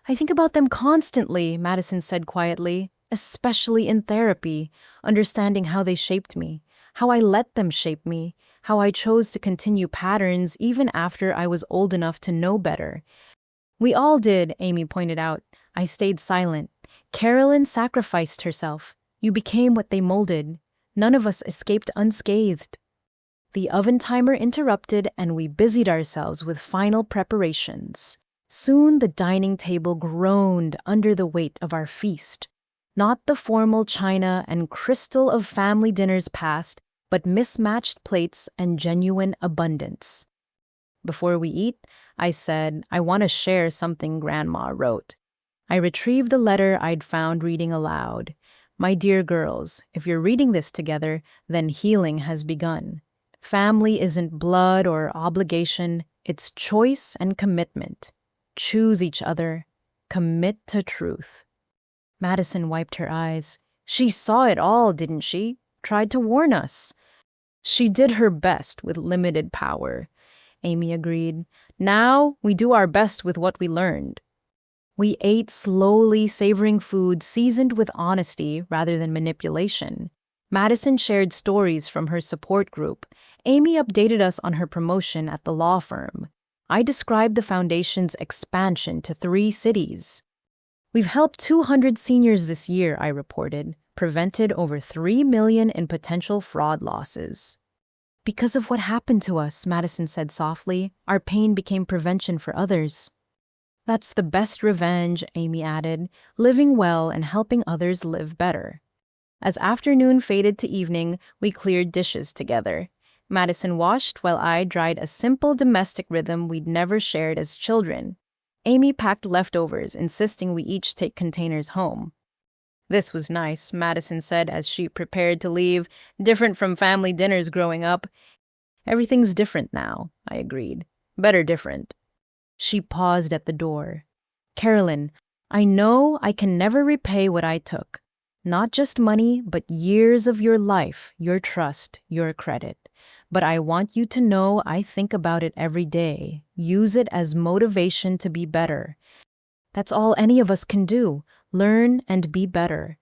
Speaker 1: I think about them constantly, Madison said quietly, especially in therapy, understanding how they shaped me, how I let them shape me, how I chose to continue patterns even after I was old enough to know better. We all did, Amy pointed out. I stayed silent. Carolyn sacrificed herself. You became what they molded. None of us escaped unscathed. The oven timer interrupted and we busied ourselves with final preparations. Soon the dining table groaned under the weight of our feast. Not the formal china and crystal of family dinners past, but mismatched plates and genuine abundance. Before we eat, I said, I want to share something Grandma wrote. I retrieved the letter I'd found reading aloud. My dear girls, if you're reading this together, then healing has begun. Family isn't blood or obligation, it's choice and commitment. Choose each other. Commit to truth. Madison wiped her eyes. She saw it all, didn't she? Tried to warn us. She did her best with limited power, Amy agreed. Now we do our best with what we learned. We ate slowly, savoring food seasoned with honesty rather than manipulation. Madison shared stories from her support group. Amy updated us on her promotion at the law firm. I described the foundation's expansion to 3 cities. We've helped 200 seniors this year, I reported, prevented over $3 million in potential fraud losses. Because of what happened to us, Madison said softly, our pain became prevention for others. That's the best revenge, Amy added, living well and helping others live better. As afternoon faded to evening, we cleared dishes together. Madison washed while I dried a simple domestic rhythm we'd never shared as children. Amy packed leftovers, insisting we each take containers home. This was nice, Madison said as she prepared to leave, different from family dinners growing up. Everything's different now, I agreed. Better different. She paused at the door. Carolyn, I know I can never repay what I took. Not just money, but years of your life, your trust, your credit. But I want you to know I think about it every day. Use it as motivation to be better. That's all any of us can do. Learn and be better.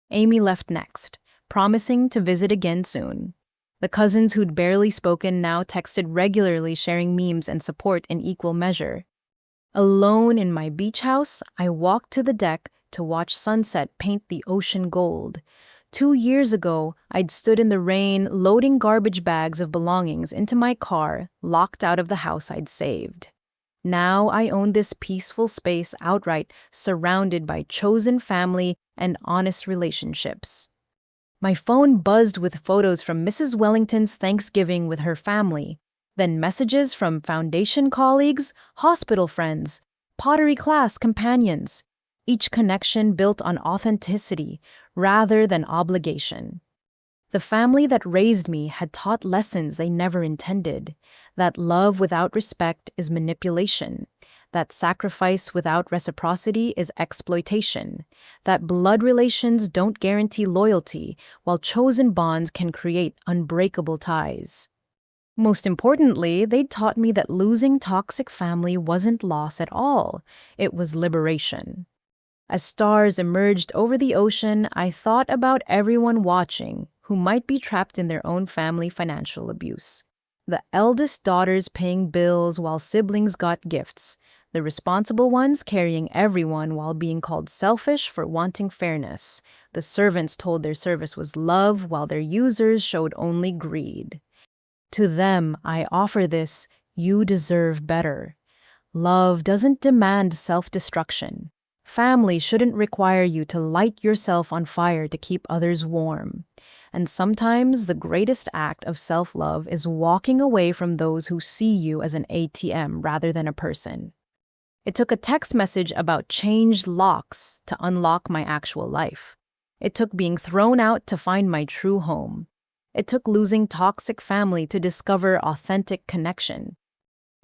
Speaker 1: Amy left next, promising to visit again soon. The cousins who'd barely spoken now texted regularly, sharing memes and support in equal measure. Alone in my beach house, I walked to the deck to watch sunset paint the ocean gold. 2 years ago, I'd stood in the rain, loading garbage bags of belongings into my car, locked out of the house I'd saved. Now I own this peaceful space outright, surrounded by chosen family and honest relationships. My phone buzzed with photos from Mrs. Wellington's Thanksgiving with her family, then messages from foundation colleagues, hospital friends, pottery class companions, each connection built on authenticity rather than obligation. The family that raised me had taught lessons they never intended, that love without respect is manipulation, that sacrifice without reciprocity is exploitation, that blood relations don't guarantee loyalty, while chosen bonds can create unbreakable ties. Most importantly, they'd taught me that losing toxic family wasn't loss at all, it was liberation. As stars emerged over the ocean, I thought about everyone watching who might be trapped in their own family financial abuse. The eldest daughters paying bills while siblings got gifts, the responsible ones carrying everyone while being called selfish for wanting fairness. The servants told their service was love while their users showed only greed. To them, I offer this, you deserve better. Love doesn't demand self-destruction. Family shouldn't require you to light yourself on fire to keep others warm. And sometimes the greatest act of self-love is walking away from those who see you as an ATM rather than a person. It took a text message about changed locks to unlock my actual life. It took being thrown out to find my true home. It took losing toxic family to discover authentic connection.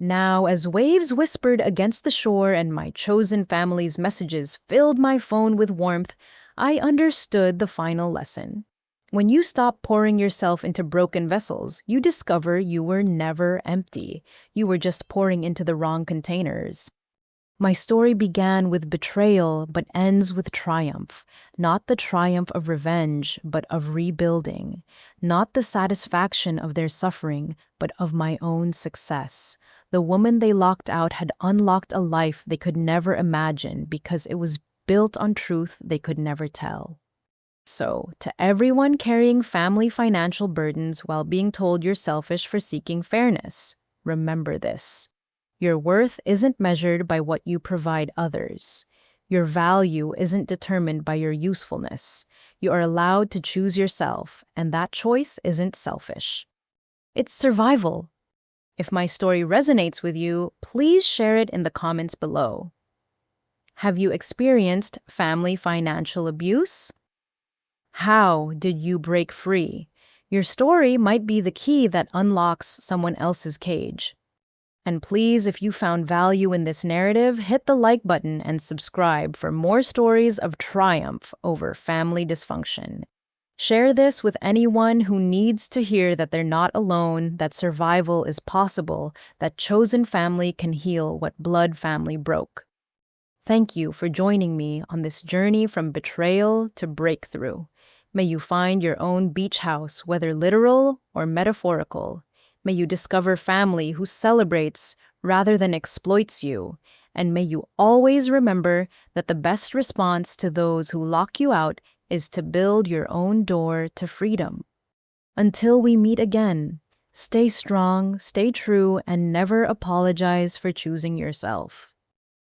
Speaker 1: Now, as waves whispered against the shore and my chosen family's messages filled my phone with warmth, I understood the final lesson. When you stop pouring yourself into broken vessels, you discover you were never empty. You were just pouring into the wrong containers. My story began with betrayal but ends with triumph. Not the triumph of revenge, but of rebuilding. Not the satisfaction of their suffering, but of my own success. The woman they locked out had unlocked a life they could never imagine because it was built on truth they could never tell. So, to everyone carrying family financial burdens while being told you're selfish for seeking fairness, remember this. Your worth isn't measured by what you provide others. Your value isn't determined by your usefulness. You are allowed to choose yourself, and that choice isn't selfish. It's survival. If my story resonates with you, please share it in the comments below. Have you experienced family financial abuse? How did you break free? Your story might be the key that unlocks someone else's cage. And please, if you found value in this narrative, hit the like button and subscribe for more stories of triumph over family dysfunction. Share this with anyone who needs to hear that they're not alone, that survival is possible, that chosen family can heal what blood family broke. Thank you for joining me on this journey from betrayal to breakthrough. May you find your own beach house, whether literal or metaphorical. May you discover family who celebrates rather than exploits you. And may you always remember that the best response to those who lock you out is to build your own door to freedom. Until we meet again, stay strong, stay true, and never apologize for choosing yourself.